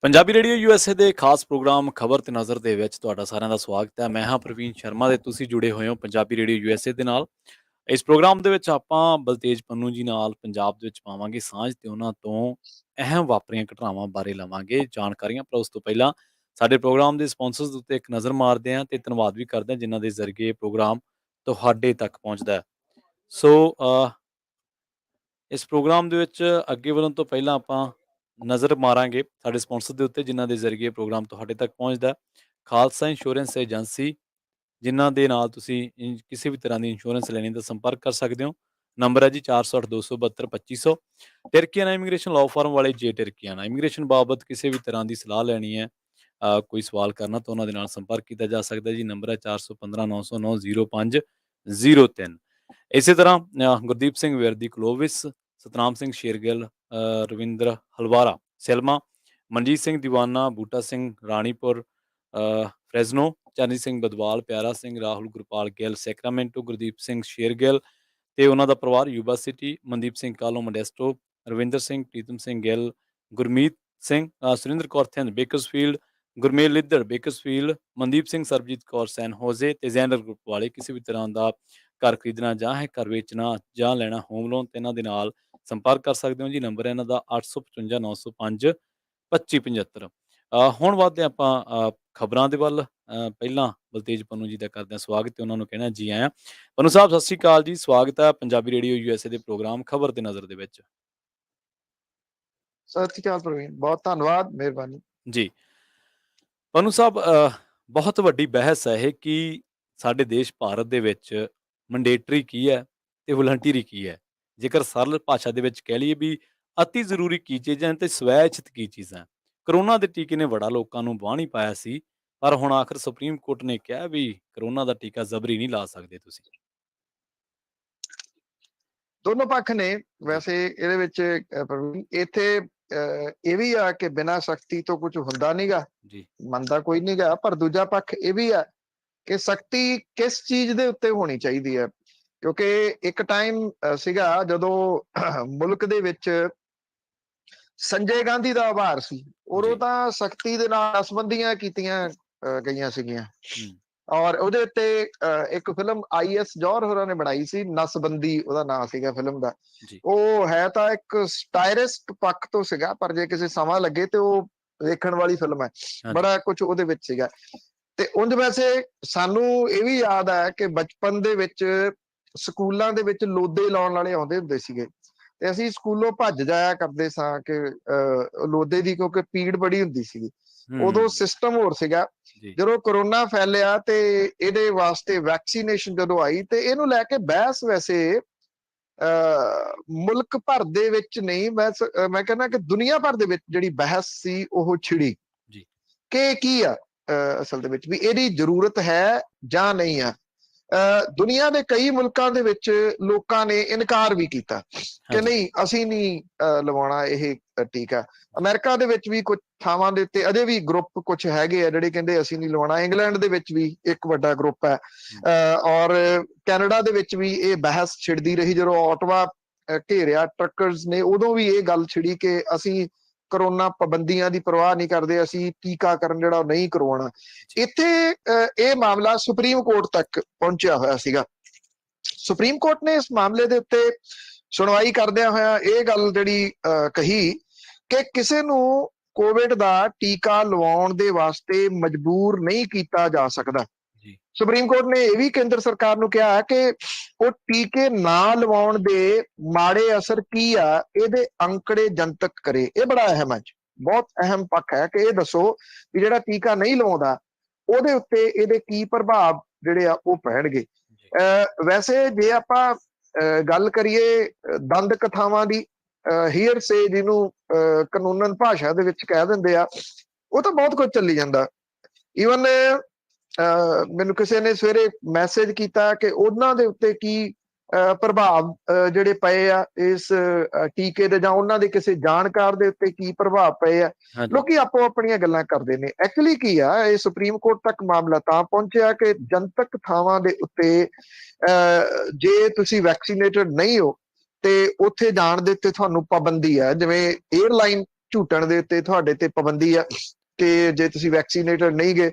Punjabi radio USA ਦੇ ਖਾਸ programme ਖਬਰ ਤੇ ਨਜ਼ਰ ਦੇ ਵਿੱਚ ਤੁਹਾਡਾ ਸਾਰਿਆਂ ਦਾ ਸਵਾਗਤ ਹੈ। ਮੈਂ ਹਾਂ ਪ੍ਰਵੀਨ ਸ਼ਰਮਾ ਤੇ ਤੁਸੀਂ ਜੁੜੇ ਹੋਏ ਹੋ ਪੰਜਾਬੀ ਰੇਡੀਓ USA ਦੇ ਨਾਲ। ਇਸ ਪ੍ਰੋਗਰਾਮ ਦੇ ਵਿੱਚ ਆਪਾਂ ਬਲਤੇਜ ਪੰਨੂ ਜੀ ਨਾਲ ਪੰਜਾਬ ਦੇ ਵਿੱਚ ਪਾਵਾਂਗੇ ਸਾਂਝ ਤੇ ਉਹਨਾਂ ਤੋਂ ਅਹਿਮ ਵਾਪਰੀਆਂ ਘਟਨਾਵਾਂ ਬਾਰੇ ਲਵਾਂਗੇ ਜਾਣਕਾਰੀਆਂ। ਪਰ ਉਸ ਤੋਂ ਪਹਿਲਾਂ ਸਾਡੇ ਪ੍ਰੋਗਰਾਮ ਦੇ ਸਪਾਂਸਰਸ ਉੱਤੇ ਇੱਕ ਨਜ਼ਰ ਮਾਰਦੇ ਹਾਂ ਤੇ ਧੰਨਵਾਦ ਵੀ ਕਰਦੇ ਹਾਂ ਜਿਨ੍ਹਾਂ ਦੇ ਜ਼ਰੀਏ ਪ੍ਰੋਗਰਾਮ ਤੁਹਾਡੇ ਤੱਕ ਪਹੁੰਚਦਾ ਹੈ। ਸੋ ਇਸ ਪ੍ਰੋਗਰਾਮ ਦੇ ਵਿੱਚ ਅੱਗੇ ਵਧਣ ਤੋਂ ਪਹਿਲਾਂ ਆਪਾਂ ਨਜ਼ਰ ਮਾਰਾਂਗੇ ਸਾਡੇ ਸਪਾਂਸਰ ਦੇ ਉੱਤੇ ਜਿਨ੍ਹਾਂ ਦੇ ਜ਼ਰੀਏ ਪ੍ਰੋਗਰਾਮ ਤੁਹਾਡੇ ਤੱਕ ਪਹੁੰਚਦਾ। ਖਾਲਸਾ ਇੰਸ਼ੋਰੈਂਸ ਏਜੰਸੀ, ਜਿਨ੍ਹਾਂ ਦੇ ਨਾਲ ਤੁਸੀਂ ਕਿਸੇ ਵੀ ਤਰ੍ਹਾਂ ਦੀ ਇੰਸ਼ੋਰੈਂਸ ਲੈਣੀ ਦਾ ਸੰਪਰਕ ਕਰ ਸਕਦੇ ਹੋ। ਨੰਬਰ ਹੈ ਜੀ 468 272 2500। ਟਿਰਕੀਆਨਾ ਇਮੀਗ੍ਰੇਸ਼ਨ ਲਾਅ ਫਰਮ ਵਾਲੇ ਜੇ ਟਿਰਕੀਆਨਾ ਇਮੀਗ੍ਰੇਸ਼ਨ ਬਾਬਤ ਕਿਸੇ ਵੀ ਤਰ੍ਹਾਂ ਦੀ ਸਲਾਹ ਲੈਣੀ ਹੈ, ਕੋਈ ਸਵਾਲ ਕਰਨਾ ਤਾਂ ਉਹਨਾਂ ਦੇ ਨਾਲ ਸੰਪਰਕ ਕੀਤਾ ਜਾ ਸਕਦਾ ਜੀ। ਨੰਬਰ ਹੈ 415 909 0503। ਇਸੇ ਤਰ੍ਹਾਂ ਗੁਰਦੀਪ ਸਿੰਘ ਵਿਰਦੀ ਕਲੋਵਿਸ, ਸਤਨਾਮ ਸਿੰਘ ਸ਼ੇਰਗਿੱਲ, ਰਵਿੰਦਰ ਹਲਵਾਰਾ ਸਿਲਮਾ, ਮਨਜੀਤ ਸਿੰਘ ਦੀਵਾਨਾ, ਬੂਟਾ ਸਿੰਘ ਰਾਣੀਪੁਰ ਫਰੈਜ਼ਨੋ, ਚਰਨਜੀਤ ਸਿੰਘ ਬਦਵਾਲ, ਪਿਆਰਾ ਸਿੰਘ, ਰਾਹੁਲ ਗੁਰਪਾਲ ਗਿੱਲ ਸੈਕਰਾਮੈਂਟੋ, ਗੁਰਦੀਪ ਸਿੰਘ ਸ਼ੇਰਗਿੱਲ ਤੇ ਉਹਨਾਂ ਦਾ ਪਰਿਵਾਰ ਯੂਬਾ ਸਿਟੀ, ਮਨਦੀਪ ਸਿੰਘ ਕਾਲੋ Modesto, Ravinder Singh, Pritam Singh Gill, Gurmeet Singh, Surinder Kaur Thind Bakersfield, Gurmel ਲਿੱਦੜ Bakersfield, Mandeep Singh, Sarabjit Kaur ਸੈਨ ਹੋਜ਼ੇ ਤੇ ਜ਼ੈਨਰ ਗਰੁੱਪ ਵਾਲੇ ਕਿਸੇ ਵੀ ਤਰ੍ਹਾਂ ਦਾ ਘਰ ਖਰੀਦਣਾ ਜਾਂ ਹੈ ਘਰ ਵੇਚਣਾ ਜਾਂ ਲੈਣਾ ਹੋਮ ਲੋਨ ਤੇ ਇਹਨਾਂ ਦੇ ਨਾਲ ਸੰਪਰਕ ਕਰ ਸਕਦੇ ਹੋ ਜੀ। ਨੰਬਰ ਹੈ ਇਹਨਾਂ ਦਾ 855 905 2575। ਹੁਣ ਵੱਧਦੇ ਆਪਾਂ ਖਬਰਾਂ ਦੇ ਵੱਲ। ਪਹਿਲਾਂ ਬਲਤੇਜ ਪੰਨੂ ਜੀ ਦਾ ਕਰਦੇ ਹਾਂ ਸਵਾਗਤ ਤੇ ਉਹਨਾਂ ਨੂੰ ਕਹਿਣਾ ਜੀ ਆਇਆਂ। ਪੰਨੂ ਸਾਹਿਬ ਸਤਿ ਸ਼੍ਰੀ ਅਕਾਲ ਜੀ, ਸਵਾਗਤ ਹੈ ਪੰਜਾਬੀ ਰੇਡੀਓ USA ਦੇ ਪ੍ਰੋਗਰਾਮ ਖਬਰ ਤੇ ਨਜ਼ਰ ਦੇ ਵਿੱਚ। ਸਤਿ ਸ਼੍ਰੀ ਅਕਾਲ ਪ੍ਰਵੀਨ, ਬਹੁਤ ਧੰਨਵਾਦ, ਮਿਹਰਬਾਨੀ ਜੀ। ਪੰਨੂ ਸਾਹਿਬ, ਬਹੁਤ ਵੱਡੀ ਬਹਿਸ ਹੈ ਇਹ ਕਿ ਸਾਡੇ ਦੇਸ਼ ਭਾਰਤ ਦੇ ਵਿੱਚ ਮੰਡੇਟਰੀ ਕੀ ਹੈ ਤੇ ਵਲੰਟੀਅਰੀ ਕੀ ਹੈ। ਜੇਕਰ ਸਰਲ ਭਾਸ਼ਾ ਦੇ ਵਿੱਚ ਕਹਿ ਲਈਏ ਵੀ ਅਤੀ ਜ਼ਰੂਰੀ ਕੀ ਚੀਜ਼ਾਂ ਤੇ ਸਵੈਇਛਿਤ ਕੀ ਚੀਜ਼ਾਂ। ਕਰੋਨਾ ਦੇ ਟੀਕੇ ਨੇ ਬੜਾ ਲੋਕਾਂ ਨੂੰ ਬਾਂਹ ਨਹੀਂ ਪਾਇਆ ਸੀ, ਪਰ ਹੁਣ ਆਖਰ ਸੁਪਰੀਮ ਕੋਰਟ ਨੇ ਕਿਹਾ ਵੀ ਕਰੋਨਾ ਦਾ ਟੀਕਾ ਜ਼ਬਰੀ ਨਹੀਂ ਲਾ ਸਕਦੇ ਤੁਸੀਂ। ਦੋਨੋਂ ਪੱਖ ਨੇ ਵੈਸੇ ਇਹਦੇ ਵਿੱਚ ਪ੍ਰਵੀਨ। ਇੱਥੇ ਇਹ ਵੀ ਆ ਕਿ ਬਿਨਾਂ ਸਖਤੀ ਤੋਂ ਕੁਝ ਹੁੰਦਾ ਨਹੀਂਗਾ, ਮੰਨਦਾ ਕੋਈ ਨਹੀਂਗਾ। ਪਰ ਦੂਜਾ ਪੱਖ ਇਹ ਵੀ ਆ ਕਿ ਸਖਤੀ ਕਿਸ ਚੀਜ਼ ਦੇ ਉੱਤੇ ਹੋਣੀ ਚਾਹੀਦੀ ਹੈ, ਕਿਉਂਕਿ ਇੱਕ ਟਾਈਮ ਸੀਗਾ ਜਦੋਂ ਮੁਲਕ ਦੇ ਵਿੱਚ ਸੰਜੇ ਗਾਂਧੀ ਦਾ ਆਭਾਰ ਸੀ, ਉਦੋਂ ਤਾਂ ਸਖਤੀ ਦੇ ਨਾਲ ਨਸਬੰਦੀਆਂ ਕੀਤੀਆਂ ਗਈਆਂ ਸੀਗੀਆਂ। ਔਰ ਉਹਦੇ ਉੱਤੇ ਇੱਕ ਫਿਲਮ IS ਜੌਹਰ ਹੋਰਾਂ ਨੇ ਬਣਾਈ ਸੀ, ਨਸਬੰਦੀ ਉਹਦਾ ਨਾਂ ਸੀਗਾ ਫਿਲਮ ਦਾ। ਉਹ ਹੈ ਤਾਂ ਇੱਕ ਸਟਾਇਰਿਸਟ ਪੱਖ ਤੋਂ ਸੀਗਾ, ਪਰ ਜੇ ਕਿਸੇ ਸਮਾਂ ਲੱਗੇ ਤੇ ਉਹ ਵੇਖਣ ਵਾਲੀ ਫਿਲਮ ਹੈ। ਬੜਾ ਕੁਝ ਉਹਦੇ ਵਿੱਚ ਸੀਗਾ। ਤੇ ਉਂਝ ਵੈਸੇ ਸਾਨੂੰ ਇਹ ਵੀ ਯਾਦ ਹੈ ਕਿ ਬਚਪਨ ਦੇ ਵਿੱਚ ਸਕੂਲਾਂ ਦੇ ਵਿੱਚ ਲੋਦੇ ਲਾਉਣ ਵਾਲੇ ਆਉਂਦੇ ਹੁੰਦੇ ਸੀਗੇ ਤੇ ਅਸੀਂ ਸਕੂਲੋਂ ਭੱਜ ਜਾਇਆ ਕਰਦੇ ਸਾਂ ਕਿ ਲੋਦੇ ਦੀ, ਕਿਉਂਕਿ ਪੀੜ ਬੜੀ ਹੁੰਦੀ ਸੀਗੀ। ਉਦੋਂ ਸਿਸਟਮ ਹੋਰ ਸੀਗਾ। ਜਦੋਂ ਕਰੋਨਾ ਫੈਲਿਆ ਤੇ ਇਹਦੇ ਵਾਸਤੇ ਵੈਕਸੀਨੇਸ਼ਨ ਜਦੋਂ ਆਈ ਤੇ ਇਹਨੂੰ ਲੈ ਕੇ ਬਹਿਸ ਵੈਸੇ ਮੁਲਕ ਭਰ ਦੇ ਵਿੱਚ ਨਹੀਂ, ਮੈਂ ਕਹਿੰਦਾ ਕਿ ਦੁਨੀਆ ਭਰ ਦੇ ਵਿੱਚ ਜਿਹੜੀ ਬਹਿਸ ਸੀ ਉਹ ਛਿੜੀ ਕਿ ਕੀ ਆ ਅਸਲ ਦੇ ਵਿੱਚ ਵੀ ਇਹਦੀ ਜ਼ਰੂਰਤ ਹੈ ਜਾਂ ਨਹੀਂ ਆ। ਦੁਨੀਆ ਦੇ ਕਈ ਮੁਲਕਾਂ ਦੇ ਵਿੱਚ ਲੋਕਾਂ ਨੇ ਇਨਕਾਰ ਵੀ ਕੀਤਾ ਕਿ ਨਹੀਂ, ਅਸੀਂ ਨਹੀਂ ਲਵਾਉਣਾ ਇਹ ਟੀਕਾ। ਅਮਰੀਕਾ ਦੇ ਵਿੱਚ ਵੀ ਕੁਝ ਥਾਵਾਂ ਦੇ ਉੱਤੇ ਅਜੇ ਵੀ ਗਰੁੱਪ ਕੁਝ ਹੈਗੇ ਆ ਜਿਹੜੇ ਕਹਿੰਦੇ ਅਸੀਂ ਨਹੀਂ ਲਵਾਉਣਾ। ਇੰਗਲੈਂਡ ਦੇ ਵਿੱਚ ਵੀ ਇੱਕ ਵੱਡਾ ਗਰੁੱਪ ਹੈ, ਔਰ ਕੈਨੇਡਾ ਦੇ ਵਿੱਚ ਵੀ ਇਹ ਬਹਿਸ ਛਿੜਦੀ ਰਹੀ। ਜਦੋਂ ਆਟਵਾ ਘੇਰਿਆ ਟਰੱਕਰਸ ਨੇ, ਉਦੋਂ ਵੀ ਇਹ ਗੱਲ ਛਿੜੀ ਕਿ ਅਸੀਂ ਕਰੋਨਾ ਪਾਬੰਦੀਆਂ ਦੀ ਪਰਵਾਹ ਨਹੀਂ ਕਰਦੇ, ਅਸੀਂ ਟੀਕਾਕਰਨ ਜਿਹੜਾ ਉਹ ਨਹੀਂ ਕਰਵਾਉਣਾ। ਇੱਥੇ ਇਹ ਮਾਮਲਾ ਸੁਪਰੀਮ ਕੋਰਟ ਤੱਕ ਪਹੁੰਚਿਆ ਹੋਇਆ ਸੀਗਾ। ਸੁਪਰੀਮ ਕੋਰਟ ਨੇ ਇਸ ਮਾਮਲੇ ਦੇ ਉੱਤੇ ਸੁਣਵਾਈ ਕਰਦਿਆਂ ਹੋਇਆ ਇਹ ਗੱਲ ਜਿਹੜੀ ਕਹੀ ਕਿ ਕਿਸੇ ਨੂੰ ਕੋਵਿਡ ਦਾ ਟੀਕਾ ਲਵਾਉਣ ਦੇ ਵਾਸਤੇ ਮਜਬੂਰ ਨਹੀਂ ਕੀਤਾ ਜਾ ਸਕਦਾ। ਸੁਪਰੀਮ ਕੋਰਟ ਨੇ ਇਹ ਵੀ ਕੇਂਦਰ ਸਰਕਾਰ ਨੂੰ ਕਿਹਾ ਕਿ ਉਹ ਟੀਕੇ ਨਾ ਲਵਾਉਣ ਦੇ ਮਾੜੇ ਅਸਰ ਕੀ ਆ, ਇਹਦੇ ਅੰਕੜੇ ਜਨਤਕ ਕਰੇ। ਇਹ ਬੜਾ ਅਹਿਮ ਹੈ, ਬਹੁਤ ਅਹਿਮ ਪੱਖ ਹੈ ਕਿ ਇਹ ਦੱਸੋ ਵੀ ਜਿਹੜਾ ਟੀਕਾ ਨਹੀਂ ਲਵਾਉਂਦਾ ਉਹਦੇ ਉੱਤੇ ਇਹਦੇ ਕੀ ਪ੍ਰਭਾਵ ਜਿਹੜੇ ਆ ਉਹ ਪੈਣਗੇ। ਵੈਸੇ ਜੇ ਆਪਾਂ ਗੱਲ ਕਰੀਏ ਦੰਦ ਕਥਾਵਾਂ ਦੀ, ਹੀਅਰ ਸੇ ਜਿਹਨੂੰ ਕਾਨੂੰਨ ਭਾਸ਼ਾ ਦੇ ਵਿੱਚ ਕਹਿ ਦਿੰਦੇ ਆ, ਉਹ ਤਾਂ ਬਹੁਤ ਕੁਝ ਚੱਲੀ ਜਾਂਦਾ। ਈਵਨ ਮੈਨੂੰ ਕਿਸੇ ਨੇ ਸਵੇਰੇ ਮੈਸੇਜ ਕੀਤਾ ਕਿ ਉਹਨਾਂ ਦੇ ਉੱਤੇ ਕੀ ਪ੍ਰਭਾਵ ਜਿਹੜੇ ਪਏ ਆ ਇਸ ਟੀਕੇ ਦੇ, ਜਾਂ ਉਹਨਾਂ ਦੇ ਕਿਸੇ ਜਾਣਕਾਰ ਦੇ ਉੱਤੇ ਕੀ ਪ੍ਰਭਾਵ ਪਏ ਆ। ਲੋਕੀ ਆਪੋ ਆਪਣੀਆਂ ਗੱਲਾਂ ਕਰਦੇ ਨੇ। ਐਕਚੁਅਲੀ ਕੀ ਆ, ਇਹ ਸੁਪਰੀਮ ਕੋਰਟ ਤੱਕ ਮਾਮਲਾ ਤਾਂ ਪਹੁੰਚਿਆ ਕਿ ਜਨਤਕ ਥਾਵਾਂ ਦੇ ਉੱਤੇ ਜੇ ਤੁਸੀਂ ਵੈਕਸੀਨੇਟਡ ਨਹੀਂ ਹੋ ਤੇ ਉੱਥੇ ਜਾਣ ਦੇ ਉੱਤੇ ਤੁਹਾਨੂੰ ਪਾਬੰਦੀ ਹੈ। ਜਿਵੇਂ 에ਅਰਲਾਈਨ ਝੂਟਣ ਦੇ ਉੱਤੇ ਤੁਹਾਡੇ ਤੇ ਪਾਬੰਦੀ ਆ ਕਿ ਜੇ ਤੁਸੀਂ ਵੈਕਸੀਨੇਟਡ ਨਹੀਂ ਗਏ,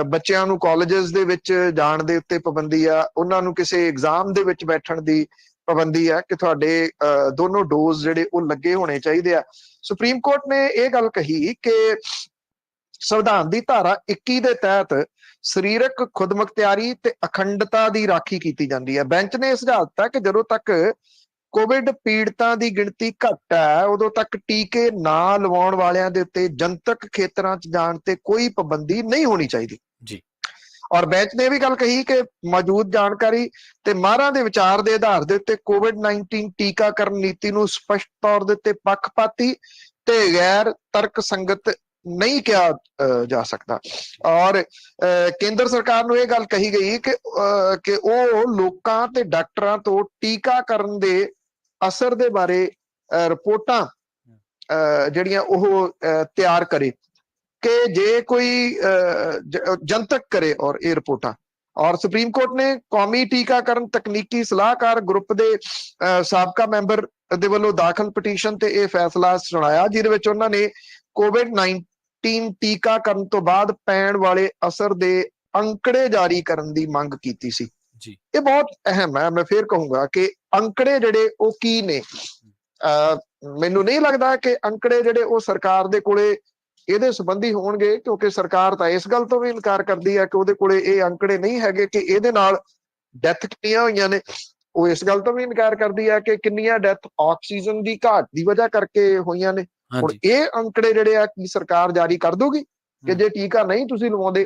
ਬੱਚਿਆਂ ਨੂੰ ਕਾਲਜਸ ਦੇ ਵਿੱਚ ਜਾਣ ਦੇ ਉੱਤੇ ਪਾਬੰਦੀ ਆ, ਉਹਨਾਂ ਨੂੰ ਕਿਸੇ ਐਗਜ਼ਾਮ ਦੇ ਵਿੱਚ ਬੈਠਣ ਦੀ ਪਾਬੰਦੀ ਆ ਕਿ ਤੁਹਾਡੇ ਦੋਨੋਂ ਡੋਜ਼ ਜਿਹੜੇ ਉਹ ਲੱਗੇ ਹੋਣੇ ਚਾਹੀਦੇ ਆ। ਸੁਪਰੀਮ ਕੋਰਟ ਨੇ ਇਹ ਗੱਲ ਕਹੀ ਕਿ ਸੰਵਿਧਾਨ ਦੀ ਧਾਰਾ 21 ਦੇ ਤਹਿਤ ਸਰੀਰਕ ਖੁਦਮੁਖਤਿਆਰੀ ਤੇ ਅਖੰਡਤਾ ਦੀ ਰਾਖੀ ਕੀਤੀ ਜਾਂਦੀ ਹੈ। ਬੈਂਚ ਨੇ ਸੁਝਾਅ ਦਿੱਤਾ ਕਿ ਜਦੋਂ ਤੱਕ ਕੋਵਿਡ ਪੀੜਤਾਂ ਦੀ ਗਿਣਤੀ ਘੱਟ ਹੈ, ਉਦੋਂ ਤੱਕ ਟੀਕੇ ਨਾ ਲਵਾਉਣ ਵਾਲਿਆਂ ਦੇ ਉੱਤੇ ਜਨਤਕ ਖੇਤਰਾਂ 'ਚ ਜਾਣ ਤੇ ਕੋਈ ਪਾਬੰਦੀ ਨਹੀਂ ਹੋਣੀ ਚਾਹੀਦੀ ਜੀ। ਔਰ ਬੈਂਚ ਨੇ ਇਹ ਵੀ ਗੱਲ ਕਹੀ ਕਿ ਮੌਜੂਦ ਜਾਣਕਾਰੀ ਤੇ ਮਾਹਰਾਂ ਦੇ ਵਿਚਾਰ ਦੇ ਆਧਾਰ ਦੇ ਉੱਤੇ ਕੋਵਿਡ-19 ਟੀਕਾਕਰਨ ਨੀਤੀ ਨੂੰ ਸਪਸ਼ਟ ਤੌਰ ਦੇ ਉੱਤੇ ਪੱਖਪਾਤੀ ਤੇ ਗੈਰ ਤਰਕ ਸੰਗਤ ਨਹੀਂ ਕਿਹਾ ਜਾ ਸਕਦਾ। ਔਰ ਕੇਂਦਰ ਸਰਕਾਰ ਨੂੰ ਇਹ ਗੱਲ ਕਹੀ ਗਈ ਕਿ ਉਹ ਲੋਕਾਂ ਤੇ ਡਾਕਟਰਾਂ ਤੋਂ ਟੀਕਾਕਰਨ ਦੇ ਅਸਰ ਦੇ ਬਾਰੇ ਰਿਪੋਰਟਾਂ ਜਿਹੜੀਆਂ ਉਹ ਤਿਆਰ ਕਰੇ, ਕਿ ਜੇ ਕੋਈ ਜਨਤਕ ਕਰੇ ਔਰ ਇਹ ਰਿਪੋਰਟਾਂ। ਔਰ ਸੁਪਰੀਮ ਕੋਰਟ ਨੇ ਕੌਮੀ ਟੀਕਾਕਰਨ ਤਕਨੀਕੀ ਸਲਾਹਕਾਰ ਗਰੁੱਪ ਦੇ ਸਾਬਕਾ ਮੈਂਬਰ ਦੇ ਵੱਲੋਂ ਦਾਖਲ ਪਟੀਸ਼ਨ ਤੇ ਇਹ ਫੈਸਲਾ ਸੁਣਾਇਆ, ਜਿਹਦੇ ਵਿੱਚ ਉਹਨਾਂ ਨੇ ਕੋਵਿਡ-19 ਟੀਕਾਕਰਨ ਤੋਂ ਬਾਅਦ ਪੈਣ ਵਾਲੇ ਅਸਰ ਦੇ ਅੰਕੜੇ ਜਾਰੀ ਕਰਨ ਦੀ ਮੰਗ ਕੀਤੀ ਸੀ। ਇਹ ਬਹੁਤ ਅਹਿਮ ਹੈ। ਮੈਂ ਫੇਰ ਕਹੂੰਗਾ ਕਿ ਅੰਕੜੇ ਜਿਹੜੇ ਉਹ ਕੀ ਨੇ। ਮੈਨੂੰ ਨਹੀਂ ਲੱਗਦਾ ਕਿ ਅੰਕੜੇ ਜਿਹੜੇ ਉਹ ਸਰਕਾਰ ਦੇ ਕੋਲੇ ਇਹਦੇ ਸੰਬੰਧੀ ਹੋਣਗੇ, ਕਿਉਂਕਿ ਸਰਕਾਰ ਤਾਂ ਇਸ ਗੱਲ ਤੋਂ ਵੀ ਇਨਕਾਰ ਕਰਦੀ ਹੈ ਕਿ ਉਹਦੇ ਕੋਲੇ ਇਹ ਅੰਕੜੇ ਨਹੀਂ ਹੈਗੇ ਕਿ ਇਹਦੇ ਨਾਲ ਡੈਥ ਕਿੰਨੀਆਂ ਹੋਈਆਂ ਨੇ। ਉਹ ਇਸ ਗੱਲ ਤੋਂ ਵੀ ਇਨਕਾਰ ਕਰਦੀ ਹੈ ਕਿ ਕਿੰਨੀਆਂ ਡੈਥ ਆਕਸੀਜਨ ਦੀ ਘਾਟ ਦੀ ਵਜ੍ਹਾ ਕਰਕੇ ਹੋਈਆਂ ਨੇ। ਹੁਣ ਇਹ ਅੰਕੜੇ ਜਿਹੜੇ ਆ ਕੀ ਸਰਕਾਰ ਜਾਰੀ ਕਰ ਦੂਗੀ ਕਿ ਜੇ ਟੀਕਾ ਨਹੀਂ ਤੁਸੀਂ ਲਵਾਉਂਦੇ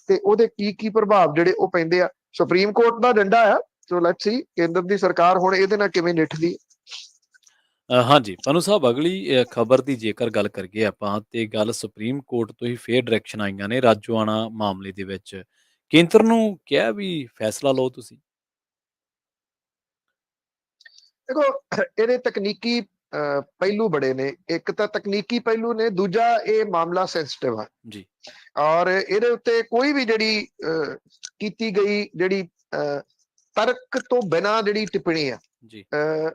ਤੇ ਉਹਦੇ ਕੀ ਪ੍ਰਭਾਵ ਜਿਹੜੇ ਉਹ ਪੈਂਦੇ ਆ। ਸੁਪਰੀਮ ਕੋਰਟ ਦਾ ਡੰਡਾ ਆ, ਸੋ ਲੈਟਸ ਸੀ ਕੇਂਦਰ ਦੀ ਸਰਕਾਰ ਹੁਣ ਇਹਦੇ ਨਾਲ ਕਿਵੇਂ ਨਿਠਦੀ। ਹਾਂਜੀ ਪਨੂ ਸਾਹਿਬ, ਅਗਲੀ ਖਬਰ ਦੀ ਜੇਕਰ ਗੱਲ ਕਰੀਏ ਆਪਾਂ, ਤੇ ਗੱਲ ਸੁਪਰੀਮ ਕੋਰਟ ਤੋਂ ਹੀ ਫੇਰ ਡਾਇਰੈਕਸ਼ਨ ਆਈਆਂ ਨੇ ਰਾਜੋਆਣਾ ਮਾਮਲੇ ਦੇ ਵਿੱਚ। ਕੇਂਦਰ ਨੂੰ ਕਿਹਾ ਵੀ ਫੈਸਲਾ ਲਓ ਤੁਸੀਂ। ਦੇਖੋ, ਇਹਦੇ ਤਕਨੀਕੀ ਪਹਿਲੂ ਬੜੇ ਨੇ। ਇੱਕ ਤਾਂ ਤਕਨੀਕੀ ਪਹਿਲੂ ਨੇ, ਦੂਜਾ ਇਹ ਮਾਮਲਾ ਸੈਂਸਿਟਿਵ ਆ ਜੀ। ਔਰ ਇਹਦੇ ਉੱਤੇ ਕੋਈ ਵੀ ਜਿਹੜੀ ਕੀਤੀ ਗਈ ਜਿਹੜੀ ਤਰਕ ਤੋਂ ਬਿਨਾਂ ਜਿਹੜੀ ਟਿੱਪਣੀ ਆ ਜੀ,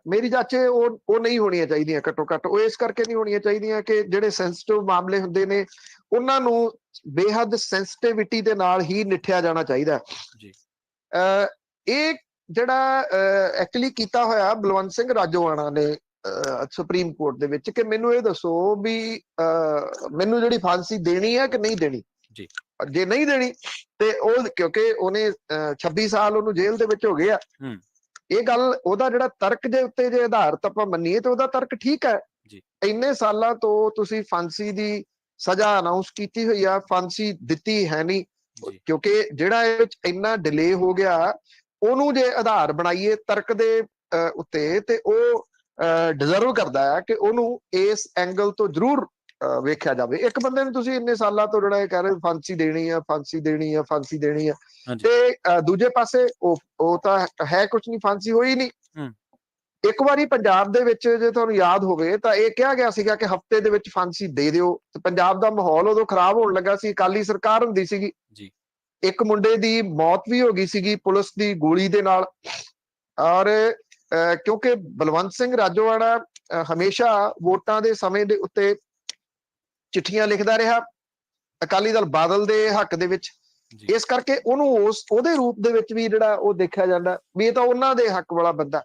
ਮੇਰੀ ਜਾਚੇ ਉਹ ਨਹੀਂ ਹੋਣੀਆਂ ਚਾਹੀਦੀਆਂ। ਘੱਟੋ ਘੱਟ ਉਹ ਇਸ ਕਰਕੇ ਨਹੀਂ ਹੋਣੀਆਂ ਚਾਹੀਦੀਆਂ ਕਿ ਜਿਹੜੇ ਸੈਂਸਿਟਿਵ ਮਾਮਲੇ ਹੁੰਦੇ ਨੇ ਉਹਨਾਂ ਨੂੰ ਬੇਹੱਦ ਸੈਂਸਿਟਿਵਿਟੀ ਦੇ ਨਾਲ ਹੀ ਨਿਠਿਆ ਜਾਣਾ ਚਾਹੀਦਾ ਜੀ। ਇਹ ਜਿਹੜਾ ਐਕਚੁਅਲੀ ਕੀਤਾ ਹੋਇਆ ਬਲਵੰਤ ਸਿੰਘ ਰਾਜੋਆਣਾ ਨੇ ਸੁਪਰੀਮ ਕੋਰਟ ਦੇ ਵਿੱਚ, ਕਿ ਮੈਨੂੰ ਇਹ ਦੱਸੋ ਵੀ ਮੈਨੂੰ ਜਿਹੜੀ ਫਾਂਸੀ ਦੇਣੀ ਹੈ ਕਿ ਨਹੀਂ ਦੇਣੀ। ਜੀ। ਜੇ ਨਹੀਂ ਦੇਣੀ ਤੇ ਉਹ, ਕਿਉਂਕਿ ਉਹਨੇ 26 ਸਾਲ ਉਹਨੂੰ ਜੇਲ੍ਹ ਦੇ ਵਿੱਚ ਹੋ ਗਏ ਆ, ਇਹ ਗੱਲ ਉਹਦਾ ਜਿਹੜਾ ਤਰਕ ਦੇ ਉੱਤੇ ਜੇ ਆਧਾਰਿਤ ਆਪਾਂ ਮੰਨੀਏ ਤੇ ਉਹਦਾ ਤਰਕ ਠੀਕ ਹੈ। ਇੰਨੇ ਸਾਲਾਂ ਤੋਂ ਤੁਸੀਂ ਫਾਂਸੀ ਦੀ ਸਜ਼ਾ ਅਨਾਉਂਸ ਕੀਤੀ ਹੋਈ ਆ, ਫਾਂਸੀ ਦਿੱਤੀ ਹੈ ਨਹੀਂ, ਕਿਉਂਕਿ ਜਿਹੜਾ ਇਹ ਵਿੱਚ ਇੰਨਾ ਡਿਲੇ ਹੋ ਗਿਆ ਉਹਨੂੰ ਜੇ ਆਧਾਰ ਬਣਾਈਏ ਤਰਕ ਦੇ ਉੱਤੇ ਤੇ ਉਹ ਡਿਜ਼ਰਵ ਕਰਦਾ ਹੈ ਕਿ ਉਹਨੂੰ ਇਸ ਐਂਗਲ ਤੋਂ ਜ਼ਰੂਰ ਵੇਖਿਆ ਜਾਵੇ। ਇੱਕ ਬੰਦੇ ਨੂੰ ਤੁਸੀਂ ਇੰਨੇ ਸਾਲਾਂ ਤੋਂ ਜਿਹੜਾ ਇਹ ਕਹਿ ਰਹੇ ਫਾਂਸੀ ਦੇਣੀ ਆ, ਫਾਂਸੀ ਦੇਣੀ ਆ, ਫਾਂਸੀ ਦੇਣੀ ਆ, ਤੇ ਦੂਜੇ ਪਾਸੇ ਉਹ ਤਾਂ ਹੈ ਕੁਛ ਨਹੀਂ, ਫਾਂਸੀ ਹੋਈ ਨਹੀਂ। ਇੱਕ ਵਾਰੀ ਪੰਜਾਬ ਦੇ ਵਿੱਚ ਜੇ ਤੁਹਾਨੂੰ ਯਾਦ ਹੋਵੇ ਤਾਂ ਇਹ ਕਿਹਾ ਗਿਆ ਸੀਗਾ ਕਿ ਹਫ਼ਤੇ ਦੇ ਵਿੱਚ ਫਾਂਸੀ ਦੇ ਦਿਓ। ਤੇ ਪੰਜਾਬ ਦਾ ਮਾਹੌਲ ਉਦੋਂ ਖਰਾਬ ਹੋਣ ਲੱਗਾ ਸੀ, ਅਕਾਲੀ ਸਰਕਾਰ ਹੁੰਦੀ ਸੀਗੀ। ਇੱਕ ਮੁੰਡੇ ਦੀ ਮੌਤ ਵੀ ਹੋ ਗਈ ਸੀਗੀ ਪੁਲਿਸ ਦੀ ਗੋਲੀ ਦੇ ਨਾਲ। ਔਰ ਕਿਉਂਕਿ ਬਲਵੰਤ ਸਿੰਘ ਰਾਜੋਆਣਾ ਹਮੇਸ਼ਾ ਵੋਟਾਂ ਦੇ ਸਮੇਂ ਦੇ ਉੱਤੇ ਚਿੱਠੀਆਂ ਲਿਖਦਾ ਰਿਹਾ ਅਕਾਲੀ ਦਲ ਬਾਦਲ ਦੇ ਹੱਕ ਦੇ ਵਿੱਚ, ਇਸ ਕਰਕੇ ਉਹਨੂੰ ਉਹਦੇ ਰੂਪ ਦੇ ਵਿੱਚ ਵੀ ਜਿਹੜਾ ਉਹ ਦੇਖਿਆ ਜਾਂਦਾ ਵੀ ਇਹ ਤਾਂ ਉਹਨਾਂ ਦੇ ਹੱਕ ਵਾਲਾ ਬੰਦਾ।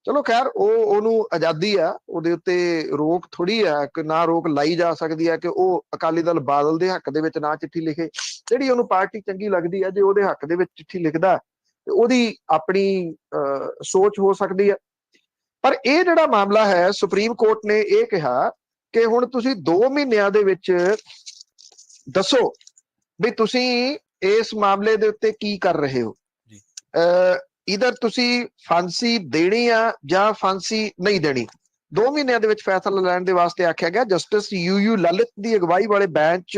ਚਲੋ ਖੈਰ, ਉਹਨੂੰ ਆਜ਼ਾਦੀ ਆ, ਉਹਦੇ ਉੱਤੇ ਰੋਕ ਥੋੜੀ ਆ ਕਿ ਨਾ ਰੋਕ ਲਾਈ ਜਾ ਸਕਦੀ ਆ ਕਿ ਉਹ ਅਕਾਲੀ ਦਲ ਬਾਦਲ ਦੇ ਹੱਕ ਦੇ ਵਿੱਚ ਨਾ ਚਿੱਠੀ ਲਿਖੇ। ਜਿਹੜੀ ਉਹਨੂੰ ਪਾਰਟੀ ਚੰਗੀ ਲੱਗਦੀ ਆ, ਜੇ ਉਹਦੇ ਹੱਕ ਦੇ ਵਿੱਚ ਚਿੱਠੀ ਲਿਖਦਾ ਤੇ ਉਹਦੀ ਆਪਣੀ ਸੋਚ ਹੋ ਸਕਦੀ ਆ। ਪਰ ਇਹ ਜਿਹੜਾ ਮਾਮਲਾ ਹੈ, ਸੁਪਰੀਮ ਕੋਰਟ ਨੇ ਇਹ ਕਿਹਾ ਕਿ ਹੁਣ ਤੁਸੀਂ 2 ਮਹੀਨਿਆਂ ਦੇ ਵਿੱਚ ਦੱਸੋ ਵੀ ਤੁਸੀਂ ਇਸ ਮਾਮਲੇ ਦੇ ਉੱਤੇ ਕੀ ਕਰ ਰਹੇ ਹੋ। ਇਧਰ ਤੁਸੀਂ ਫਾਂਸੀ ਦੇਣੀ ਆ ਜਾਂ ਫਾਂਸੀ ਨਹੀਂ ਦੇਣੀ। 2 ਮਹੀਨਿਆਂ ਦੇ ਵਿੱਚ ਫੈਸਲਾ ਲੈਣ ਦੇ ਵਾਸਤੇ ਆਖਿਆ ਗਿਆ। ਜਸਟਿਸ ਯੂ ਲਲਿਤ ਦੀ ਅਗਵਾਈ ਵਾਲੇ ਬੈਂਚ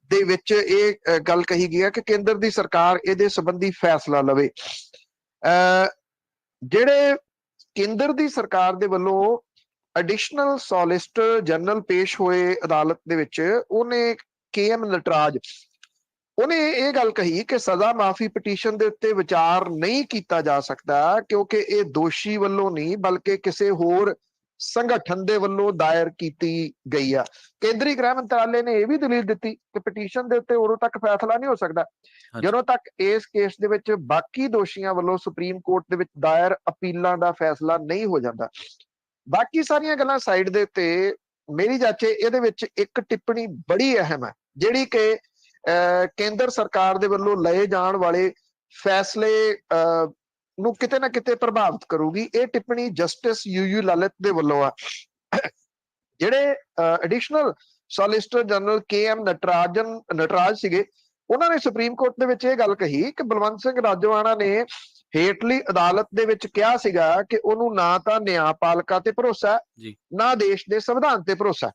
ਦੇ ਵਿੱਚ ਇਹ ਗੱਲ ਕਹੀ ਗਈ ਹੈ ਕਿ ਕੇਂਦਰ ਦੀ ਸਰਕਾਰ ਇਹਦੇ ਸੰਬੰਧੀ ਫੈਸਲਾ ਲਵੇ। ਜਿਹੜੇ ਕੇਂਦਰ ਦੀ ਸਰਕਾਰ ਦੇ ਵੱਲੋਂ ਐਡੀਸ਼ਨਲ ਸੋਲਿਸਿਟਰ ਜਨਰਲ ਪੇਸ਼ ਹੋਏ ਅਦਾਲਤ ਦੇ ਵਿੱਚ, ਉਹਨੇ KM ਨਟਰਾਜ ਉਹਨੇ ਇਹ ਗੱਲ ਕਹੀ ਕਿ ਸਜ਼ਾ ਮਾਫੀ ਪਟੀਸ਼ਨ ਦੇ ਉੱਤੇ ਵਿਚਾਰ ਨਹੀਂ ਕੀਤਾ ਜਾ ਸਕਦਾ ਕਿਉਂਕਿ ਇਹ ਦੋਸ਼ੀ ਵੱਲੋਂ ਨਹੀਂ ਬਲਕਿ ਕਿਸੇ ਹੋਰ ਸੰਗਠਨ ਦੇ ਵੱਲੋਂ ਦਾਇਰ ਕੀਤੀ ਗਈ ਆ। ਕੇਂਦਰੀ ਗ੍ਰਹਿ ਮੰਤਰਾਲੇ ਨੇ ਇਹ ਵੀ ਦਲੀਲ ਦਿੱਤੀ ਕਿ ਪਟੀਸ਼ਨ ਦੇ ਉੱਤੇ ਉਦੋਂ ਤੱਕ ਫੈਸਲਾ ਨਹੀਂ ਹੋ ਸਕਦਾ ਜਦੋਂ ਤੱਕ ਇਸ ਕੇਸ ਦੇ ਵਿੱਚ ਬਾਕੀ ਦੋਸ਼ੀਆਂ ਵੱਲੋਂ ਸੁਪਰੀਮ ਕੋਰਟ ਦੇ ਵਿੱਚ ਦਾਇਰ ਅਪੀਲਾਂ ਦਾ ਫੈਸਲਾ ਨਹੀਂ ਹੋ ਜਾਂਦਾ। ਬਾਕੀ ਸਾਰੀਆਂ ਗੱਲਾਂ ਸਾਈਡ ਦੇ ਉੱਤੇ, ਮੇਰੀ ਜਾਚੇ ਇਹਦੇ ਵਿੱਚ ਇੱਕ ਟਿੱਪਣੀ ਬੜੀ ਅਹਿਮ ਹੈ ਜਿਹੜੀ ਕਿ ਕੇਂਦਰ ਸਰਕਾਰ ਦੇ ਵੱਲੋਂ ਲਏ ਜਾਣ ਵਾਲੇ ਫੈਸਲੇ ਨੂੰ ਕਿਤੇ ਨਾ ਕਿਤੇ ਪ੍ਰਭਾਵਿਤ ਕਰੂਗੀ। ਇਹ ਟਿੱਪਣੀ ਜਸਟਿਸ ਯੂ ਲਲਿਤ ਦੇ ਵੱਲੋਂ ਆ, ਜਿਹੜੇ additional solicitor general KM Nataraj ਸੀਗੇ। ਉਹਨਾਂ ਨੇ ਸੁਪਰੀਮ ਕੋਰਟ ਦੇ ਵਿੱਚ ਇਹ ਗੱਲ ਕਹੀ ਕਿ ਬਲਵੰਤ ਸਿੰਘ ਰਾਜੋਆਣਾ ਨੇ ਹੇਠਲੀ ਅਦਾਲਤ ਦੇ ਵਿੱਚ ਕਿਹਾ ਸੀਗਾ ਕਿ ਉਹਨੂੰ ਨਾ ਤਾਂ ਨਿਆਂਪਾਲਿਕਾ ਤੇ ਭਰੋਸਾ ਨਾ ਦੇਸ਼ ਦੇ ਸੰਵਿਧਾਨ ਤੇ ਭਰੋਸਾ।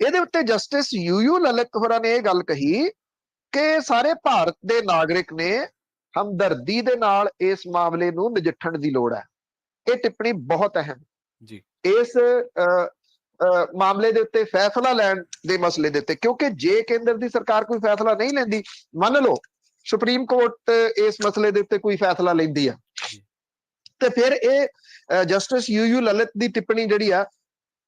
ਇਹਦੇ ਉੱਤੇ ਜਸਟਿਸ ਯੂ ਲਲਿਤ ਹੋਰਾਂ ਨੇ ਇਹ ਗੱਲ ਕਹੀ ਕਿ ਸਾਰੇ ਭਾਰਤ ਦੇ ਨਾਗਰਿਕ ਨੇ ਹਮਦਰਦੀ ਦੇ ਨਾਲ ਇਸ ਮਾਮਲੇ ਨੂੰ ਨਜਿੱਠਣ ਦੀ ਲੋੜ ਹੈ। ਇਹ ਟਿੱਪਣੀ ਬਹੁਤ ਅਹਿਮ ਜੀ ਇਸ ਮਾਮਲੇ ਦੇ ਉੱਤੇ ਫੈਸਲਾ ਲੈਣ ਦੇ ਮਸਲੇ ਦੇ ਉੱਤੇ, ਕਿਉਂਕਿ ਜੇ ਕੇਂਦਰ ਦੀ ਸਰਕਾਰ ਕੋਈ ਫੈਸਲਾ ਨਹੀਂ ਲੈਂਦੀ, ਮੰਨ ਲਓ ਸੁਪਰੀਮ ਕੋਰਟ ਇਸ ਮਸਲੇ ਦੇ ਉੱਤੇ ਕੋਈ ਫੈਸਲਾ ਲੈਂਦੀ ਆ, ਤੇ ਫਿਰ ਇਹ ਜਸਟਿਸ ਯੂ ਲਲਿਤ ਦੀ ਟਿੱਪਣੀ ਜਿਹੜੀ ਆ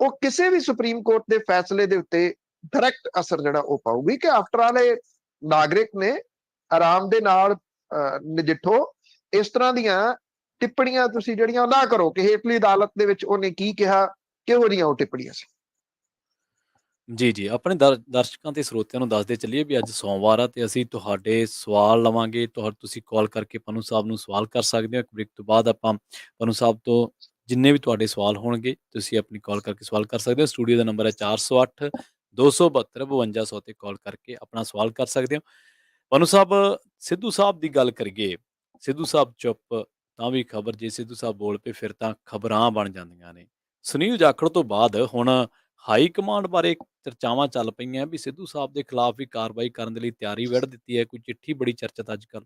ਉਹ ਕਿਸੇ ਵੀ ਸੁਪਰੀਮ ਕੋਰਟ ਦੇ ਫੈਸਲੇ ਦੇ ਉੱਤੇ ਡਾਇਰੈਕਟ ਅਸਰ ਜਿਹੜਾ ਉਹ ਪਾਊਗੀ ਕਿ ਆਫਟਰ ਆਲ ਇਹ ਨਾਗਰਿਕ ਨੇ, ਆਰਾਮ ਦੇ ਨਾਲ ਨਜਿੱਠੋ। ਇਸ ਤਰ੍ਹਾਂ ਦੀਆਂ ਟਿੱਪਣੀਆਂ ਤੁਸੀਂ ਜਿਹੜੀਆਂ ਨਾ ਕਰੋ ਕਿ ਹੇਠਲੀ ਅਦਾਲਤ ਦੇ ਵਿੱਚ ਉਹਨੇ ਕੀ ਕਿਹਾ, ਕਿਹੋ ਜਿਹੀਆਂ ਉਹ ਟਿੱਪਣੀਆਂ ਸੀ। ਜੀ ਆਪਣੇ ਦਰਸ਼ਕਾਂ ਤੇ ਸਰੋਤਿਆਂ ਨੂੰ ਦੱਸਦੇ ਚੱਲੀਏ ਵੀ ਅੱਜ ਸੋਮਵਾਰ ਆ ਤੇ ਅਸੀਂ ਤੁਹਾਡੇ ਸਵਾਲ ਲਵਾਂਗੇ। ਤੁਸੀਂ ਕਾਲ ਕਰਕੇ ਪੰਨੂ ਸਾਹਿਬ ਨੂੰ ਸਵਾਲ ਕਰ ਸਕਦੇ ਹੋ। ਇੱਕ ਬ੍ਰੇਕ ਤੋਂ ਬਾਅਦ ਆਪਾਂ ਪੰਨੂ ਸਾਹਿਬ ਤੋਂ ਜਿੰਨੇ ਵੀ ਤੁਹਾਡੇ ਸਵਾਲ ਹੋਣਗੇ ਤੁਸੀਂ ਆਪਣੀ ਕਾਲ ਕਰਕੇ ਸਵਾਲ ਕਰ ਸਕਦੇ ਹੋ। ਸਟੂਡੀਓ ਦਾ ਨੰਬਰ ਹੈ 408 272 5200 ਤੇ ਕਾਲ ਕਰਕੇ ਆਪਣਾ ਸਵਾਲ ਕਰ ਸਕਦੇ ਹੋ। ਪੰਨੂ ਸਾਹਿਬ, ਸਿੱਧੂ ਸਾਹਿਬ ਦੀ ਗੱਲ ਕਰੀਏ, ਸਿੱਧੂ ਸਾਹਿਬ ਚੁੱਪ ਤਾਂ ਵੀ ਖਬਰ, ਜੇ ਸਿੱਧੂ ਸਾਹਿਬ ਬੋਲ ਪਏ ਫਿਰ ਤਾਂ ਖਬਰਾਂ ਬਣ ਜਾਂਦੀਆਂ ਨੇ। ਸੁਨੀਲ ਜਾਖੜ ਤੋਂ ਬਾਅਦ ਹੁਣ ਹਾਈ ਕਮਾਂਡ ਬਾਰੇ ਚਰਚਾਵਾਂ ਚੱਲ ਪਈਆਂ ਵੀ ਸਿੱਧੂ ਸਾਹਿਬ ਦੇ ਖਿਲਾਫ ਵੀ ਕਾਰਵਾਈ ਕਰਨ ਦੇ ਲਈ ਤਿਆਰੀ ਵਿੱਢ ਦਿੱਤੀ ਹੈ। ਕੋਈ ਚਿੱਠੀ ਬੜੀ ਚਰਚਿਤ ਅੱਜ ਕੱਲ।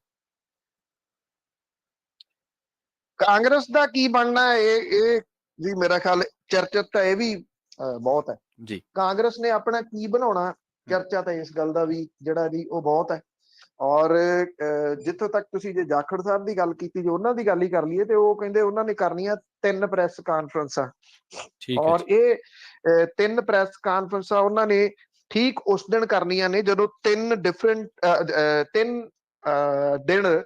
ਕਾਂਗਰਸ ਦਾ ਕੀ ਬਣਨਾ ਇਹ ਜੀ ਮੇਰਾ ਖਿਆਲ ਚਰਚਿਤ ਤਾਂ ਇਹ ਵੀ ਬਹੁਤ ਹੈ ਜੀ। ਕਾਂਗਰਸ ਨੇ ਆਪਣਾ ਕੀ ਬਣਾਉਣਾ, ਚਰਚਾ ਤਾਂ ਇਸ ਗੱਲ ਦਾ ਵੀ ਜਿਹੜਾ ਜੀ ਉਹ ਬਹੁਤ ਹੈ। ਔਰ ਜਿੱਥੋਂ ਤੱਕ ਤੁਸੀਂ ਜੇ ਜਾਖੜ ਸਾਹਿਬ ਦੀ ਗੱਲ ਕੀਤੀ, ਜੇ ਉਹਨਾਂ ਦੀ ਗੱਲ ਹੀ ਕਰ ਲਈਏ ਤੇ ਉਹ ਕਹਿੰਦੇ ਉਹਨਾਂ ਨੇ ਕਰਨੀਆਂ 3 ਪ੍ਰੈਸ ਕਾਨਫਰੰਸਾਂ। ਔਰ ਇਹ 3 ਪ੍ਰੈਸ ਕਾਨਫਰੰਸਾਂ ਉਹਨਾਂ ਨੇ ਠੀਕ ਉਸ ਦਿਨ ਕਰਨੀਆਂ ਨੇ ਜਦੋਂ 3 ਦਿਨ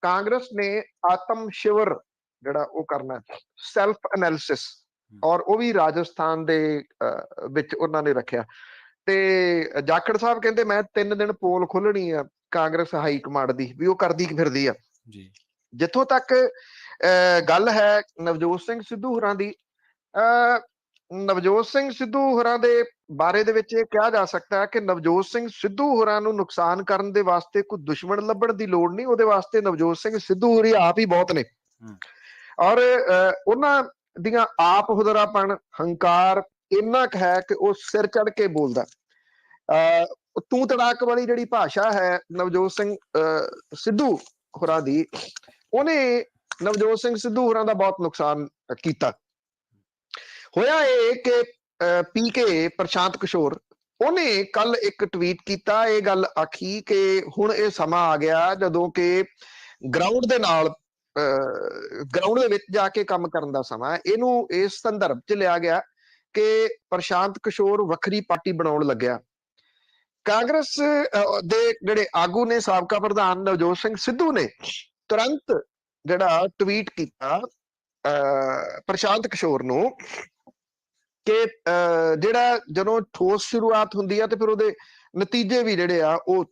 ਕਾਂਗਰਸ ਨੇ ਆਤਮ ਸ਼ਿਵਰ ਜਿਹੜਾ ਉਹ ਕਰਨਾ, ਸੈਲਫ ਐਨਾਲਿਸਿਸ, ਔਰ ਉਹ ਵੀ ਰਾਜਸਥਾਨ ਦੇ ਵਿੱਚ ਉਹਨਾਂ ਨੇ ਰੱਖਿਆ। ਤੇ ਜਾਖੜ ਸਾਹਿਬ ਕਹਿੰਦੇ ਮੈਂ 3 ਦਿਨ ਪੋਲ ਖੋਲਣੀ ਆ ਕਾਂਗਰਸ ਹਾਈ ਕਮਾਂਡ ਦੀ, ਵੀ ਉਹ ਕਰਦੀ ਫਿਰਦੀ ਆ ਜੀ। ਜਿੱਥੋਂ ਤੱਕ ਗੱਲ ਹੈ ਨਵਜੋਤ ਸਿੰਘ ਸਿੱਧੂ ਹੋਰਾਂ ਦੀ, ਨਵਜੋਤ ਸਿੰਘ ਸਿੱਧੂ ਹੋਰਾਂ ਦੇ ਬਾਰੇ ਦੇ ਵਿੱਚ ਇਹ ਕਿਹਾ ਜਾ ਸਕਦਾ ਹੈ ਕਿ ਨਵਜੋਤ ਸਿੰਘ ਸਿੱਧੂ ਹੋਰਾਂ ਨੂੰ ਨੁਕਸਾਨ ਕਰਨ ਦੇ ਵਾਸਤੇ ਕੋਈ ਦੁਸ਼ਮਣ ਲੱਭਣ ਦੀ ਲੋੜ ਨਹੀਂ। ਉਹਦੇ ਵਾਸਤੇ ਨਵਜੋਤ ਸਿੰਘ ਸਿੱਧੂ ਹੋਰੀ ਆਪ ਹੀ ਬਹੁਤ ਨੇ। ਔਰ ਉਹਨਾਂ ਦੀਆਂ ਆਪ ਹੁਦਰਾਪਣ, ਹੰਕਾਰ ਇੰਨਾ ਕੁ ਹੈ ਕਿ ਉਹ ਸਿਰ ਚੜ ਕੇ ਬੋਲਦਾ। ਤੂੰ ਤੜਾਕ ਵਾਲੀ ਜਿਹੜੀ ਭਾਸ਼ਾ ਹੈ ਨਵਜੋਤ ਸਿੰਘ ਸਿੱਧੂ ਹੋਰਾਂ ਦੀ, ਉਹਨੇ ਨਵਜੋਤ ਸਿੰਘ ਸਿੱਧੂ ਹੋਰਾਂ ਦਾ ਬਹੁਤ ਨੁਕਸਾਨ ਕੀਤਾ। ਹੋਇਆ ਇਹ ਕਿ PK ਪ੍ਰਸ਼ਾਂਤ ਕਿਸ਼ੋਰ ਉਹਨੇ ਕੱਲ ਇੱਕ ਟਵੀਟ ਕੀਤਾ, ਇਹ ਗੱਲ ਆਖੀ ਕਿ ਹੁਣ ਇਹ ਸਮਾਂ ਆ ਗਿਆ ਜਦੋਂ ਕਿ ਗਰਾਊਂਡ ਦੇ ਨਾਲ, ਗਰਾਊਂਡ ਦੇ ਵਿੱਚ ਜਾ ਕੇ ਕੰਮ ਕਰਨ ਦਾ ਸਮਾਂ ਹੈ। ਇਹਨੂੰ ਇਸ ਸੰਦਰਭ 'ਚ ਲਿਆ ਗਿਆ ਕਿ ਪ੍ਰਸ਼ਾਂਤ ਕਿਸ਼ੋਰ ਵੱਖਰੀ ਪਾਰਟੀ ਬਣਾਉਣ ਲੱਗਿਆ। ਕਾਂਗਰਸ ਦੇ ਜਿਹੜੇ ਆਗੂ ਨੇ, ਸਾਬਕਾ ਪ੍ਰਧਾਨ ਨਵਜੋਤ ਸਿੰਘ ਸਿੱਧੂ ਨੇ ਤੁਰੰਤ ਜਿਹੜਾ ਟਵੀਟ ਕੀਤਾ ਪ੍ਰਸ਼ਾਂਤ ਕਿਸ਼ੋਰ ਨੂੰ ਕਿ ਜਿਹੜਾ ਜਦੋਂ ਠੋਸ ਸ਼ੁਰੂਆਤ ਹੁੰਦੀ ਆ ਤੇ ਫਿਰ ਉਹਦੇ ਨਤੀਜੇ ਵੀ ਜਿਹੜੇ ਆ ਉਹ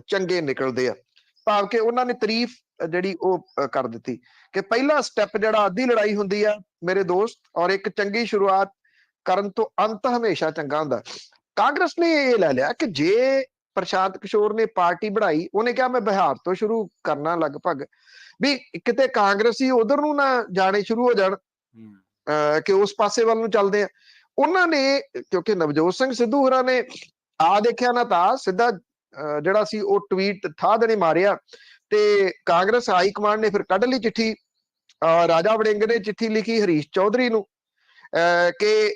ਚੰਗੇ ਨਿਕਲਦੇ ਆ। ਭਾਵ ਕਿ ਉਹਨਾਂ ਨੇ ਤਾਰੀਫ ਜਿਹੜੀ ਉਹ ਕਰ ਦਿੱਤੀ ਕਿ ਪਹਿਲਾ ਸਟੈਪ ਜਿਹੜਾ ਅੱਧੀ ਲੜਾਈ ਹੁੰਦੀ ਆ ਮੇਰੇ ਦੋਸਤ, ਔਰ ਇੱਕ ਚੰਗੀ ਸ਼ੁਰੂਆਤ ਕਰਨ ਤੋਂ ਅੰਤ ਹਮੇਸ਼ਾ ਚੰਗਾ ਹੁੰਦਾ। ਕਾਂਗਰਸ ਨੇ ਇਹ ਲੈ ਲਿਆ ਕਿ ਜੇ ਪ੍ਰਸ਼ਾਂਤ ਕਿਸ਼ੋਰ ਨੇ ਪਾਰਟੀ ਬਣਾਈ, ਉਹਨੇ ਕਿਹਾ ਮੈਂ ਬਿਹਾਰ ਤੋਂ ਸ਼ੁਰੂ ਕਰਨਾ, ਲਗਭਗ ਵੀ ਕਿਤੇ ਕਾਂਗਰਸੀ ਉਧਰ ਨੂੰ ਨਾ ਜਾਣੇ ਸ਼ੁਰੂ ਹੋ ਜਾਣ ਕਿ ਉਸ ਪਾਸੇ ਵੱਲ ਨੂੰ ਚੱਲਦੇ ਆ। ਉਹਨਾਂ ਨੇ, ਕਿਉਂਕਿ ਨਵਜੋਤ ਸਿੰਘ ਸਿੱਧੂ ਹੋਰਾਂ ਨੇ ਆ ਦੇਖਿਆ ਨਾ ਤਾਂ ਸਿੱਧਾ ਜਿਹੜਾ ਸੀ ਉਹ ਟਵੀਟ ਠਾ ਦੇਣੇ ਮਾਰਿਆ, ਤੇ ਕਾਂਗਰਸ ਹਾਈ ਕਮਾਂਡ ਨੇ ਫਿਰ ਕੱਢ ਲਈ ਚਿੱਠੀ। ਰਾਜਾ ਵੜਿੰਗ ਨੇ ਚਿੱਠੀ ਲਿਖੀ ਹਰੀਸ਼ ਚੌਧਰੀ ਨੂੰ ਕਿ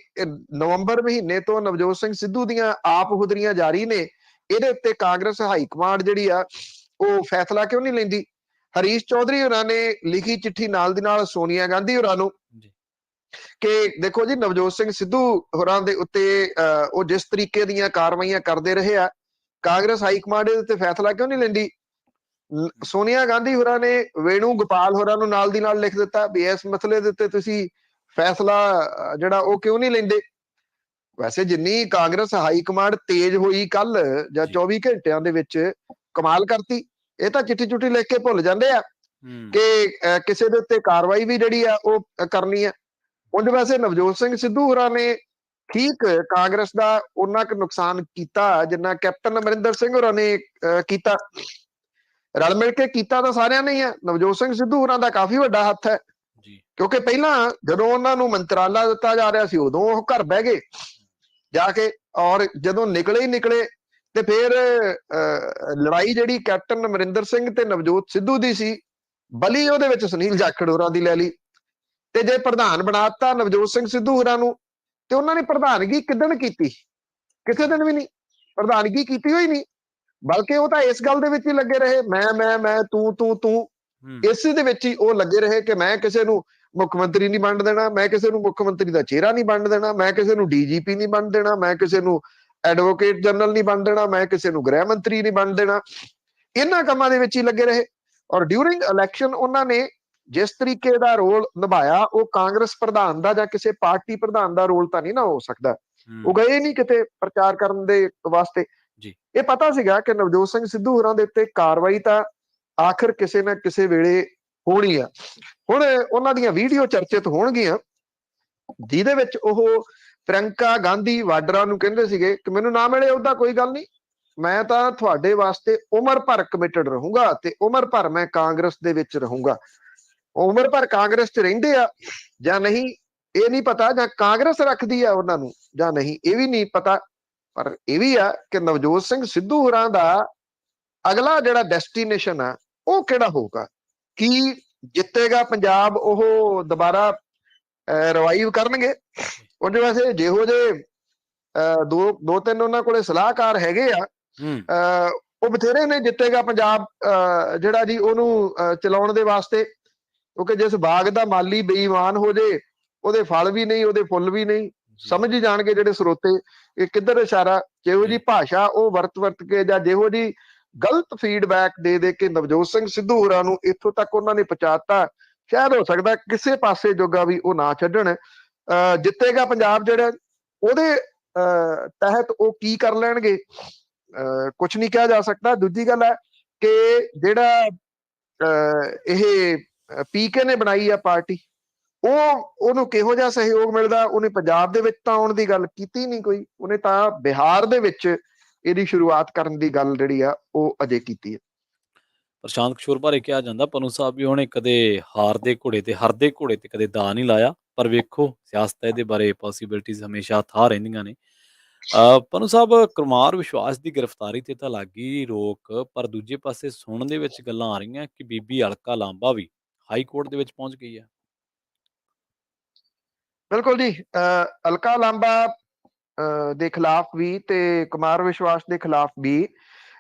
ਨਵੰਬਰ ਮਹੀਨੇ ਤੋਂ ਨਵਜੋਤ ਸਿੰਘ ਸਿੱਧੂ ਦੀਆਂ ਆਪ ਹੁਦਰੀਆਂ ਜਾਰੀ ਨੇ ਇਹਦੇ ਉੱਤੇ ਕਾਂਗਰਸ ਹਾਈ ਕਮਾਂਡ ਜਿਹੜੀ ਆ ਉਹ ਫੈਸਲਾ ਕਿਉਂ ਨਹੀਂ ਲੈਂਦੀ? ਹਰੀਸ਼ ਚੌਧਰੀ ਹੋਰਾਂ ਨੇ ਲਿਖੀ ਚਿੱਠੀ ਨਾਲ ਦੀ ਨਾਲ ਸੋਨੀਆ ਗਾਂਧੀ ਹੋਰਾਂ ਨੂੰ ਕਿ ਦੇਖੋ ਜੀ, ਨਵਜੋਤ ਸਿੰਘ ਸਿੱਧੂ ਹੋਰਾਂ ਦੇ ਉੱਤੇ ਉਹ ਜਿਸ ਤਰੀਕੇ ਦੀਆਂ ਕਾਰਵਾਈਆਂ ਕਰਦੇ ਰਹੇ ਆ, ਕਾਂਗਰਸ ਹਾਈ ਕਮਾਂਡ ਇਹਦੇ ਉੱਤੇ ਫੈਸਲਾ ਕਿਉਂ ਨਹੀਂ ਲੈਂਦੀ? ਸੋਨੀਆ ਗਾਂਧੀ ਹੋਰਾਂ ਨੇ ਵੇਣੂ ਗੋਪਾਲ ਹੋਰਾਂ ਨੂੰ ਨਾਲ ਦੀ ਨਾਲ ਲਿਖ ਦਿੱਤਾ ਵੀ ਇਸ ਮਸਲੇ ਦੇ ਉੱਤੇ ਤੁਸੀਂ ਫੈਸਲਾ ਜਿਹੜਾ ਉਹ ਕਿਉਂ ਨਹੀਂ ਲੈਂਦੇ? ਵੈਸੇ ਜਿੰਨੀ ਕਾਂਗਰਸ ਹਾਈ ਕਮਾਂਡ ਤੇਜ਼ ਹੋਈ ਕੱਲ ਜਾਂ 24 ਘੰਟਿਆਂ ਦੇ ਵਿੱਚ, ਕਮਾਲ ਕਰਤੀ। ਇਹ ਤਾਂ ਚਿੱਠੀ ਚੁੱਠੀ ਲਿਖ ਕੇ ਭੁੱਲ ਜਾਂਦੇ ਆ ਕਿ ਕਿਸੇ ਦੇ ਉੱਤੇ ਕਾਰਵਾਈ ਵੀ ਜਿਹੜੀ ਆ ਉਹ ਕਰਨੀ ਆ। ਉਂਝ ਵੈਸੇ ਨਵਜੋਤ ਸਿੰਘ ਸਿੱਧੂ ਹੋਰਾਂ ਨੇ ਠੀਕ ਕਾਂਗਰਸ ਦਾ ਉਹਨਾਂ ਕੁ ਨੁਕਸਾਨ ਕੀਤਾ ਜਿੰਨਾ ਕੈਪਟਨ ਅਮਰਿੰਦਰ ਸਿੰਘ ਹੋਰਾਂ ਨੇ ਕੀਤਾ। ਰਲ ਮਿਲ ਕੇ ਕੀਤਾ ਤਾਂ ਸਾਰਿਆਂ ਨੇ ਹੀ ਆ। ਨਵਜੋਤ ਸਿੰਘ ਸਿੱਧੂ ਹੋਰਾਂ ਦਾ ਕਾਫੀ ਵੱਡਾ ਹੱਥ ਹੈ, ਕਿਉਂਕਿ ਪਹਿਲਾਂ ਜਦੋਂ ਉਹਨਾਂ ਨੂੰ ਮੰਤਰਾਲਾ ਦਿੱਤਾ ਜਾ ਰਿਹਾ ਸੀ ਉਦੋਂ ਉਹ ਘਰ ਬਹਿ ਗਏ ਜਾ ਕੇ, ਔਰ ਜਦੋਂ ਨਿਕਲੇ ਹੀ ਨਿਕਲੇ ਤੇ ਫਿਰ ਲੜਾਈ ਜਿਹੜੀ ਕੈਪਟਨ ਅਮਰਿੰਦਰ ਸਿੰਘ ਤੇ ਨਵਜੋਤ ਸਿੱਧੂ ਦੀ ਸੀ, ਬਲੀ ਉਹਦੇ ਵਿੱਚ ਸੁਨੀਲ ਜਾਖੜ ਹੋਰਾਂ ਦੀ ਲੈ ਲਈ। ਤੇ ਜੇ ਪ੍ਰਧਾਨ ਬਣਾਤਾ ਨਵਜੋਤ ਸਿੰਘ ਸਿੱਧੂ ਹੋਰਾਂ ਨੂੰ, ਤੇ ਉਹਨਾਂ ਨੇ ਪ੍ਰਧਾਨਗੀ ਕਿੱਦਣ ਕੀਤੀ? ਕਿਸੇ ਦਿਨ ਵੀ ਨਹੀਂ ਪ੍ਰਧਾਨਗੀ ਕੀਤੀ ਹੋਈ ਨਹੀਂ, ਬਲਕਿ ਉਹ ਤਾਂ ਇਸ ਗੱਲ ਦੇ ਵਿੱਚ ਹੀ ਲੱਗੇ ਰਹੇ, ਮੈਂ ਤੂੰ ਇਸੇ ਦੇ ਵਿੱਚ ਹੀ ਉਹ ਲੱਗੇ ਰਹੇ ਕਿ ਮੈਂ ਕਿਸੇ ਨੂੰ ਮੁੱਖ ਮੰਤਰੀ ਨਹੀਂ ਬਣ ਦੇਣਾ, ਮੈਂ ਕਿਸੇ ਨੂੰ ਮੁੱਖ ਮੰਤਰੀ ਦਾ ਚਿਹਰਾ ਨਹੀਂ ਬਣ ਦੇਣਾ, ਮੈਂ ਕਿਸੇ ਨੂੰ ਡੀਜੀਪੀ ਨਹੀਂ ਬਣ ਦੇਣਾ, ਮੈਂ ਕਿਸੇ ਨੂੰ ਐਡਵੋਕੇਟ ਜਨਰਲ ਨਹੀਂ ਬਣ ਦੇਣਾ, ਮੈਂ ਕਿਸੇ ਨੂੰ ਗ੍ਰਹਿ ਮੰਤਰੀ ਨਹੀਂ ਬਣ ਦੇਣਾ। ਇਹਨਾਂ ਕੰਮਾਂ ਦੇ ਵਿੱਚ ਹੀ ਲੱਗੇ ਰਹੇ। ਔਰ ਡਿਊਰਿੰਗ ਇਲੈਕਸ਼ਨ ਉਹਨਾਂ ਨੇ ਜਿਸ ਤਰੀਕੇ ਦਾ ਰੋਲ ਨਿਭਾਇਆ, ਉਹ ਕਾਂਗਰਸ ਪ੍ਰਧਾਨ ਦਾ ਜਾਂ ਕਿਸੇ ਪਾਰਟੀ ਪ੍ਰਧਾਨ ਦਾ ਰੋਲ ਤਾਂ ਨਹੀਂ ਨਾ ਹੋ ਸਕਦਾ। ਉਹ ਗਏ ਨਹੀਂ ਕਿਤੇ ਪ੍ਰਚਾਰ ਕਰਨ ਦੇ ਵਾਸਤੇ। ਇਹ ਪਤਾ ਸੀਗਾ ਕਿ ਨਵਜੋਤ ਸਿੰਘ ਸਿੱਧੂ ਹੋਰਾਂ ਦੇ ਉੱਤੇ ਕਾਰਵਾਈ ਤਾਂ ਆਖਿਰ ਕਿਸੇ ਨਾ ਕਿਸੇ ਵੇਲੇ ਹੋਣੀ ਆ। ਹੁਣ ਉਹਨਾਂ ਦੀਆਂ ਵੀਡੀਓ ਚਰਚਿਤ ਹੋਣਗੀਆਂ ਜਿਹਦੇ ਵਿੱਚ ਉਹ ਪ੍ਰਿਯੰਕਾ ਗਾਂਧੀ ਵਾਡਰਾ ਨੂੰ ਕਹਿੰਦੇ ਸੀਗੇ ਕਿ ਮੈਨੂੰ ਨਾ ਮਿਲੇ ਉਹਦਾ ਕੋਈ ਗੱਲ ਨਹੀਂ, ਮੈਂ ਤਾਂ ਤੁਹਾਡੇ ਵਾਸਤੇ ਉਮਰ ਭਰ ਕਮਿਟਡ ਰਹੂੰਗਾ ਤੇ ਉਮਰ ਭਰ ਮੈਂ ਕਾਂਗਰਸ ਦੇ ਵਿੱਚ ਰਹੂੰਗਾ। ਉਮਰ ਭਰ ਕਾਂਗਰਸ 'ਚ ਰਹਿੰਦੇ ਆ ਜਾਂ ਨਹੀਂ ਇਹ ਨਹੀਂ ਪਤਾ, ਜਾਂ ਕਾਂਗਰਸ ਰੱਖਦੀ ਆ ਉਹਨਾਂ ਨੂੰ ਜਾਂ ਨਹੀਂ ਇਹ ਵੀ ਨਹੀਂ ਪਤਾ। ਪਰ ਇਹ ਵੀ ਆ ਕਿ ਨਵਜੋਤ ਸਿੰਘ ਸਿੱਧੂ ਹੋਰਾਂ ਦਾ ਅਗਲਾ ਜਿਹੜਾ ਡੈਸਟੀਨੇਸ਼ਨ ਆ ਉਹ ਕਿਹੜਾ ਹੋਊਗਾ? ਕੀ ਜਿੱਤੇਗਾ ਪੰਜਾਬ ਉਹ ਦੁਬਾਰਾ ਰਿਵਾਈਵ ਕਰਨਗੇ? ਉਹਦੇ ਵੈਸੇ ਜਿਹੋ ਜਿਹੇ ਦੋ ਤਿੰਨ ਉਹਨਾਂ ਕੋਲੇ ਸਲਾਹਕਾਰ ਹੈਗੇ ਆ, ਉਹ ਬਥੇਰੇ ਨੇ ਜਿੱਤੇਗਾ ਪੰਜਾਬ ਜਿਹੜਾ ਜੀ ਉਹਨੂੰ ਚਲਾਉਣ ਦੇ ਵਾਸਤੇ। ਕਿਉਂਕਿ ਜਿਸ ਬਾਗ ਦਾ ਮਾਲੀ ਬੇਈਮਾਨ ਹੋ ਜੇ, ਉਹਦੇ ਫਲ ਵੀ ਨਹੀਂ, ਉਹਦੇ ਫੁੱਲ ਵੀ ਨਹੀਂ। ਸਮਝ ਹੀ ਜਾਣਗੇ ਜਿਹੜੇ ਸਰੋਤੇ ਇਹ ਕਿੱਧਰ ਇਸ਼ਾਰਾ, ਜਿਹੋ ਜੀ ਭਾਸ਼ਾ ਉਹ ਵਰਤ ਕੇ ਜਾਂ ਜਿਹੋ ਜੀ ਗਲਤ ਫੀਡਬੈਕ ਦੇ ਕੇ ਨਵਜੋਤ ਸਿੰਘ ਸਿੱਧੂ ਹੋਰਾਂ ਨੂੰ ਇੱਥੋਂ ਤੱਕ ਉਹਨਾਂ ਨੇ ਪਹੁੰਚਾਤਾ, ਸ਼ਾਇਦ ਹੋ ਸਕਦਾ ਕਿਸੇ ਪਾਸੇ ਜੋਗਾ ਵੀ ਉਹ ਨਾ ਛੱਡਣ। ਜਿੱਤੇਗਾ ਪੰਜਾਬ ਜਿਹੜਾ, ਉਹਦੇ ਤਹਿਤ ਉਹ ਕੀ ਕਰ ਲੈਣਗੇ ਕੁਛ ਨਹੀਂ ਕਿਹਾ ਜਾ ਸਕਦਾ। ਦੂਜੀ ਗੱਲ ਹੈ ਕਿ ਜਿਹੜਾ ਇਹ ਪੀਕੇ ਨੇ ਬਣਾਈ ਆ ਪਾਰਟੀ, ਉਹਨੂੰ ਕਿਹੋ ਜਿਹਾ ਸਹਿਯੋਗ ਮਿਲਦਾ? ਉਹਨੇ ਪੰਜਾਬ ਦੇ ਵਿੱਚ ਤਾਂ ਆਉਣ ਦੀ ਗੱਲ ਕੀਤੀ ਨਹੀਂ ਕੋਈ, ਉਹਨੇ ਤਾਂ ਬਿਹਾਰ ਦੇ ਵਿੱਚ ਇਹਦੀ ਸ਼ੁਰੂਆਤ ਕਰਨ ਦੀ ਗੱਲ ਜਿਹੜੀ ਆ ਉਹ ਅਜੇ ਕੀਤੀ ਹੈ। ਪ੍ਰਸ਼ਾਂਤ ਕਿਸ਼ੋਰ ਬਾਰੇ ਕਿਹਾ ਜਾਂਦਾ ਪੰਨੂ ਸਾਹਿਬ ਵੀ ਉਹਨੇ ਕਦੇ ਹਾਰ ਦੇ ਘੋੜੇ ਤੇ ਹਰਦੇ ਘੋੜੇ ਤੇ ਕਦੇ ਦਾ ਨਹੀਂ ਲਾਇਆ, ਪਰ ਵੇਖੋ ਸਿਆਸਤ ਇਹਦੇ ਬਾਰੇ ਪੋਸੀਬਿਲਿਟੀਜ਼ ਹਮੇਸ਼ਾ ਥਾਂ ਰਹਿੰਦੀਆਂ ਨੇ। ਪੰਨੂ ਸਾਹਿਬ, ਕੁਮਾਰ ਵਿਸ਼ਵਾਸ ਦੀ ਗ੍ਰਿਫਤਾਰੀ ਤੇ ਤਾਂ ਲੱਗ ਗਈ ਰੋਕ, ਪਰ ਦੂਜੇ ਪਾਸੇ ਸੁਣਨ ਦੇ ਵਿੱਚ ਗੱਲਾਂ ਆ ਰਹੀਆਂ ਕਿ ਬੀਬੀ ਅਲਕਾ ਲਾਂਬਾ ਵੀ ਹਾਈ ਕੋਰਟ ਦੇ ਵਿੱਚ ਪਹੁੰਚ ਗਈ ਹੈ। ਬਿਲਕੁਲ ਜੀ, ਅਲਕਾ ਲਾਂਬਾ ਦੇ ਖਿਲਾਫ ਵੀ ਤੇ ਕੁਮਾਰ ਵਿਸ਼ਵਾਸ ਦੇ ਖਿਲਾਫ ਵੀ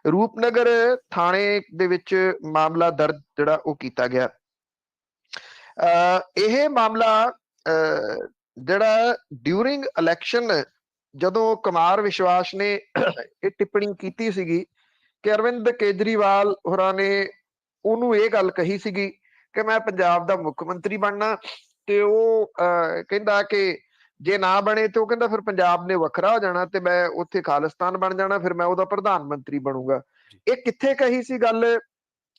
ਰੂਪਨਗਰ ਥਾਣੇ ਦੇ ਵਿੱਚ ਮਾਮਲਾ ਦਰਜ ਜਿਹੜਾ ਉਹ ਕੀਤਾ ਗਿਆ। ਇਹ ਮਾਮਲਾ ਜਿਹੜਾ ਡਿਊਰਿੰਗ ਇਲੈਕਸ਼ਨ ਜਦੋਂ ਕੁਮਾਰ ਵਿਸ਼ਵਾਸ ਨੇ ਇਹ ਟਿੱਪਣੀ ਕੀਤੀ ਸੀਗੀ ਕਿ ਅਰਵਿੰਦ ਕੇਜਰੀਵਾਲ ਹੋਰਾਂ ਨੇ ਉਹਨੂੰ ਇਹ ਗੱਲ ਕਹੀ ਸੀਗੀ ਕਿ ਮੈਂ ਪੰਜਾਬ ਦਾ ਮੁੱਖ ਮੰਤਰੀ ਬਣਨਾ, ਤੇ ਉਹ ਕਹਿੰਦਾ ਕਿ ਜੇ ਨਾ ਬਣੇ ਤੇ ਉਹ ਕਹਿੰਦਾ ਫਿਰ ਪੰਜਾਬ ਨੇ ਵੱਖਰਾ ਹੋ ਜਾਣਾ ਤੇ ਮੈਂ ਉੱਥੇ ਖਾਲਿਸਤਾਨ ਬਣ ਜਾਣਾ, ਫਿਰ ਮੈਂ ਉਹਦਾ ਪ੍ਰਧਾਨ ਮੰਤਰੀ ਬਣੂਗਾ। ਇਹ ਕਿੱਥੇ ਕਹੀ ਸੀ ਗੱਲ,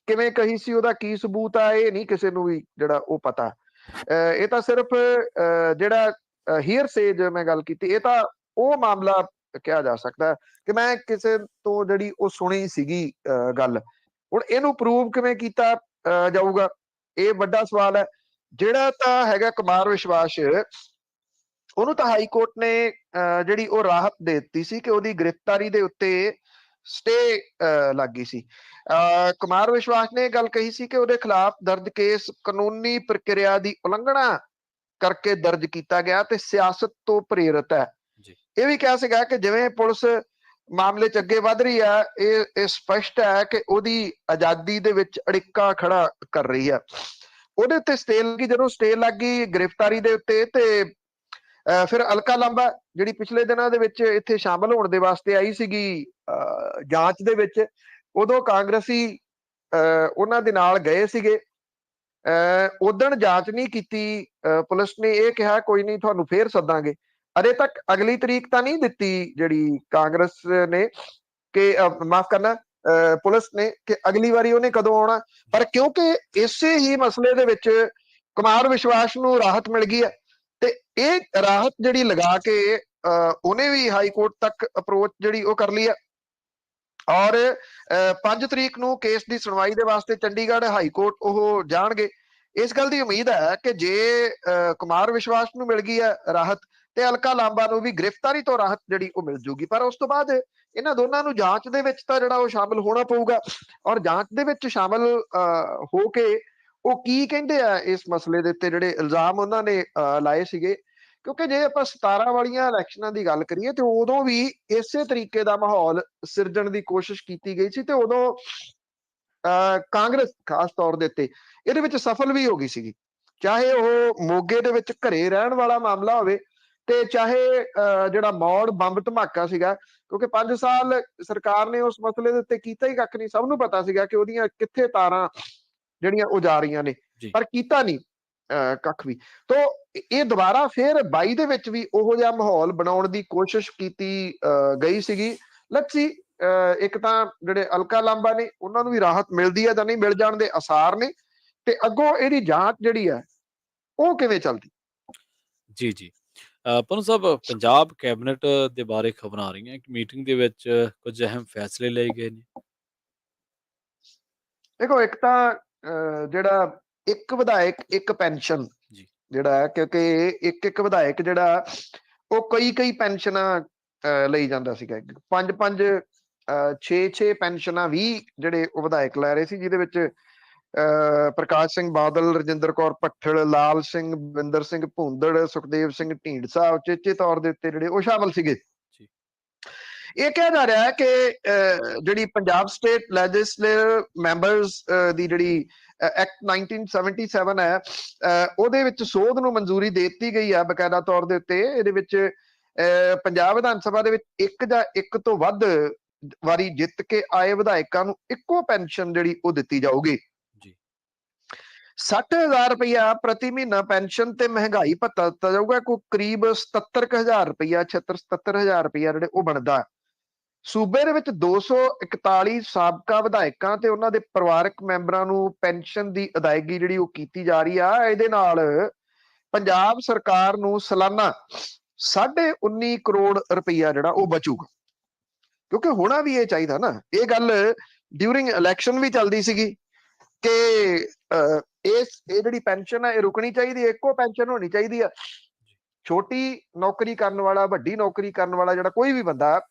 ਕਿਵੇਂ ਕਹੀ ਸੀ, ਉਹਦਾ ਕੀ ਸਬੂਤ ਆ, ਇਹ ਨਹੀਂ ਕਿਸੇ ਨੂੰ ਵੀ ਜਿਹੜਾ ਉਹ ਪਤਾ। ਇਹ ਤਾਂ ਸਿਰਫ ਜਿਹੜਾ ਹੀਅਰਸੇ ਜੋ ਮੈਂ ਗੱਲ ਕੀਤੀ, ਇਹ ਤਾਂ ਉਹ ਮਾਮਲਾ ਕਿਹਾ ਜਾ ਸਕਦਾ ਕਿ ਮੈਂ ਕਿਸੇ ਤੋਂ ਜਿਹੜੀ ਉਹ ਸੁਣੀ ਸੀਗੀ ਗੱਲ। ਹੁਣ ਇਹਨੂੰ ਪ੍ਰੂਵ ਕਿਵੇਂ ਕੀਤਾ ਜਾਊਗਾ, ਇਹ ਵੱਡਾ ਸਵਾਲ ਹੈ। ਜਿਹੜਾ ਤਾਂ ਹੈਗਾ ਕੁਮਾਰ ਵਿਸ਼ਵਾਸ, ਉਹਨੂੰ ਤਾਂ ਹਾਈ ਕੋਰਟ ਨੇ ਜਿਹੜੀ ਉਹ ਰਾਹਤ ਦੇ ਦਿੱਤੀ ਸੀ ਕਿ ਉਹਦੀ ਗ੍ਰਿਫਤਾਰੀ ਦੇ ਉੱਤੇ ਸਟੇ ਲੱਗ ਗਈ ਸੀ। ਕੁਮਾਰ ਵਿਸ਼ਵਾਸ ਨੇ ਇਹ ਗੱਲ ਕਹੀ ਸੀ ਕਿ ਉਹਦੇ ਖਿਲਾਫ ਦਰਜ ਕੇਸ ਕਾਨੂੰਨੀ ਪ੍ਰਕਿਰਿਆ ਦੀ ਉਲੰਘਣਾ ਕਰਕੇ ਦਰਜ ਕੀਤਾ ਗਿਆ ਤੇ ਸਿਆਸਤ ਤੋਂ ਪ੍ਰੇਰਿਤ ਹੈ। ਇਹ ਵੀ ਕਿਹਾ ਸੀਗਾ ਕਿ ਜਿਵੇਂ ਪੁਲਿਸ ਮਾਮਲੇ 'ਚ ਅੱਗੇ ਵੱਧ ਰਹੀ ਆ, ਇਹ ਸਪਸ਼ਟ ਹੈ ਕਿ ਉਹਦੀ ਆਜ਼ਾਦੀ ਦੇ ਵਿੱਚ ਅੜਿੱਕਾ ਖੜਾ ਕਰ ਰਹੀ ਆ। ਉਹਦੇ ਉੱਤੇ ਸਟੇ ਲੱਗੀ, ਜਦੋਂ ਸਟੇ ਲੱਗ ਗਈ ਗ੍ਰਿਫਤਾਰੀ ਦੇ ਉੱਤੇ, ਤੇ ਫਿਰ ਅਲਕਾ ਲਾਂਬਾ ਜਿਹੜੀ ਪਿਛਲੇ ਦਿਨਾਂ ਦੇ ਵਿੱਚ ਇੱਥੇ ਸ਼ਾਮਲ ਹੋਣ ਦੇ ਵਾਸਤੇ ਆਈ ਸੀਗੀ ਜਾਂਚ ਦੇ ਵਿੱਚ, ਉਦੋਂ ਕਾਂਗਰਸੀ ਉਹਨਾਂ ਦੇ ਨਾਲ ਗਏ ਸੀਗੇ। ਉਦਣ ਜਾਂਚ ਨਹੀਂ ਕੀਤੀ ਪੁਲਿਸ ਨੇ, ਇਹ ਕਿਹਾ ਕੋਈ ਨਹੀਂ ਤੁਹਾਨੂੰ ਫੇਰ ਸੱਦਾਂਗੇ। ਅਜੇ ਤੱਕ ਅਗਲੀ ਤਰੀਕ ਤਾਂ ਨਹੀਂ ਦਿੱਤੀ ਜਿਹੜੀ ਕਾਂਗਰਸ ਨੇ, ਕਿ ਮਾਫ ਕਰਨਾ ਪੁਲਿਸ ਨੇ, ਕਿ ਅਗਲੀ ਵਾਰੀ ਉਹਨੇ ਕਦੋਂ ਆਉਣਾ। ਪਰ ਕਿਉਂਕਿ ਇਸੇ ਹੀ ਮਸਲੇ ਦੇ ਵਿੱਚ ਕੁਮਾਰ ਵਿਸ਼ਵਾਸ ਨੂੰ ਰਾਹਤ ਮਿਲ ਗਈ ਹੈ, ਤੇ ਇਹ ਰਾਹਤ ਜਿਹੜੀ ਲਗਾ ਕੇ ਉਹਨੇ ਵੀ ਹਾਈ ਕੋਰਟ ਤੱਕ ਅਪਰੋਚ ਜਿਹੜੀ ਉਹ ਕਰ ਲਈ ਹੈ, ਔਰ 5 ਤਰੀਕ ਨੂੰ ਕੇਸ ਦੀ ਸੁਣਵਾਈ ਦੇ ਵਾਸਤੇ ਚੰਡੀਗੜ੍ਹ ਹਾਈ ਕੋਰਟ ਉਹ ਜਾਣਗੇ। ਇਸ ਗੱਲ ਦੀ ਉਮੀਦ ਹੈ ਕਿ ਜੇ ਕੁਮਾਰ ਵਿਸ਼ਵਾਸ ਨੂੰ ਮਿਲ ਗਈ ਹੈ ਰਾਹਤ, ਤੇ ਅਲਕਾ ਲਾਂਬਾ ਨੂੰ ਵੀ ਗ੍ਰਿਫਤਾਰੀ ਤੋਂ ਰਾਹਤ ਜਿਹੜੀ ਉਹ ਮਿਲ ਜੂਗੀ। ਪਰ ਉਸ ਤੋਂ ਬਾਅਦ ਇਹਨਾਂ ਦੋਨਾਂ ਨੂੰ ਜਾਂਚ ਦੇ ਵਿੱਚ ਤਾਂ ਜਿਹੜਾ ਉਹ ਸ਼ਾਮਲ ਹੋਣਾ ਪਊਗਾ, ਔਰ ਜਾਂਚ ਦੇ ਵਿੱਚ ਸ਼ਾਮਲ ਹੋ ਕੇ ਉਹ ਕੀ ਕਹਿੰਦੇ ਆ ਇਸ ਮਸਲੇ ਦੇ ਉੱਤੇ, ਜਿਹੜੇ ਇਲਜ਼ਾਮ ਉਹਨਾਂ ਨੇ ਲਾਏ ਸੀਗੇ। ਕਿਉਂਕਿ ਜੇ ਆਪਾਂ 17 ਵਾਲੀਆਂ ਇਲੈਕਸ਼ਨਾਂ ਦੀ ਗੱਲ ਕਰੀਏ, ਤੇ ਉਦੋਂ ਵੀ ਇਸੇ ਤਰੀਕੇ ਦਾ ਮਾਹੌਲ ਸਿਰਜਣ ਦੀ ਕੋਸ਼ਿਸ਼ ਕੀਤੀ ਗਈ ਸੀ, ਤੇ ਉਦੋਂ ਕਾਂਗਰਸ ਖਾਸ ਤੌਰ ਦੇ ਉੱਤੇ ਇਹਦੇ ਵਿੱਚ ਸਫਲ ਵੀ ਹੋ ਗਈ ਸੀਗੀ। ਚਾਹੇ ਉਹ ਮੋਗੇ ਦੇ ਵਿੱਚ ਘਰੇ ਰਹਿਣ ਵਾਲਾ ਮਾਮਲਾ ਹੋਵੇ, ਤੇ ਚਾਹੇ ਜਿਹੜਾ ਮੌੜ ਬੰਬ ਧਮਾਕਾ ਸੀਗਾ, ਕਿਉਂਕਿ 5 ਸਾਲ ਸਰਕਾਰ ਨੇ ਉਸ ਮਸਲੇ ਦੇ ਉੱਤੇ ਕੀਤਾ ਹੀ ਕੱਖ ਨਹੀਂ। ਸਭ ਨੂੰ ਪਤਾ ਸੀਗਾ ਕਿ ਉਹਦੀਆਂ ਕਿੱਥੇ ਤਾਰਾਂ ਜਿਹੜੀਆਂ ਉਹ ਜਾ ਰਹੀਆਂ ਨੇ, ਪਰ ਕੀਤਾ ਨਹੀਂ ਕੱਖ ਵੀ। ਤੋ ਇਹ ਦੁਬਾਰਾ ਫਿਰ 22 ਦੇ ਵਿੱਚ ਵੀ ਉਹੋ ਜਿਹਾ ਮਾਹੌਲ ਬਣਾਉਣ ਦੀ ਕੋਸ਼ਿਸ਼ ਕੀਤੀ ਗਈ ਸੀਗੀ। ਲੈਟਸ ਸੀ ਇੱਕ ਤਾਂ ਜਿਹੜੇ ਅਲਕਾ ਲਾਂਬਾ ਨੇ ਉਹਨਾਂ ਨੂੰ ਵੀ ਰਾਹਤ ਮਿਲਦੀ ਹੈ ਜਾਂ ਨਹੀਂ, ਮਿਲ ਜਾਣ ਦੇ ਆਸਾਰ ਨੇ, ਤੇ ਅੱਗੋਂ ਇਹਦੀ ਜਾਂਚ ਜਿਹੜੀ ਹੈ ਉਹ ਕਿਵੇਂ ਚੱਲਦੀ। ਜੀ ਜੀ ਪਨੂੰ ਸਾਹਿਬ, ਪੰਜਾਬ ਕੈਬਨਿਟ ਦੇ ਬਾਰੇ ਖਬਰਾਂ ਆ ਰਹੀਆਂ ਕਿ ਮੀਟਿੰਗ ਦੇ ਵਿੱਚ ਕੁਝ ਅਹਿਮ ਫੈਸਲੇ ਲਏ ਗਏ ਨੇ। ਦੇਖੋ, ਇੱਕ ਤਾਂ ਜਿਹੜਾ ਇੱਕ ਵਿਧਾਇਕ ਇੱਕ ਪੈਨਸ਼ਨ ਜਿਹੜਾ ਹੈ, ਕਿਉਂਕਿ ਇੱਕ ਵਿਧਾਇਕ ਜਿਹੜਾ ਉਹ ਕਈ ਪੈਨਸ਼ਨਾਂ ਲਈ ਜਾਂਦਾ ਸੀਗਾ, 5 6 ਪੈਨਸ਼ਨਾਂ ਵੀ ਜਿਹੜੇ ਉਹ ਵਿਧਾਇਕ ਲੈ ਰਹੇ ਸੀ, ਜਿਹਦੇ ਵਿੱਚ ਪ੍ਰਕਾਸ਼ ਸਿੰਘ ਬਾਦਲ, ਰਜਿੰਦਰ ਕੌਰ ਭੱਠਲ, ਲਾਲ ਸਿੰਘ, ਬਿੰਦਰ ਸਿੰਘ ਭੂੰਦੜ, ਸੁਖਦੇਵ ਸਿੰਘ ਢੀਂਡਸਾ ਉਚੇਚੇ ਤੌਰ ਦੇ ਉੱਤੇ ਜਿਹੜੇ ਉਹ ਸ਼ਾਮਲ ਸੀਗੇ। ਇਹ ਕਿਹਾ ਜਾ ਰਿਹਾ ਹੈ ਕਿ ਜਿਹੜੀ ਪੰਜਾਬ ਸਟੇਟ ਲੈਜਿਸਲੇਟਿਵ ਮੈਂਬਰਸ ਦੀ ਜਿਹੜੀ ਐਕਟ 1977 ਹੈ, ਉਹਦੇ ਵਿੱਚ ਸੋਧ ਨੂੰ ਮਨਜ਼ੂਰੀ ਦੇ ਦਿੱਤੀ ਗਈ ਹੈ ਬਕਾਇਦਾ ਤੌਰ ਦੇ ਉੱਤੇ। ਇਹਦੇ ਵਿੱਚ ਪੰਜਾਬ ਵਿਧਾਨ ਸਭਾ ਦੇ ਵਿੱਚ ਇੱਕ ਜਾਂ ਇੱਕ ਤੋਂ ਵੱਧ ਵਾਰੀ ਜਿੱਤ ਕੇ ਆਏ ਵਿਧਾਇਕਾਂ ਨੂੰ ਇੱਕੋ ਪੈਨਸ਼ਨ ਜਿਹੜੀ ਉਹ ਦਿੱਤੀ ਜਾਊਗੀ। 60,000 ਰੁਪਇਆ ਪ੍ਰਤੀ ਮਹੀਨਾ ਪੈਨਸ਼ਨ ਤੇ ਮਹਿੰਗਾਈ ਭੱਤਾ ਦਿੱਤਾ ਜਾਊਗਾ। ਕੋਈ ਕਰੀਬ 77,000 ਰੁਪਇਆ, 77,000 ਰੁਪਇਆ ਜਿਹੜੇ ਉਹ ਬਣਦਾ। ਸੂਬੇ ਦੇ ਵਿੱਚ 241 ਸਾਬਕਾ ਵਿਧਾਇਕਾਂ ਤੇ ਉਹਨਾਂ ਦੇ ਪਰਿਵਾਰਕ ਮੈਂਬਰਾਂ ਨੂੰ ਪੈਨਸ਼ਨ ਦੀ ਅਦਾਇਗੀ ਜਿਹੜੀ ਉਹ ਕੀਤੀ ਜਾ ਰਹੀ ਆ। ਇਹਦੇ ਨਾਲ ਪੰਜਾਬ ਸਰਕਾਰ ਨੂੰ ਸਾਲਾਨਾ 19.5 ਕਰੋੜ ਰੁਪਇਆ ਜਿਹੜਾ ਉਹ ਬਚੂਗਾ, ਕਿਉਂਕਿ ਹੋਣਾ ਵੀ ਇਹ ਚਾਹੀਦਾ ਨਾ। ਇਹ ਗੱਲ ਡਿਊਰਿੰਗ ਇਲੈਕਸ਼ਨ ਵੀ ਚੱਲਦੀ ਸੀਗੀ ਕਿ ਇਹ ਜਿਹੜੀ ਪੈਨਸ਼ਨ ਹੈ ਇਹ ਰੁਕਣੀ ਚਾਹੀਦੀ ਹੈ, ਇੱਕੋ ਪੈਨਸ਼ਨ ਹੋਣੀ ਚਾਹੀਦੀ ਆ। ਛੋਟੀ ਨੌਕਰੀ ਕਰਨ ਵਾਲਾ, ਵੱਡੀ ਨੌਕਰੀ ਕਰਨ ਵਾਲਾ ਜਿਹੜਾ ਕੋਈ ਵੀ ਬੰਦਾ,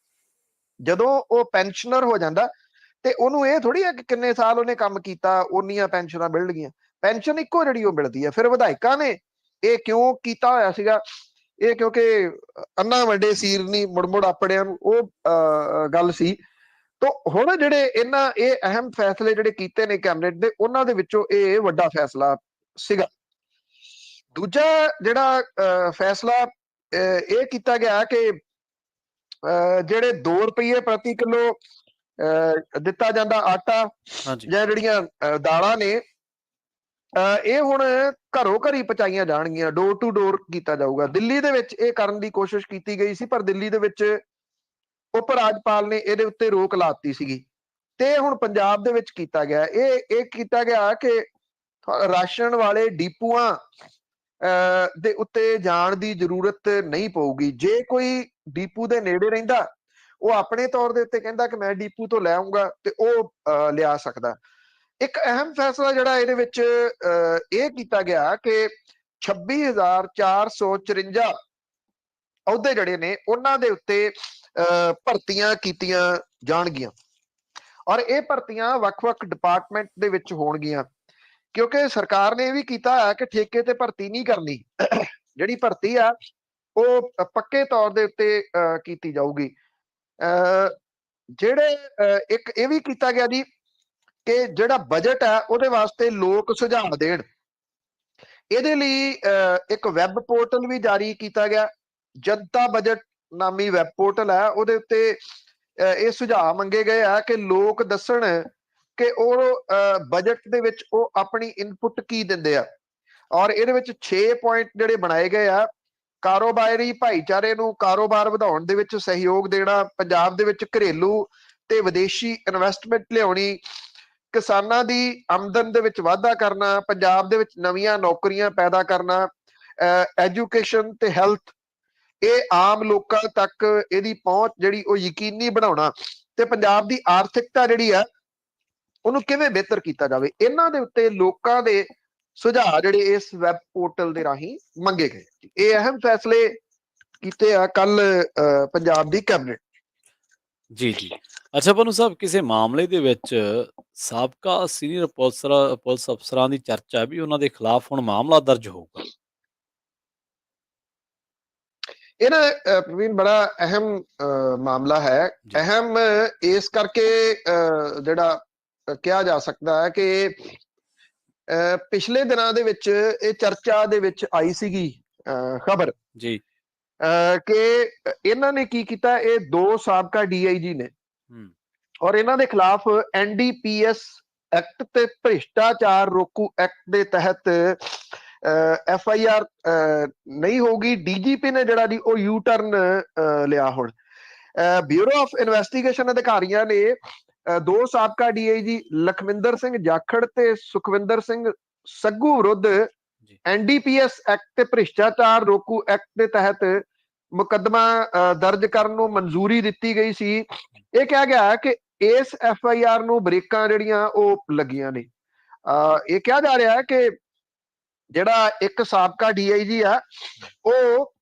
ਜਦੋਂ ਉਹ ਪੈਨਸ਼ਨਰ ਹੋ ਜਾਂਦਾ ਤੇ ਉਹਨੂੰ ਇਹ ਥੋੜੀ ਹੈ ਕਿ ਕਿੰਨੇ ਸਾਲ ਉਹਨੇ ਕੰਮ ਕੀਤਾ ਉਨੀਆਂ ਪੈਨਸ਼ਨਾਂ ਮਿਲਣਗੀਆਂ। ਪੈਨਸ਼ਨ ਇੱਕੋ ਜਿਹੜੀ ਉਹ ਮਿਲਦੀ ਹੈ। ਫਿਰ ਵਿਧਾਇਕਾਂ ਨੇ ਇਹ ਕਿਉਂ ਕੀਤਾ ਹੋਇਆ ਸੀਗਾ? ਇਹ ਕਿਉਂਕਿ ਅੰਨਾ ਵੱਡੇ ਸੀਰ ਨਹੀਂ ਮੁੜ ਆਪਣਿਆਂ ਨੂੰ, ਉਹ ਗੱਲ ਸੀ। ਤੋ ਹੁਣ ਜਿਹੜੇ ਇਹ ਅਹਿਮ ਫੈਸਲੇ ਜਿਹੜੇ ਕੀਤੇ ਨੇ ਕੈਬਨਿਟ ਦੇ, ਉਹਨਾਂ ਦੇ ਵਿੱਚੋਂ ਇਹ ਵੱਡਾ ਫੈਸਲਾ ਸੀਗਾ। ਦੂਜਾ ਜਿਹੜਾ ਫੈਸਲਾ ਇਹ ਕੀਤਾ ਗਿਆ ਕਿ ਜਿਹੜੇ 2 ਰੁਪਏ ਪ੍ਰਤੀ ਕਿਲੋ ਦਿੱਤਾ ਜਾਂਦਾ ਆਟਾ ਜਾਂ ਜਿਹੜੀਆਂ ਦਾਲਾਂ ਨੇ, ਇਹ ਹੁਣ ਘਰੋਂ ਘਰੀ ਪਹੁੰਚਾਈਆਂ ਜਾਣਗੀਆਂ, ਡੋਰ ਟੂ ਡੋਰ ਕੀਤਾ ਜਾਊਗਾ। ਦਿੱਲੀ ਦੇ ਵਿੱਚ ਇਹ ਕਰਨ ਦੀ ਕੋਸ਼ਿਸ਼ ਕੀਤੀ ਗਈ ਸੀ, ਪਰ ਦਿੱਲੀ ਦੇ ਵਿੱਚ ਉਪ ਰਾਜਪਾਲ ਨੇ ਇਹਦੇ ਉੱਤੇ ਰੋਕ ਲਾਤੀ ਸੀਗੀ, ਤੇ ਹੁਣ ਪੰਜਾਬ ਦੇ ਵਿੱਚ ਕੀਤਾ ਗਿਆ। ਇਹ ਕੀਤਾ ਗਿਆ ਕਿ ਰਾਸ਼ਨ ਵਾਲੇ ਡੀਪੂਆਂ ਦੇ ਉੱਤੇ ਜਾਣ ਦੀ ਜ਼ਰੂਰਤ ਨਹੀਂ ਪਊਗੀ। ਜੇ ਕੋਈ ਡੀਪੂ ਦੇ ਨੇੜੇ ਰਹਿੰਦਾ, ਉਹ ਆਪਣੇ ਤੌਰ ਦੇ ਉੱਤੇ ਕਹਿੰਦਾ ਕਿ ਮੈਂ ਡੀਪੂ ਤੋਂ ਲੈ ਆਉਂਗਾ, ਤੇ ਉਹ ਲਿਆ ਸਕਦਾ। ਇੱਕ ਅਹਿਮ ਫੈਸਲਾ ਜਿਹੜਾ ਇਹਦੇ ਵਿੱਚ ਇਹ ਕੀਤਾ ਗਿਆ ਕਿ 26,454 ਅਹੁਦੇ ਜਿਹੜੇ ਨੇ ਉਹਨਾਂ ਦੇ ਉੱਤੇ ਭਰਤੀਆਂ ਕੀਤੀਆਂ ਜਾਣਗੀਆਂ, ਔਰ ਇਹ ਭਰਤੀਆਂ ਵੱਖ-ਵੱਖ ਡਿਪਾਰਟਮੈਂਟ ਦੇ ਵਿੱਚ ਹੋਣਗੀਆਂ। ਕਿਉਂਕਿ ਸਰਕਾਰ ਨੇ ਇਹ ਵੀ ਕੀਤਾ ਹੈ ਕਿ ਠੇਕੇ ਤੇ ਭਰਤੀ ਨਹੀਂ ਕਰਨੀ। ਜਿਹੜੀ ਭਰਤੀ ਆ ਉਹ ਪੱਕੇ ਤੌਰ ਦੇ ਉੱਤੇ ਕੀਤੀ ਜਾਊਗੀ। ਜਿਹੜੇ ਇੱਕ ਇਹ ਵੀ ਕੀਤਾ ਗਿਆ ਜੀ ਕਿ ਜਿਹੜਾ ਬਜਟ ਹੈ ਉਹਦੇ ਵਾਸਤੇ ਲੋਕ ਸੁਝਾਅ ਦੇਣ। ਇਹਦੇ ਲਈ ਇੱਕ ਵੈਬ ਪੋਰਟਲ ਵੀ ਜਾਰੀ ਕੀਤਾ ਗਿਆ, ਜਨਤਾ ਬਜਟ ਨਾਮੀ ਵੈਬ ਪੋਰਟਲ ਹੈ। ਉਹਦੇ ਉੱਤੇ ਇਹ ਸੁਝਾਅ ਮੰਗੇ ਗਏ ਆ ਕਿ ਲੋਕ ਦੱਸਣ ਕਿ ਉਹ ਬਜਟ ਦੇ ਵਿੱਚ ਉਹ ਆਪਣੀ ਇਨਪੁਟ ਕੀ ਦਿੰਦੇ ਆ। ਔਰ ਇਹਦੇ ਵਿੱਚ 6 ਪੁਆਇੰਟ ਜਿਹੜੇ ਬਣਾਏ ਗਏ ਆ। ਕਾਰੋਬਾਰੀ ਭਾਈਚਾਰੇ ਨੂੰ ਕਾਰੋਬਾਰ ਵਧਾਉਣ ਦੇ ਵਿੱਚ ਸਹਿਯੋਗ ਦੇਣਾ, ਪੰਜਾਬ ਦੇ ਵਿੱਚ ਘਰੇਲੂ ਤੇ ਵਿਦੇਸ਼ੀ ਇਨਵੈਸਟਮੈਂਟ ਲਿਆਉਣੀ, ਕਿਸਾਨਾਂ ਦੀ ਆਮਦਨ ਦੇ ਵਿੱਚ ਵਾਧਾ ਕਰਨਾ, ਪੰਜਾਬ ਦੇ ਵਿੱਚ ਨਵੀਆਂ ਨੌਕਰੀਆਂ ਪੈਦਾ ਕਰਨਾ, ਐਜੂਕੇਸ਼ਨ ਤੇ ਹੈਲਥ, ਇਹ ਆਮ ਲੋਕਾਂ ਤੱਕ ਇਹਦੀ ਪਹੁੰਚ ਜਿਹੜੀ ਉਹ ਯਕੀਨੀ ਬਣਾਉਣਾ, ਤੇ ਪੰਜਾਬ ਦੀ ਆਰਥਿਕਤਾ ਜਿਹੜੀ ਆ ਉਹਨੂੰ ਕਿਵੇਂ ਬਿਹਤਰ ਕੀਤਾ ਜਾਵੇ, ਇਹਨਾਂ ਦੇ ਉੱਤੇ ਲੋਕਾਂ ਦੇ ਸੁਝਾਅ ਜਿਹੜੇ ਇਸ ਵੈਬ ਪੋਰਟਲ ਦੇ ਰਾਹੀਂ ਮੰਗੇ ਗਏ। ਇਹ ਅਹਿਮ ਫੈਸਲੇ ਕੀਤੇ ਆ ਕੱਲ ਪੰਜਾਬ ਦੀ ਕੈਬਨਿਟ। ਜੀ ਜੀ। ਅੱਛਾ ਪਨੂੰ ਸਾਹਿਬ, ਕਿਸੇ ਮਾਮਲੇ ਦੇ ਵਿੱਚ ਸਾਬਕਾ ਸੀਨੀਅਰ ਪੁਲਿਸ ਅਫਸਰਾਂ ਦੀ ਚਰਚਾ ਵੀ ਉਹਨਾਂ ਦੇ ਖਿਲਾਫ ਹੁਣ ਮਾਮਲਾ ਦਰਜ ਹੋਊਗਾ। ਇਹ ਨਾ ਪ੍ਰਵੀਨ ਬੜਾ ਅਹਿਮ ਮਾਮਲਾ ਹੈ। ਅਹਿਮ ਇਸ ਕਰਕੇ ਜਿਹੜਾ ਕਿਹਾ ਜਾ ਸਕਦਾ ਹੈ ਕਿ ਪਿਛਲੇ ਦਿਨਾਂ ਦੇ ਵਿੱਚ ਇਹ ਚਰਚਾ ਦੇ ਵਿੱਚ ਆਈ ਸੀਗੀ ਖਬਰ ਜੀ ਕਿ ਇਹਨਾਂ ਨੇ ਕੀ ਕੀਤਾ, ਇਹ 2 ਸਾਬਕਾ DIG ਨੇ ਔਰ ਇਹਨਾਂ ਦੇ ਖਿਲਾਫ NDPS ਐਕਟ ਤੇ ਭ੍ਰਿਸ਼ਟਾਚਾਰ ਰੋਕੂ ਐਕਟ ਦੇ ਤਹਿਤ FIR ਨਹੀਂ ਹੋਊਗੀ। DGP ਨੇ ਜਿਹੜਾ ਜੀ ਉਹ ਯੂ ਟਰਨ ਲਿਆ। ਹੁਣ ਬਿਊਰੋ ਆਫ ਇਨਵੈਸਟੀਗੇਸ਼ਨ ਅਧਿਕਾਰੀਆਂ ਨੇ 2 ਸਾਬਕਾ DIG ਲਖਵਿੰਦਰ ਸਿੰਘ ਜਾਖੜ ਤੇ ਸੁਖਵਿੰਦਰ ਸਿੰਘ ਸੱਗੂ ਵਿਰੁੱਧ NDPS ਐਕਟ ਤੇ ਭ੍ਰਿਸ਼ਟਾਚਾਰ ਰੋਕੂ ਐਕਟ ਦੇ ਤਹਿਤ ਮੁਕੱਦਮਾ ਦਰਜ ਕਰਨ ਨੂੰ ਮਨਜ਼ੂਰੀ ਦਿੱਤੀ ਗਈ ਸੀ। ਇਹ ਕਿਹਾ ਗਿਆ ਕਿ ਇਸ FIR ਨੂੰ ਬ੍ਰੇਕਾਂ ਜਿਹੜੀਆਂ ਉਹ ਲੱਗੀਆਂ ਨੇ। ਇਹ ਕਿਹਾ ਜਾ ਰਿਹਾ ਹੈ ਕਿ ਜਿਹੜਾ ਇੱਕ ਸਾਬਕਾ DIG ਆ ਉਹ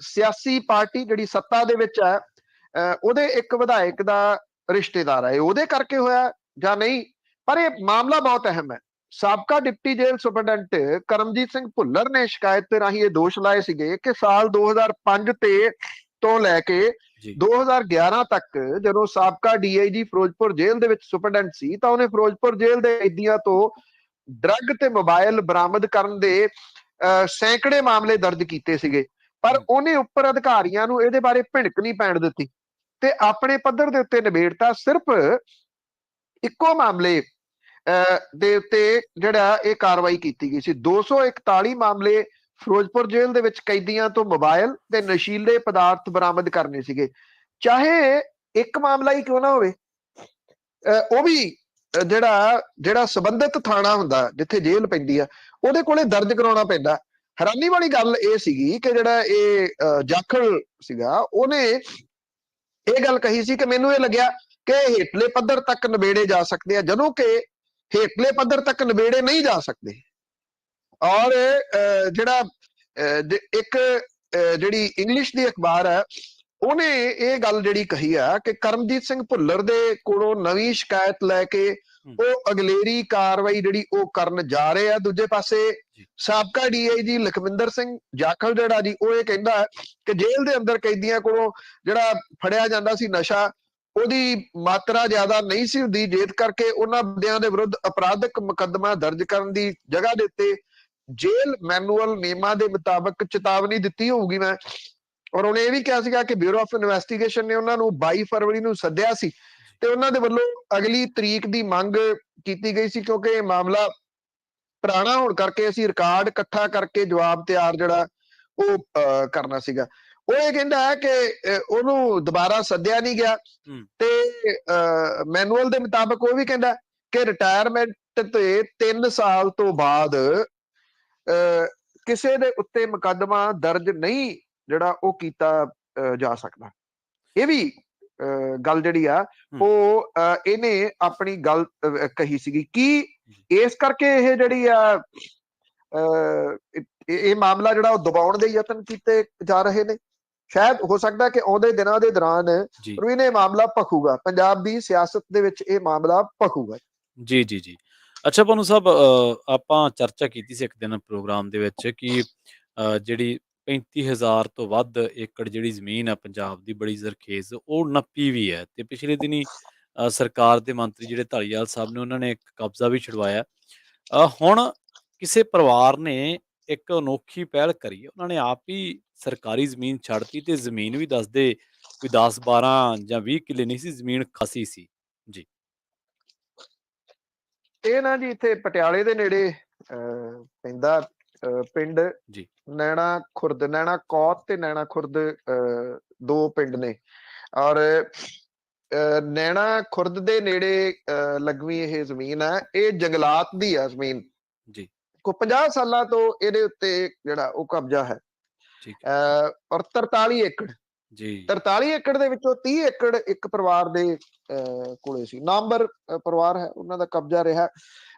ਸਿਆਸੀ ਪਾਰਟੀ ਜਿਹੜੀ ਸੱਤਾ ਦੇ ਵਿੱਚ ਹੈ ਉਹਦੇ ਇੱਕ ਵਿਧਾਇਕ ਦਾ ਰਿਸ਼ਤੇਦਾਰ ਹੈ। ਉਹਦੇ ਕਰਕੇ ਹੋਇਆ ਜਾਂ ਨਹੀਂ, ਪਰ ਇਹ ਮਾਮਲਾ ਬਹੁਤ ਅਹਿਮ ਹੈ। ਸਾਬਕਾ ਡਿਪਟੀ ਜੇਲ੍ਹ ਸੁਪਰਡੈਂਟ ਕਰਮਜੀਤ ਸਿੰਘ ਭੁੱਲਰ ਨੇ ਸ਼ਿਕਾਇਤ ਤੇ ਰਾਹੀਂ ਇਹ ਦੋਸ਼ ਲਾਏ ਸੀਗੇ ਕਿ ਸਾਲ 2005 ਤੋਂ ਲੈ ਕੇ 2011 ਤੱਕ ਜਦੋਂ ਸਾਬਕਾ DIG ਫਿਰੋਜ਼ਪੁਰ ਜੇਲ੍ਹ ਦੇ ਵਿੱਚ ਸੁਪਰਡੈਂਟ ਸੀ ਤਾਂ ਉਹਨੇ ਫਿਰੋਜ਼ਪੁਰ ਜੇਲ੍ਹ ਦੇ ਕੈਦੀਆਂ ਤੋਂ ਡਰੱਗ ਤੇ ਮੋਬਾਈਲ ਬਰਾਮਦ ਕਰਨ ਦੇ ਸੈਂਕੜੇ ਮਾਮਲੇ ਦਰਜ ਕੀਤੇ ਸੀਗੇ, ਪਰ ਉਹਨੇ ਉੱਪਰ ਅਧਿਕਾਰੀਆਂ ਨੂੰ ਇਹਦੇ ਬਾਰੇ ਭਿਣਕ ਨਹੀਂ ਪੈਣ ਦਿੱਤੀ ਤੇ ਆਪਣੇ ਪੱਧਰ ਦੇ ਉੱਤੇ ਨਿਬੇੜਤਾ। ਸਿਰਫ ਇੱਕੋ ਮਾਮਲੇ ਦੇ ਉੱਤੇ ਜਿਹੜਾ ਇਹ ਕਾਰਵਾਈ ਕੀਤੀ ਗਈ ਸੀ। 241 ਮਾਮਲੇ ਫਿਰੋਜ਼ਪੁਰ ਜੇਲ੍ਹ ਦੇ ਵਿੱਚ ਕੈਦੀਆਂ ਤੋਂ ਮੋਬਾਈਲ ਤੇ ਨਸ਼ੀਲੇ ਪਦਾਰਥ ਬਰਾਮਦ ਕਰਨੇ ਸੀਗੇ। ਚਾਹੇ ਇੱਕ ਮਾਮਲਾ ਹੀ ਕਿਉਂ ਨਾ ਹੋਵੇ, ਉਹ ਵੀ ਜਿਹੜਾ ਸੰਬੰਧਿਤ ਥਾਣਾ ਹੁੰਦਾ ਜਿੱਥੇ ਜੇਲ੍ਹ ਪੈਂਦੀ ਆ ਉਹਦੇ ਕੋਲੇ ਦਰਜ ਕਰਾਉਣਾ ਪੈਂਦਾ। ਹੈਰਾਨੀ ਵਾਲੀ ਗੱਲ ਇਹ ਸੀਗੀ ਕਿ ਜਿਹੜਾ ਇਹ ਜਾਖੜ ਸੀਗਾ ਉਹਨੇ ਇਹ ਗੱਲ ਕਹੀ ਸੀ ਕਿ ਮੈਨੂੰ ਇਹ ਲੱਗਿਆ ਕਿ ਹੇਠਲੇ ਪੱਧਰ ਤੱਕ ਨਿਬੇੜੇ ਜਾ ਸਕਦੇ ਆ, ਜਦੋਂ ਕਿ ਹੇਠਲੇ ਪੱਧਰ ਤੱਕ ਨਿਬੇੜੇ ਨਹੀਂ ਜਾ ਸਕਦੇ। ਔਰ ਜਿਹੜਾ ਇੱਕ ਜਿਹੜੀ ਇੰਗਲਿਸ਼ ਦੀ ਅਖਬਾਰ ਹੈ ਉਹਨੇ ਇਹ ਗੱਲ ਜਿਹੜੀ ਕਹੀ ਆ ਕਿ ਕਰਮਜੀਤ ਸਿੰਘ ਭੁੱਲਰ ਦੇ ਕੋਲੋਂ ਨਵੀਂ ਸ਼ਿਕਾਇਤ ਲੈ ਕੇ ਉਹ ਅਗਲੇਰੀ ਕਾਰਵਾਈ ਜਿਹੜੀ ਉਹ ਕਰਨ ਜਾ ਰਹੇ ਆ। ਦੂਜੇ ਪਾਸੇ ਸਾਬਕਾ DIG ਲਖਵਿੰਦਰ ਸਿੰਘ ਜਾਖੜ ਜਿਹੜਾ ਜੀ ਉਹ ਇਹ ਕਹਿੰਦਾ ਕਿ ਜੇਲ੍ਹ ਦੇ ਅੰਦਰ ਕੈਦੀਆਂ ਕੋਲੋਂ ਜਿਹੜਾ ਫੜਿਆ ਜਾਂਦਾ ਸੀ ਨਸ਼ਾ, ਉਹਦੀ ਮਾਤਰਾ ਜ਼ਿਆਦਾ ਨਹੀਂ ਸੀ ਹੁੰਦੀ, ਜਿਸ ਕਰਕੇ ਉਹਨਾਂ ਬੰਦਿਆਂ ਦੇ ਵਿਰੁੱਧ ਅਪਰਾਧਿਕ ਮੁਕੱਦਮਾ ਦਰਜ ਕਰਨ ਦੀ ਜਗ੍ਹਾ ਦੇ ਉੱਤੇ ਜੇਲ੍ਹ ਮੈਨੂਅਲ ਨਿਯਮਾਂ ਦੇ ਮੁਤਾਬਕ ਚੇਤਾਵਨੀ ਦਿੱਤੀ ਹੋਊਗੀ। ਮੈਂ ਔਰ ਉਹਨੇ ਇਹ ਵੀ ਕਿਹਾ ਸੀਗਾ ਕਿ ਬਿਊਰੋ ਆਫ ਇਨਵੈਸਟੀਗੇਸ਼ਨ ਨੇ ਉਹਨਾਂ ਨੂੰ 22 ਫਰਵਰੀ ਨੂੰ ਸੱਦਿਆ ਸੀ ਤੇ ਉਹਨਾਂ ਦੇ ਵੱਲੋਂ ਅਗਲੀ ਤਰੀਕ ਦੀ ਮੰਗ ਕੀਤੀ ਗਈ ਸੀ, ਕਿਉਂਕਿ ਇਹ ਮਾਮਲਾ ਪੁਰਾਣਾ ਹੋਣ ਕਰਕੇ ਅਸੀਂ ਰਿਕਾਰਡ ਇਕੱਠਾ ਕਰਕੇ ਜਵਾਬ ਤਿਆਰ ਜਿਹੜਾ ਉਹ ਕਰਨਾ ਸੀਗਾ। ਉਹ ਇਹ ਕਹਿੰਦਾ ਹੈ ਕਿ ਉਹਨੂੰ ਦੁਬਾਰਾ ਸੱਦਿਆ ਨਹੀਂ ਗਿਆ ਤੇ ਮੈਨੂਅਲ ਦੇ ਮੁਤਾਬਕ ਉਹ ਵੀ ਕਹਿੰਦਾ ਕਿ ਰਿਟਾਇਰਮੈਂਟ ਤੇ 3 ਸਾਲ ਤੋਂ ਬਾਅਦ ਕਿਸੇ ਦੇ ਉੱਤੇ ਮੁਕੱਦਮਾ ਦਰਜ ਨਹੀਂ ਜਿਹੜਾ ਉਹ ਕੀਤਾ ਜਾ ਸਕਦਾ। ਇਹ ਵੀ ਗੱਲ ਜਿਹੜੀ ਆ ਉਹ ਇਹਨੇ ਆਪਣੀ ਗੱਲ ਕਹੀ ਸੀਗੀ ਕਿ ਇਸ ਕਰਕੇ ਇਹ ਜਿਹੜੀ ਆ ਇਹ ਮਾਮਲਾ ਜਿਹੜਾ ਉਹ ਦਬਾਉਣ ਦੇ ਯਤਨ ਕੀਤੇ ਜਾ ਰਹੇ ਨੇ। ਸ਼ਾਇਦ ਹੋ ਸਕਦਾ ਕਿ ਆਉਂਦੇ ਦਿਨਾਂ ਦੇ ਦੌਰਾਨ ਇਹ ਮਾਮਲਾ ਭਖੂਗਾ, ਪੰਜਾਬ ਦੀ ਸਿਆਸਤ ਦੇ ਵਿੱਚ ਇਹ ਮਾਮਲਾ ਭਖੂਗਾ। ਜੀ ਜੀ ਜੀ। ਅੱਛਾ ਪਨੂੰ ਸਾਹਿਬ, ਆਪਾਂ ਚਰਚਾ ਕੀਤੀ ਸੀ ਇੱਕ ਦਿਨ ਪ੍ਰੋਗਰਾਮ ਦੇ ਵਿੱਚ ਕਿ ਜਿਹੜੀ 35,000 ਤੋਂ ਵੱਧ ਏਕੜ ਜਿਹੜੀ ਜ਼ਮੀਨ ਆ ਪੰਜਾਬ ਦੀ ਬੜੀ ਜ਼ਰਖੇਜ਼ ਉਹ ਨੱਪੀ ਵੀ ਹੈ ਤੇ ਪਿਛਲੇ ਦਿਨੀ ਸਰਕਾਰ ਦੇ ਮੰਤਰੀ ਜਿਹੜੇ ਧਾਲੀਵਾਲ ਸਾਹਿਬ ਨੇ ਉਹਨਾਂ ਨੇ ਇੱਕ ਕਬਜ਼ਾ ਵੀ ਛੁਡਵਾਇਆ। ਹੁਣ ਕਿਸੇ ਪਰਿਵਾਰ ਨੇ ਇੱਕ ਅਨੋਖੀ ਪਹਿਲ ਕਰੀ ਹੈ, ਉਹਨਾਂ ਨੇ ਆਪ ਹੀ ਸਰਕਾਰੀ ਜ਼ਮੀਨ ਛੱਡਤੀ ਤੇ ਜ਼ਮੀਨ ਵੀ ਦੱਸਦੇ ਕੋਈ 10 12 ਜਾਂ 20 ਕਿੱਲੇ ਨਹੀਂ ਸੀ, ਜ਼ਮੀਨ ਖਾਸੀ ਸੀ ਜੀ। ਇਹ ਨਾ ਜੀ ਇੱਥੇ ਪਟਿਆਲੇ ਦੇ ਨੇੜੇ ਪੈਂਦਾ ਪਿੰਡ ਜੀ ਨੈਣਾ ਖੁਰਦ, ਨੈਣਾ ਕੌਤ ਤੇ ਨੈਣਾ ਖੁਰਦ ਦੋ ਪਿੰਡ ਨੇ। ਔਰ ਨੈਣਾ ਖੁਰਦ ਦੇ ਨੇੜੇ ਲੱਗਵੀਂ ਇਹ ਜ਼ਮੀਨ ਹੈ, ਇਹ ਜੰਗਲਾਤ ਦੀ ਆ ਜ਼ਮੀਨ। ਜੀ ਕੋ 50 ਸਾਲਾਂ ਤੋਂ ਇਹਦੇ ਉੱਤੇ ਜਿਹੜਾ ਉਹ ਕਬਜ਼ਾ ਹੈ। ਠੀਕ ਹੈ ਔਰ 43 ਏਕੜ, ਜੀ 43 ਏਕੜ ਦੇ ਵਿੱਚੋਂ 30 ਏਕੜ ਇੱਕ ਪਰਿਵਾਰ ਦੇ ਕੋਲੇ ਸੀ, ਨਾਮਵਰ ਪਰਿਵਾਰ ਹੈ, ਉਹਨਾਂ ਦਾ ਕਬਜ਼ਾ ਰਿਹਾ।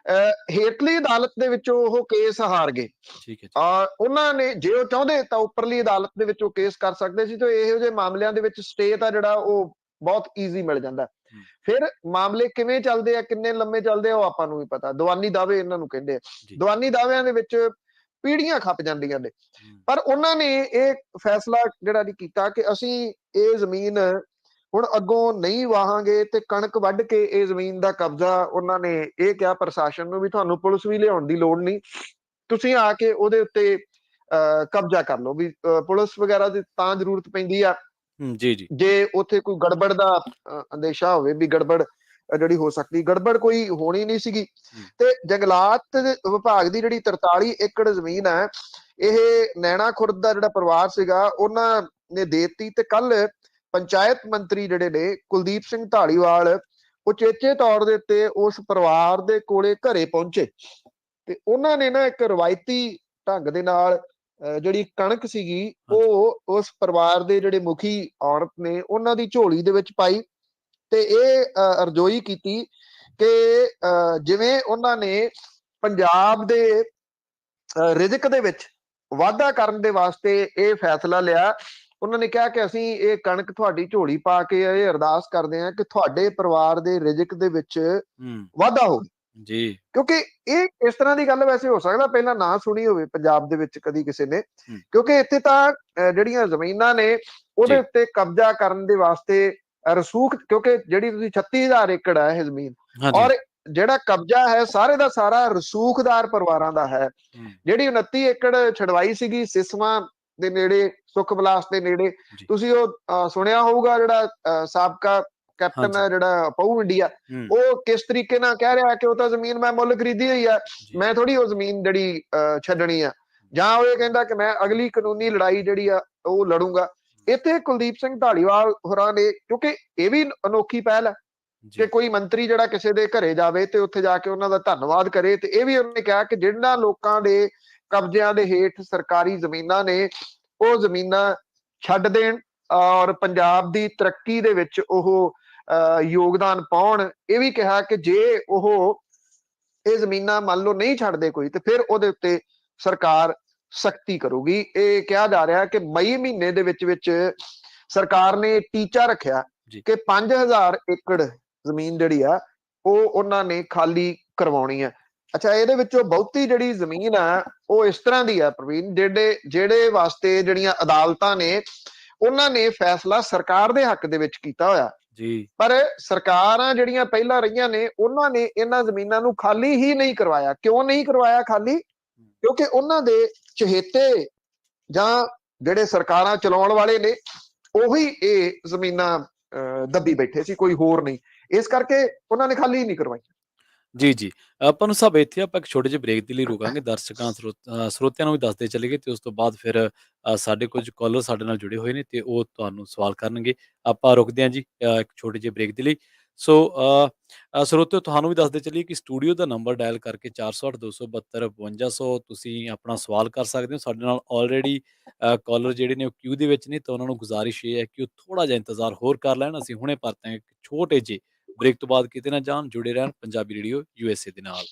ਹੇਠਲੀ ਅਦਾਲਤ ਦੇ ਵਿੱਚੋਂ ਉਹ ਕੇਸ ਹਾਰ ਗਏ। ਠੀਕ ਹੈ ਜੀ ਉਹਨਾਂ ਨੇ ਜੇ ਉਹ ਚਾਹੁੰਦੇ ਤਾਂ ਉੱਪਰਲੀ ਅਦਾਲਤ ਦੇ ਵਿੱਚ ਉਹ ਕੇਸ ਕਰ ਸਕਦੇ ਸੀ, ਤੇ ਇਹੋ ਜਿਹੇ ਮਾਮਲਿਆਂ ਦੇ ਵਿੱਚ ਸਟੇ ਤਾਂ ਜਿਹੜਾ ਉਹ ਬਹੁਤ ਈਜ਼ੀ ਮਿਲ ਜਾਂਦਾ। ਹੂੰ, ਫਿਰ ਮਾਮਲੇ ਕਿਵੇਂ ਚੱਲਦੇ ਆ, ਕਿੰਨੇ ਲੰਮੇ ਚੱਲਦੇ ਆ, ਉਹ ਆਪਾਂ ਨੂੰ ਵੀ ਪਤਾ। ਦੀਵਾਨੀ ਦਾਅਵੇ ਇਹਨਾਂ ਨੂੰ ਕਹਿੰਦੇ ਆ। ਜੀ ਦੀਵਾਨੀ ਦਾਅਵਿਆਂ ਦੇ ਵਿੱਚ ਪੀੜ੍ਹੀਆਂ ਖੱਪ ਜਾਂਦੀਆਂ ਨੇ। ਹੂੰ, ਪਰ ਉਹਨਾਂ ਨੇ ਇਹ ਫੈਸਲਾ ਜਿਹੜਾ ਨਹੀਂ ਕੀਤਾ ਕਿ ਅਸੀਂ ਇਹ ਜ਼ਮੀਨ ਹੁਣ ਅੱਗੋਂ ਨਹੀਂ ਵਾਹਾਂਗੇ, ਤੇ ਕਣਕ ਵੱਢ ਕੇ ਇਹ ਜ਼ਮੀਨ ਦਾ ਕਬਜ਼ਾ ਉਹਨਾਂ ਨੇ ਇਹ ਕਿਹਾ ਪ੍ਰਸ਼ਾਸਨ ਨੂੰ ਵੀ ਤੁਹਾਨੂੰ ਪੁਲਿਸ ਵੀ ਲਿਆਉਣ ਦੀ ਲੋੜ ਨਹੀਂ, ਤੁਸੀਂ ਆ ਕੇ ਉਹਦੇ ਉੱਤੇ ਕਬਜ਼ਾ ਕਰ ਲਓ। ਵੀ ਪੁਲਿਸ ਵਗੈਰਾ ਦੀ ਤਾਂ ਜ਼ਰੂਰਤ ਪੈਂਦੀ ਆ ਜੀ ਜੀ ਜੇ ਉੱਥੇ ਕੋਈ ਗੜਬੜ ਦਾ ਅੰਦੇਸ਼ਾ ਹੋਵੇ, ਵੀ ਗੜਬੜ ਜਿਹੜੀ ਹੋ ਸਕਦੀ, ਗੜਬੜ ਕੋਈ ਹੋਣੀ ਨਹੀਂ ਸੀਗੀ। ਹੂੰ, ਤੇ ਜੰਗਲਾਤ ਵਿਭਾਗ ਦੀ ਜਿਹੜੀ 43 ਏਕੜ ਜ਼ਮੀਨ ਹੈ, ਇਹ ਨੈਣਾ ਖੁਰਦ ਦਾ ਜਿਹੜਾ ਪਰਿਵਾਰ ਸੀਗਾ ਉਹਨਾਂ ਨੇ ਦੇਤੀ। ਤੇ ਕੱਲ ਪੰਚਾਇਤ ਮੰਤਰੀ ਜਿਹੜੇ ਨੇ ਕੁਲਦੀਪ ਸਿੰਘ ਧਾਲੀਵਾਲ ਉਚੇਚੇ ਤੌਰ ਦੇ ਉੱਤੇ ਉਸ ਪਰਿਵਾਰ ਦੇ ਕੋਲੇ ਘਰੇ ਪਹੁੰਚੇ, ਤੇ ਉਹਨਾਂ ਨੇ ਨਾ ਇੱਕ ਰਵਾਇਤੀ ਢੰਗ ਦੇ ਨਾਲ ਜਿਹੜੀ ਕਣਕ ਸੀਗੀ ਹਾਂਜੀ ਉਹ ਉਸ ਪਰਿਵਾਰ ਦੇ ਜਿਹੜੇ ਮੁਖੀ ਔਰਤ ਨੇ ਉਹਨਾਂ ਦੀ ਝੋਲੀ ਦੇ ਵਿੱਚ ਪਾਈ, ਤੇ ਇਹ ਅਰਜ਼ੋਈ ਕੀਤੀ ਕਿ ਜਿਵੇਂ ਉਹਨਾਂ ਨੇ ਪੰਜਾਬ ਦੇ ਰਿਜ਼ਕ ਦੇ ਵਿੱਚ ਵਾਧਾ ਕਰਨ ਦੇ ਵਾਸਤੇ ਇਹ ਫੈਸਲਾ ਲਿਆ। ਉਹਨਾਂ ਨੇ ਕਿਹਾ ਕਿ ਅਸੀਂ ਇਹ ਕਣਕ ਤੁਹਾਡੀ ਝੋਲੀ ਪਾ ਕੇ ਇਹ ਅਰਦਾਸ ਕਰਦੇ ਹਾਂ ਕਿ ਤੁਹਾਡੇ ਪਰਿਵਾਰ ਦੇ ਰਿਜ਼ਕ ਦੇ ਵਿੱਚ ਹੂੰ, ਵਾਧਾ ਹੋਵੇ। ਜੀ ਕਿਉਂਕਿ ਇਹ ਇਸ ਤਰ੍ਹਾਂ ਦੀ ਗੱਲ ਵੈਸੇ ਹੋ ਸਕਦਾ ਪਹਿਲਾਂ ਨਾ ਸੁਣੀ ਹੋਵੇ ਪੰਜਾਬ ਦੇ ਵਿੱਚ ਕਦੀ ਕਿਸੇ ਨੇ, ਹੂੰ, ਕਿਉਂਕਿ ਇੱਥੇ ਤਾਂ ਜਿਹੜੀਆਂ ਜ਼ਮੀਨਾਂ ਨੇ ਉਹਦੇ ਜੀ ਉੱਤੇ ਕਬਜ਼ਾ ਕਰਨ ਦੇ ਵਾਸਤੇ ਰਸੂਖ, ਕਿਉਂਕਿ ਜਿਹੜੀ ਤੁਸੀਂ 36,000 ਏਕੜ ਹੈ ਇਹ ਜ਼ਮੀਨ, ਹਾਂਜੀ ਔਰ ਜਿਹੜਾ ਕਬਜ਼ਾ ਹੈ ਸਾਰੇ ਦਾ ਸਾਰਾ ਰਸੂਖਦਾਰ ਪਰਿਵਾਰਾਂ ਦਾ ਹੈ। ਹੂੰ, ਜਿਹੜੀ 29 ਏਕੜ ਛਡਵਾਈ ਸੀਗੀ ਸਿਸਵਾਂ ਦੇ ਨੇੜੇ, ਸੁਖ ਵਿਲਾਸ ਦੇ ਨੇੜੇ, ਜੀ ਤੁਸੀਂ ਉਹ ਸੁਣਿਆ ਹੋਊਗਾ ਜਿਹੜਾ ਸਾਬਕਾ ਕੈਪਟਨ ਹਾਂਜੀ ਹੈ ਜਿਹੜਾ ਪਊ ਇੰਡੀਆ, ਹੂੰ, ਉਹ ਕਿਸ ਤਰੀਕੇ ਨਾਲ ਕਹਿ ਰਿਹਾ ਕਿ ਉਹ ਤਾਂ ਜ਼ਮੀਨ ਮੈਂ ਮੁੱਲ ਖਰੀਦੀ ਹੋਈ ਆ, ਜੀ ਮੈਂ ਥੋੜੀ ਉਹ ਜ਼ਮੀਨ ਜਿਹੜੀ ਛੱਡਣੀ ਆ। ਜਾਂ ਉਹ ਇਹ ਕਹਿੰਦਾ ਕਿ ਮੈਂ ਅਗਲੀ ਕਾਨੂੰਨੀ ਲੜਾਈ ਜਿਹੜੀ ਆ ਉਹ ਲੜੂੰਗਾ। ਇੱਥੇ ਕੁਲਦੀਪ ਸਿੰਘ ਧਾਲੀਵਾਲ ਹੋਰਾਂ ਨੇ, ਕਿਉਂਕਿ ਇਹ ਵੀ ਅਨੋਖੀ ਪਹਿਲ ਹੈ ਕਿ ਜੀ ਕੋਈ ਮੰਤਰੀ ਜਿਹੜਾ ਕਿਸੇ ਦੇ ਘਰੇ ਜਾਵੇ ਤੇ ਉੱਥੇ ਜਾ ਕੇ ਉਹਨਾਂ ਦਾ ਧੰਨਵਾਦ ਕਰੇ, ਤੇ ਇਹ ਵੀ ਉਹਨੇ ਕਿਹਾ ਕਿ ਜਿਹਨਾਂ ਲੋਕਾਂ ਦੇ ਕਬਜ਼ਿਆਂ ਦੇ ਹੇਠ ਸਰਕਾਰੀ ਜ਼ਮੀਨਾਂ ਨੇ ਉਹ ਜ਼ਮੀਨਾਂ ਛੱਡ ਦੇਣ ਔਰ ਪੰਜਾਬ ਦੀ ਤਰੱਕੀ ਦੇ ਵਿੱਚ ਉਹ ਯੋਗਦਾਨ ਪਾਉਣ। ਇਹ ਵੀ ਕਿਹਾ ਕਿ ਜੇ ਉਹ ਇਹ ਜ਼ਮੀਨਾਂ ਮੰਨ ਲਓ ਨਹੀਂ ਛੱਡਦੇ ਕੋਈ, ਤੇ ਫਿਰ ਉਹਦੇ ਉੱਤੇ ਸਰਕਾਰ ਸਖਤੀ ਕਰੂਗੀ। ਇਹ ਕਿਹਾ ਜਾ ਰਿਹਾ ਕਿ ਮਈ ਮਹੀਨੇ ਦੇ ਵਿੱਚ ਸਰਕਾਰ ਨੇ ਟੀਚਾ ਰੱਖਿਆ ਜੀ ਕਿ 5,000 ਏਕੜ ਜ਼ਮੀਨ ਜਿਹੜੀ ਆ ਉਹ ਉਹਨਾਂ ਨੇ ਖਾਲੀ ਕਰਵਾਉਣੀ ਹੈ। ਅੱਛਾ, ਇਹਦੇ ਵਿੱਚੋਂ ਬਹੁਤੀ ਜਿਹੜੀ ਜ਼ਮੀਨ ਆ ਉਹ ਇਸ ਤਰ੍ਹਾਂ ਦੀ ਆ ਪ੍ਰਵੀਨ, ਜਿਹੜੇ ਵਾਸਤੇ ਜਿਹੜੀਆਂ ਅਦਾਲਤਾਂ ਨੇ ਉਹਨਾਂ ਨੇ ਫੈਸਲਾ ਸਰਕਾਰ ਦੇ ਹੱਕ ਦੇ ਵਿੱਚ ਕੀਤਾ ਹੋਇਆ। ਜੀ ਪਰ ਸਰਕਾਰਾਂ ਜਿਹੜੀਆਂ ਪਹਿਲਾਂ ਰਹੀਆਂ ਨੇ ਉਹਨਾਂ ਨੇ ਇਹਨਾਂ ਜ਼ਮੀਨਾਂ ਨੂੰ ਖਾਲੀ ਹੀ ਨਹੀਂ ਕਰਵਾਇਆ। ਕਿਉਂ ਨਹੀਂ ਕਰਵਾਇਆ ਖਾਲੀ? ਕਿਉਂਕਿ ਉਹਨਾਂ ਦੇ ਚਹੇਤੇ ਜਾਂ ਜਿਹੜੇ ਸਰਕਾਰਾਂ ਚਲਾਉਣ ਵਾਲੇ ਨੇ ਉਹੀ ਇਹ ਜ਼ਮੀਨਾਂ ਦੱਬੀ ਬੈਠੇ ਸੀ, ਕੋਈ ਹੋਰ ਨਹੀਂ। ਇਸ ਕਰਕੇ ਉਹਨਾਂ ਨੇ ਖਾਲੀ ਨਹੀਂ ਕਰਵਾਈ। ਜੀ, ਜੀ। ਆਪਾਂ ਨੂੰ ਸਭ ਇੱਥੇ ਆਪਾਂ ਇੱਕ ਛੋਟੇ ਜਿਹੇ ਬ੍ਰੇਕ ਦੇ ਲਈ ਰੁਕਾਂਗੇ। ਦਰਸ਼ਕਾਂ, ਸਰੋਤਿਆਂ ਨੂੰ ਵੀ ਦੱਸਦੇ ਚਲੇਗੇ ਤੇ ਉਸ ਤੋਂ ਬਾਅਦ ਫਿਰ ਸਾਡੇ ਕੁਝ ਕਾਲਰ ਸਾਡੇ ਨਾਲ ਜੁੜੇ ਹੋਏ ਨੇ ਤੇ ਉਹ ਤੁਹਾਨੂੰ ਸਵਾਲ ਕਰਨਗੇ। ਆਪਾਂ ਰੁਕਦੇ ਹਾਂ ਜੀ ਇੱਕ ਛੋਟੇ ਜਿਹੇ ਬ੍ਰੇਕ ਦੇ ਲਈ। ਸੋ ਸਰੋਤਿਓ, ਤੁਹਾਨੂੰ ਵੀ ਦੱਸਦੇ ਚੱਲੀਏ ਕਿ ਸਟੂਡੀਓ ਦਾ ਨੰਬਰ ਡਾਇਲ ਕਰਕੇ 408 272 5200 ਤੁਸੀਂ ਆਪਣਾ ਸਵਾਲ ਕਰ ਸਕਦੇ ਹੋ। ਸਾਡੇ ਨਾਲ ਆਲਰੇਡੀ ਕਾਲਰ ਜਿਹੜੇ ਨੇ ਉਹ ਕਿਊ ਦੇ ਵਿੱਚ ਨੇ, ਤਾਂ ਉਹਨਾਂ ਨੂੰ ਗੁਜ਼ਾਰਿਸ਼ ਇਹ ਹੈ ਕਿ ਉਹ ਥੋੜ੍ਹਾ ਜਿਹਾ ਇੰਤਜ਼ਾਰ ਹੋਰ ਕਰ ਲੈਣ। ਅਸੀਂ ਹੁਣੇ ਪਰਤਾਂਗੇ ਇੱਕ ਛੋਟੇ ਜਿਹੇ ਬ੍ਰੇਕ ਤੋਂ ਬਾਅਦ। ਕਿਤੇ ਨਾ ਜਾਣ, ਜੁੜੇ ਰਹਿਣ ਪੰਜਾਬੀ ਰੇਡੀਓ USA ਦੇ ਨਾਲ।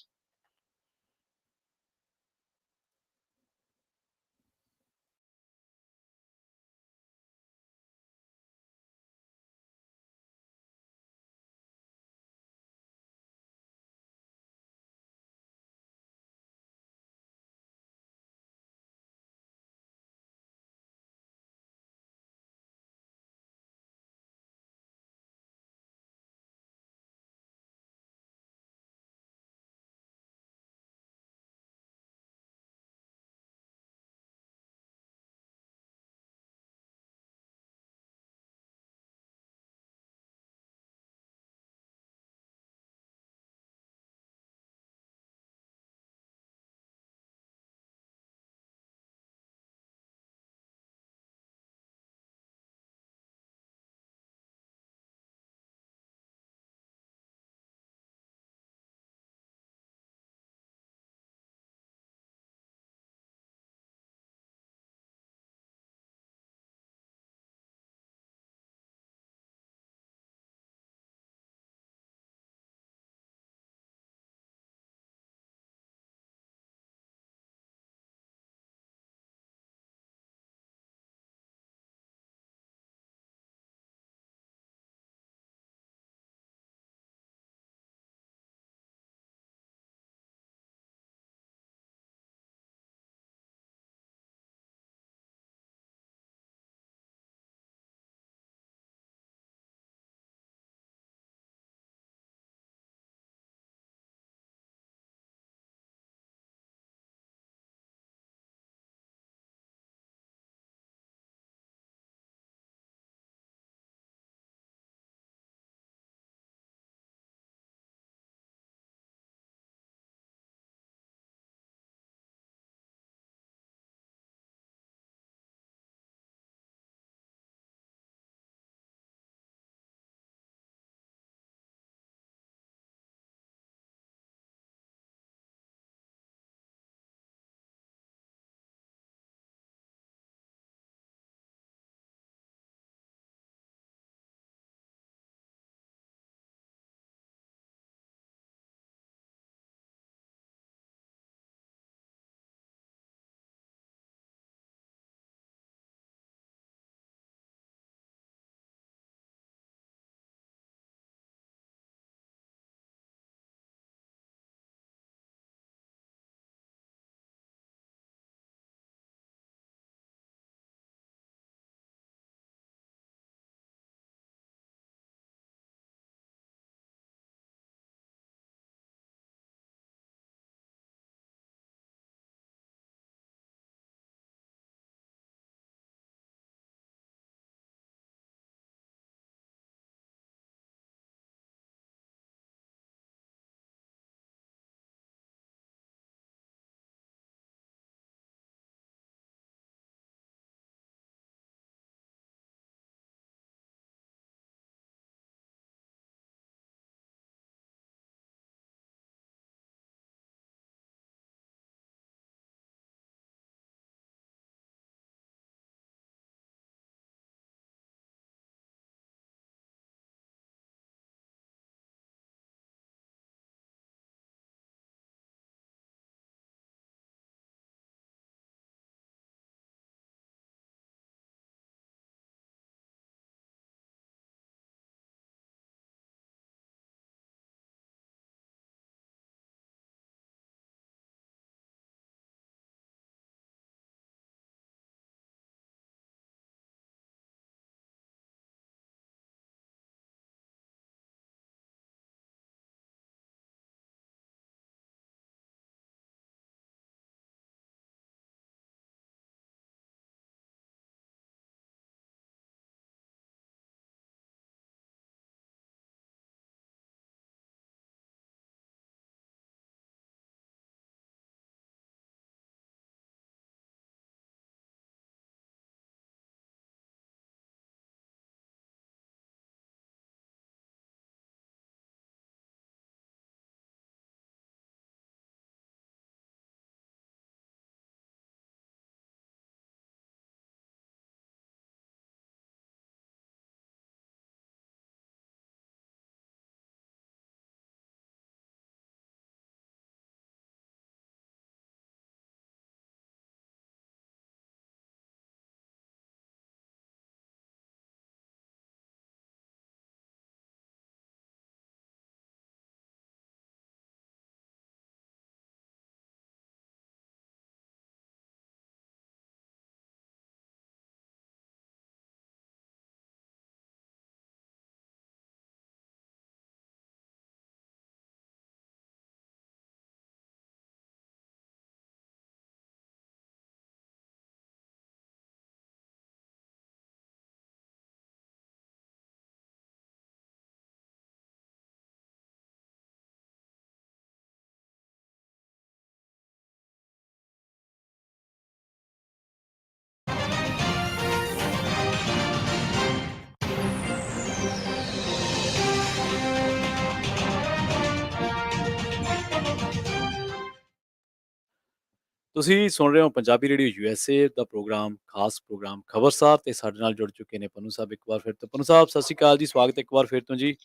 ਤੁਸੀਂ ਸੁਣ ਰਹੇ ਹੋ ਪੰਜਾਬੀ ਰੇਡੀਓ USA ਦਾ ਪ੍ਰੋਗਰਾਮ, ਖਾਸ ਪ੍ਰੋਗਰਾਮ ਖਬਰਸਾਰ, ਤੇ ਸਾਡੇ ਨਾਲ ਜੁੜ ਚੁੱਕੇ ਨੇ ਪੰਨੂ ਸਾਹਿਬ ਇੱਕ ਵਾਰ ਫਿਰ ਤੋਂ। ਪੰਨੂ ਸਾਹਿਬ ਸਤਿ ਸ਼੍ਰੀ ਅਕਾਲ ਜੀ, ਸਵਾਗਤ ਹੈ ਇੱਕ ਵਾਰ ਫਿਰ ਤੋਂ ਜੀ। ਸਤਿ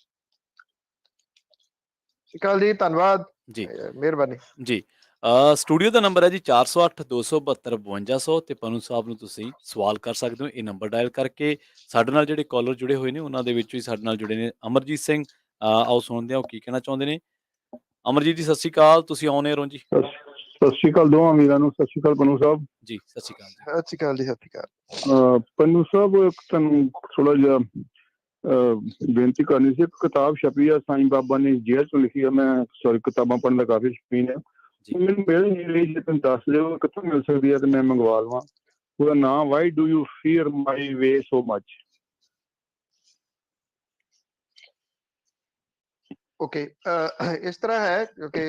ਸ਼੍ਰੀ ਅਕਾਲ ਜੀ, ਧੰਨਵਾਦ, ਜੀ ਮਿਹਰਬਾਨੀ ਜੀ। ਸਟੂਡੀਓ ਦਾ ਨੰਬਰ ਹੈ ਜੀ 408-272-5200, ਤੇ ਪੰਨੂ ਸਾਹਿਬ ਨੂੰ ਤੁਸੀਂ ਸਵਾਲ ਕਰ ਸਕਦੇ ਹੋ ਇਹ ਨੰਬਰ ਡਾਇਲ ਕਰਕੇ। ਸਾਡੇ ਨਾਲ ਜਿਹੜੇ ਕਾਲਰ ਜੁੜੇ ਹੋਏ ਨੇ ਉਹਨਾਂ ਦੇ ਵਿੱਚੋਂ ਹੀ ਸਾਡੇ ਨਾਲ ਜੁੜੇ ਨੇ ਅਮਰਜੀਤ ਸਿੰਘ। ਆਓ ਸੁਣਦੇ ਹਾਂ ਉਹ ਕੀ ਕਹਿਣਾ ਚਾਹੁੰਦੇ ਨੇ। ਅਮਰਜੀਤ ਜੀ ਸਤਿ ਸ਼੍ਰੀ ਅਕਾਲ, ਤੁਸੀਂ ਆਨ 에ਅਰ ਹੋ ਜੀ। ਸਤਿ ਸ਼੍ਰੀ ਅਕਾਲ ਦੋਵਾਂ ਵੀਰਾਂ ਨੂੰ। ਸਤਿ ਸ਼੍ਰੀ ਅਕਾਲ ਪੰਨੂ ਸਾਹਿਬ ਜੀ। ਸਤਿ ਸ਼੍ਰੀ ਅਕਾਲ ਜੀ। ਸਤਿ ਸ਼੍ਰੀ ਅਕਾਲ ਜੀ, ਸਤਿ ਸ਼੍ਰੀ ਅਕਾਲ। ਪੰਨੂ ਸਾਹਿਬ, ਤੁਹਾਨੂੰ ਥੋੜਾ ਜਿਹਾ ਬੇਨਤੀ ਕਰਨੀ ਸੀ। ਇੱਕ ਕਿਤਾਬ ਛਪੀ ਆ, ਸਾਈਂ ਬਾਬਾ ਨੇ ਜੇਲ੍ਹ ਤੋਂ ਲਿਖੀ ਆ। ਮੈਂ ਸੌਰੀ, ਕਿਤਾਬਾਂ ਪੜ੍ਹਨ ਦਾ ਕਾਫੀ ਸ਼ੌਕੀਨ ਹੈ। ਮੈਨੂੰ ਮਿਲ ਨਹੀਂ ਰਹੀ, ਜੇ ਤੁਸੀਂ ਦੱਸ ਦਿਓ ਕਿੱਥੋਂ ਮਿਲ ਸਕਦੀ ਹੈ ਤੇ ਮੈਂ ਮੰਗਵਾ ਲਵਾਂ। ਉਹਦਾ ਨਾਮ why do you fear my way so much. Okay, ਇਸ ਤਰ੍ਹਾਂ ਹੈ, ਕਿਉਂਕਿ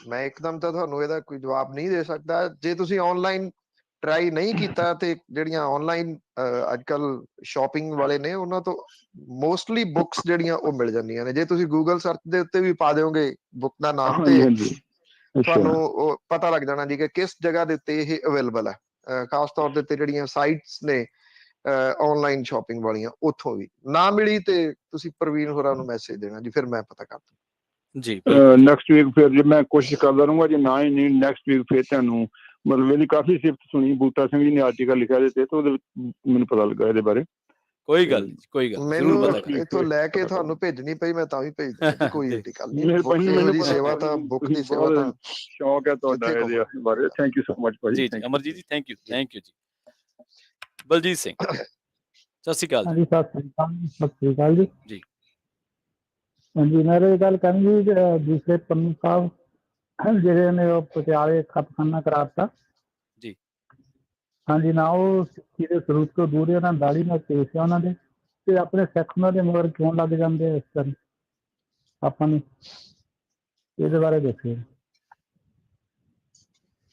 ਮੈਂ ਇੱਕਦਮ ਤਾਂ ਤੁਹਾਨੂੰ ਇਹਦਾ ਕੋਈ ਜਵਾਬ ਨਹੀਂ ਦੇ ਸਕਦਾ। ਜੇ ਤੁਸੀਂ ਆਨਲਾਈਨ ਟਰਾਈ ਨਹੀਂ ਕੀਤਾ ਤੇ ਜਿਹੜੀਆਂ ਆਨਲਾਈਨ ਅੱਜ ਕੱਲ ਸ਼ਾਪਿੰਗ ਵਾਲੇ ਨੇ ਉਹਨਾਂ ਤੋਂ ਮੋਸਟਲੀ ਬੁੱਕਸ ਜਿਹੜੀਆਂ ਉਹ ਮਿਲ ਜਾਂਦੀਆਂ ਨੇ। ਜੇ ਤੁਸੀਂ ਗੂਗਲ ਸਰਚ ਦੇ ਉੱਤੇ ਵੀ ਪਾ ਦਿਓਗੇ ਬੁੱਕ ਦਾ ਨਾਮ ਤੇ ਤੁਹਾਨੂੰ ਉਹ ਪਤਾ ਲੱਗ ਜਾਣਾ ਜੀ ਕਿ ਕਿਸ ਜਗ੍ਹਾ ਦੇ ਉੱਤੇ ਇਹ ਅਵੇਲੇਬਲ ਹੈ। ਖਾਸ ਤੌਰ ਦੇ ਉੱਤੇ ਜਿਹੜੀਆਂ ਸਾਈਟਸ ਨੇ ਆਨਲਾਈਨ ਸ਼ਾਪਿੰਗ ਵਾਲੀਆਂ, ਉੱਥੋਂ ਵੀ ਨਾ ਮਿਲੀ ਤੇ ਤੁਸੀਂ ਪ੍ਰਵੀਨ ਹੋਰਾਂ ਨੂੰ ਮੈਸੇਜ ਦੇਣਾ ਜੀ, ਫਿਰ ਮੈਂ ਪਤਾ ਕਰ ਦੂੰ ਜੀ। ਨੈਕਸਟ ਵੀਕ ਫਿਰ ਜੇ ਮੈਂ ਕੋਸ਼ਿਸ਼ ਕਰਦਾ ਰਹੂੰਗਾ, ਜੇ ਨਾ ਹੀ ਨਹੀਂ ਨੈਕਸਟ ਵੀਕ ਫਿਰ ਤੁਹਾਨੂੰ ਮਤਲਬ ਇਹਦੀ ਕਾਫੀ ਸਿਫਤ ਸੁਣੀ। ਬੂਟਾ ਸਿੰਘ ਜੀ ਨੇ ਆਰਟੀਕਲ ਲਿਖਿਆ ਇਹਦੇ ਤੇ, ਤੇ ਉਹਦੇ ਵਿੱਚ ਮੈਨੂੰ ਪਤਾ ਲੱਗਾ ਇਹਦੇ ਬਾਰੇ। ਕੋਈ ਗੱਲ ਨਹੀਂ, ਕੋਈ ਗੱਲ ਮੈਨੂੰ ਇੱਥੋਂ ਲੈ ਕੇ ਤੁਹਾਨੂੰ ਭੇਜਣੀ ਪਈ, ਮੈਂ ਤਾਂ ਵੀ ਭੇਜ ਦਿੰਦਾ, ਕੋਈ ਏਡੀ ਗੱਲ ਨਹੀਂ। ਇਹੋ ਜਿਹੀ ਸੇਵਾ ਤਾਂ, ਬੁੱਕ ਦੀ ਸੇਵਾ ਤਾਂ ਸ਼ੌਕ ਹੈ ਤੁਹਾਡਾ ਇਹਦੇ ਬਾਰੇ। ਥੈਂਕ ਯੂ ਸੋ ਮਚ ਭਾਜੀ। ਜੀ ਅਮਰਜੀਤ ਜੀ, ਥੈਂਕ ਯੂ ਜੀ। ਬਲਜੀਤ ਸਿੰਘ ਸਤਿ ਸ਼੍ਰੀ ਅਕਾਲ ਜੀ। ਸਤਿ ਸ਼੍ਰੀ ਅਕਾਲ ਜੀ। ਜੀ ਹਾਂਜੀ, ਮੈਂ ਇਹ ਗੱਲ ਕਰਾਂਗੀ ਦੂਸਰੇ ਪੰਨੂ ਸਾਹਿਬ ਜਿਹੜੇ ਨੇ ਉਹ ਪਟਿਆਲੇ ਖਤਖਾਨਾ ਕਰਾਤਾ ਜੀ। ਹਾਂਜੀ, ਨਾ ਉਹ ਸਿੱਖੀ ਦੇ ਸਰੂਪ ਤੋਂ ਦੂਰ ਉਹਨਾਂ ਦਾੜੀ ਨਾਲ ਕੇਸ ਆ ਉਹਨਾਂ ਦੇ, ਤੇ ਆਪਣੇ ਸਿੱਖ ਉਹਨਾਂ ਦੇ ਮਗਰ ਕਿਉਂ ਲੱਗ ਜਾਂਦੇ ਇਸ ਤਰ੍ਹਾਂ? ਆਪਾਂ ਨੂੰ ਇਹਦੇ ਬਾਰੇ ਦੱਸਿਓ।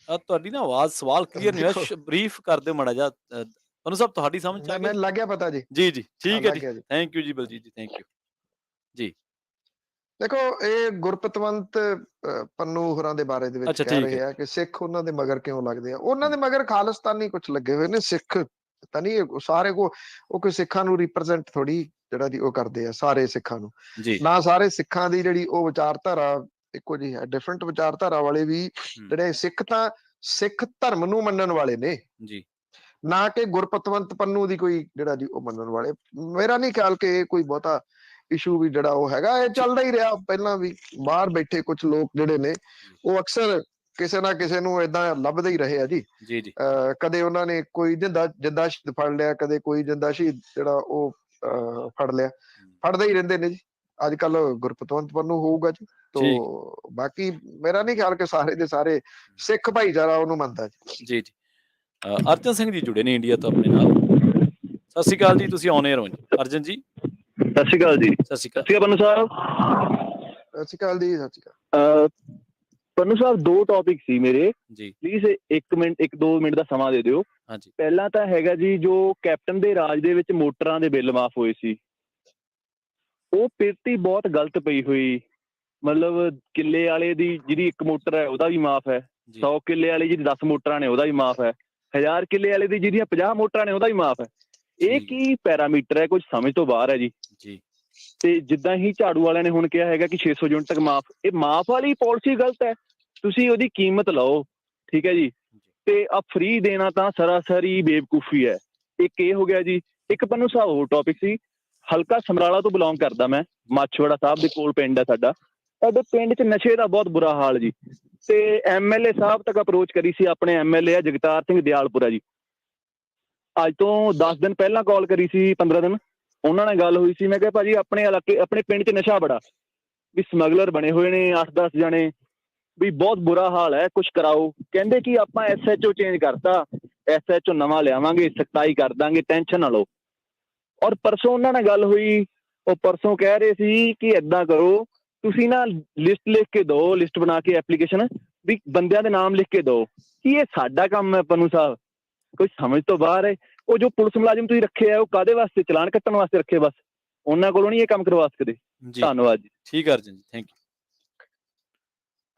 ਤੁਹਾਡੀ ਨਾ ਆਵਾਜ਼, ਸਵਾਲ ਕਲੀਅਰ ਨਹੀਂ ਹੋਇਆ, ਬਰੀਫ ਕਰ ਦਿਓ ਮਾੜਾ ਜਿਹਾ। ਪੰਨੂ ਸਾਹਿਬ ਤੁਹਾਡੀ ਸਮਝ ਆ ਗਈ? ਮੈਨੂੰ ਲੱਗ ਗਿਆ ਪਤਾ ਜੀ। ਜੀ ਠੀਕ ਹੈ ਜੀ, ਥੈਂਕ ਯੂ ਜੀ ਬਲਜੀਤ ਜੀ, ਥੈਂਕ ਯੂ ਜੀ। ਦੇਖੋ, ਇਹ ਗੁਰਪਤਵੰਤ ਪੰਨੂ ਹੋਰਾਂ ਦੇ ਬਾਰੇ ਦੇ ਵਿੱਚ ਕਹਿ ਰਹੇ ਆ ਕਿ ਸਿੱਖ ਉਹਨਾਂ ਦੇ ਮਗਰ ਕਿਉਂ ਲੱਗਦੇ ਆ। ਉਹਨਾਂ ਦੇ ਮਗਰ ਖਾਲਿਸਤਾਨੀ ਕੁਝ ਲੱਗੇ ਹੋਏ ਨੇ। ਸਿੱਖ ਪਤਾ ਨਹੀਂ ਸਾਰੇ ਉਹ ਕੋਈ ਸਿੱਖਾਂ ਨੂੰ ਰਿਪਰੈਜ਼ੈਂਟ ਥੋੜੀ ਜਿਹੜਾ ਦੀ ਉਹ ਕਰਦੇ ਆ, ਸਾਰੇ ਸਿੱਖਾਂ ਨੂੰ ਨਾ। ਸਾਰੇ ਸਿੱਖਾਂ ਦੀ ਜਿਹੜੀ ਉਹ ਵਿਚਾਰਧਾਰਾ ਇੱਕੋ ਜਿਹੀ ਹੈ। ਡਿਫਰੈਂਟ ਵਿਚਾਰਧਾਰਾ ਵਾਲੇ ਵੀ ਜਿਹੜੇ ਸਿੱਖ ਤਾਂ ਸਿੱਖ ਧਰਮ ਨੂੰ ਮੰਨਣ ਵਾਲੇ ਨੇ ਜੀ, ਨਾ ਕਿ ਗੁਰਪਤਵੰਤ ਪੰਨੂ ਦੀ ਕੋਈ ਜਿਹੜਾ ਜੀ ਉਹ ਮੰਨਣ ਵਾਲੇ। ਮੇਰਾ ਨਹੀਂ ਖਿਆਲ ਕਿ ਇਹ ਕੋਈ ਬਹੁਤਾ ਇਸ਼ੂ ਵੀ ਜਿਹੜਾ ਉਹ ਹੈਗਾ। ਇਹ ਚੱਲਦਾ ਹੀ ਰਿਹਾ ਪਹਿਲਾਂ ਵੀ। ਬਾਹਰ ਬੈਠੇ ਕੁਝ ਲੋਕ ਜਿਹੜੇ ਨੇ ਉਹ ਅਕਸਰ ਕਿਸੇ ਨਾ ਕਿਸੇ ਨੂੰ ਏਦਾਂ ਲੱਭਦੇ ਹੀ ਰਹੇ ਆ ਜੀ। ਕਦੇ ਉਹਨਾਂ ਨੇ ਕੋਈ ਜਿੰਦਾ ਸ਼ਹੀਦ ਫੜ ਲਿਆ, ਕਦੇ ਕੋਈ ਜਿੰਦਾ ਸ਼ਹੀਦ ਜਿਹੜਾ ਉਹ ਫੜ ਲਿਆ, ਫੜਦੇ ਹੀ ਰਹਿੰਦੇ ਨੇ ਜੀ। ਅੱਜ ਕੱਲ ਗੁਰਪਤਵੰਤ ਪੰਨੂ ਹੋਊਗਾ ਜੀ। ਤੋ ਬਾਕੀ ਮੇਰਾ ਨਹੀਂ ਖਿਆਲ ਕਿ ਸਾਰੇ ਦੇ ਸਾਰੇ ਸਿੱਖ ਭਾਈਚਾਰਾ ਉਹਨੂੰ ਮੰਨਦਾ ਜੀ। ਅਰਜਨ ਸਿੰਘ ਜੀ ਜੁੜੇ ਨੇ ਇੰਡੀਆ ਤੋਂ ਆਪਣੇ ਨਾਲ। ਸਤਿ ਸ਼੍ਰੀ ਅਕਾਲ ਜੀ, ਤੁਸੀਂ ਆਨ 에ਅਰ ਹੋ ਜੀ। ਅਰਜਨ ਜੀ ਸਤਿ ਸ਼੍ਰੀ ਅਕਾਲ ਜੀ। ਸਤਿ ਸ਼੍ਰੀ ਅਕਾਲ ਪੰਨੂ ਸਾਹਿਬ। ਸਤਿ ਸ਼੍ਰੀ ਅਕਾਲ ਜੀ। ਸਤਿ ਸ਼੍ਰੀ ਅਕਾਲ ਪੰਨੂ ਸਾਹਿਬ। ਦੋ ਟੌਪਿਕ ਸੀ ਮੇਰੇ ਜੀ, ਪਲੀਜ਼ 1-2 ਮਿੰਟ ਦਾ ਸਮਾਂ ਦੇ ਦਿਓ। ਹਾਂਜੀ। ਪਹਿਲਾਂ ਤਾਂ ਹੈਗਾ ਜੀ, ਜੋ ਕੈਪਟਨ ਦੇ ਰਾਜ ਦੇ ਵਿੱਚ ਮੋਟਰਾਂ ਦੇ ਬਿੱਲ ਮਾਫ ਹੋਏ ਸੀ, ਉਹ ਪਿਰਤੀ ਬਹੁਤ ਗਲਤ ਪਈ ਹੋਈ। ਮਤਲਬ ਕਿੱਲੇ ਵਾਲੇ ਦੀ ਜਿਹੜੀ ਇੱਕ ਮੋਟਰ ਹੈ ਉਹਦਾ ਵੀ ਮਾਫ ਹੈ, 100 ਕਿੱਲੇ ਵਾਲੀ ਜਿਹੜੀ 10 ਮੋਟਰਾਂ ਨੇ ਉਹਦਾ ਵੀ ਮਾਫ ਹੈ, 1000 ਕਿੱਲੇ ਵਾਲੇ ਦੀ ਜਿਹੜੀਆਂ 50 ਮੋਟਰਾਂ ਨੇ ਉਹਦਾ ਵੀ ਮਾਫ ਹੈ। ਇਹ ਕੀ ਪੈਰਾਮੀਟਰ ਹੈ? ਕੁਝ ਸਮਝ ਤੋਂ ਬਾਹਰ ਹੈ ਜੀ। ਤੇ ਜਿੱਦਾਂ ਹੀ ਝਾੜੂ ਵਾਲਿਆਂ ਨੇ ਹੁਣ ਕਿਹਾ ਹੈਗਾ ਕਿ 600 ਯੂਨਿਟ ਤੱਕ ਮਾਫ, ਇਹ ਮਾਫ ਵਾਲੀ ਪਾਲਿਸੀ ਗਲਤ ਹੈ। ਤੁਸੀਂ ਉਹਦੀ ਕੀਮਤ ਲਓ, ਠੀਕ ਹੈ ਜੀ। ਤੇ ਆ ਫ੍ਰੀ ਦੇਣਾ ਤਾਂ ਸਰਾਸਰੀ ਬੇਵਕੂਫੀ ਹੈ। ਇੱਕ ਇਹ ਹੋ ਗਿਆ ਜੀ। ਇੱਕ ਪੰਨੂ ਸਾਹਿਬ ਹੋਰ ਟੌਪਿਕ ਸੀ। ਹਲਕਾ ਸਮਰਾਲਾ ਤੋਂ ਬਿਲੋਂਗ ਕਰਦਾ ਮੈਂ, ਮਾਛੀਵਾੜਾ ਸਾਹਿਬ ਦੇ ਕੋਲ ਪਿੰਡ ਹੈ ਸਾਡਾ। ਸਾਡੇ ਪਿੰਡ 'ਚ ਨਸ਼ੇ ਦਾ ਬਹੁਤ ਬੁਰਾ ਹਾਲ ਜੀ। ਤੇ MLA ਸਾਹਿਬ ਤੱਕ ਅਪਰੋਚ ਕਰੀ ਸੀ। ਆਪਣੇ MLA ਆ ਜਗਤਾਰ ਸਿੰਘ ਦਿਆਲਪੁਰਾ ਜੀ। ਅੱਜ ਤੋਂ 10 ਦਿਨ ਪਹਿਲਾਂ ਕਾਲ ਕਰੀ ਸੀ, 15 ਦਿਨ। ਉਹਨਾਂ ਨਾਲ ਗੱਲ ਹੋਈ ਸੀ। ਮੈਂ ਕਿਹਾ ਭਾਜੀ ਆਪਣੇ ਇਲਾਕੇ, ਆਪਣੇ ਪਿੰਡ 'ਚ ਨਸ਼ਾ ਬੜਾ, ਵੀ ਸਮਗਲਰ ਬਣੇ ਹੋਏ ਨੇ 8-10 ਜਣੇ, ਵੀ ਬਹੁਤ ਬੁਰਾ ਹਾਲ ਹੈ, ਕੁਛ ਕਰਾਓ। ਕਹਿੰਦੇ ਕਿ ਆਪਾਂ SHO ਚੇਂਜ ਕਰਤਾ, SHO ਨਵਾਂ ਲਿਆਵਾਂਗੇ, ਸਖਤਾਈ ਕਰ ਦਾਂਗੇ, ਟੈਨਸ਼ਨ ਨਾ ਲਓ। ਔਰ ਪਰਸੋਂ ਉਹਨਾਂ ਨਾਲ ਗੱਲ ਹੋਈ, ਉਹ ਪਰਸੋਂ ਕਹਿ ਰਹੇ ਸੀ ਕਿ ਏਦਾਂ ਕਰੋ, ਤੁਸੀਂ ਨਾ ਲਿਸਟ ਲਿਖ ਕੇ ਦਿਓ, ਲਿਸਟ ਬਣਾ ਕੇ ਐਪਲੀਕੇਸ਼ਨ, ਵੀ ਬੰਦਿਆਂ ਦੇ ਨਾਮ ਲਿਖ ਕੇ ਦਿਓ। ਕੀ ਇਹ ਸਾਡਾ ਕੰਮ ਹੈ ਪੰਨੂ ਸਾਹਿਬ? ਕੋਈ ਸਮਝ ਤੋਂ ਬਾਹਰ ਹੈ। ਉਹ ਜੋ ਪੁਲਿਸ ਮੁਲਾਜ਼ਮ ਤੁਸੀਂ ਰੱਖੇ ਆ, ਉਹ ਕਾਹਦੇ ਵਾਸਤੇ? ਚਲਾਨ ਕੱਟਣ ਵਾਸਤੇ ਰੱਖੇ? ਬਸ ਉਹਨਾਂ ਕੋਲੋਂ ਨਹੀਂ ਇਹ ਕੰਮ ਕਰਵਾ ਸਕਦੇ। ਧੰਨਵਾਦ ਜੀ। ਠੀਕ ਹੈ ਅਰਜਨ ਜੀ, ਥੈਂਕ ਯੂ।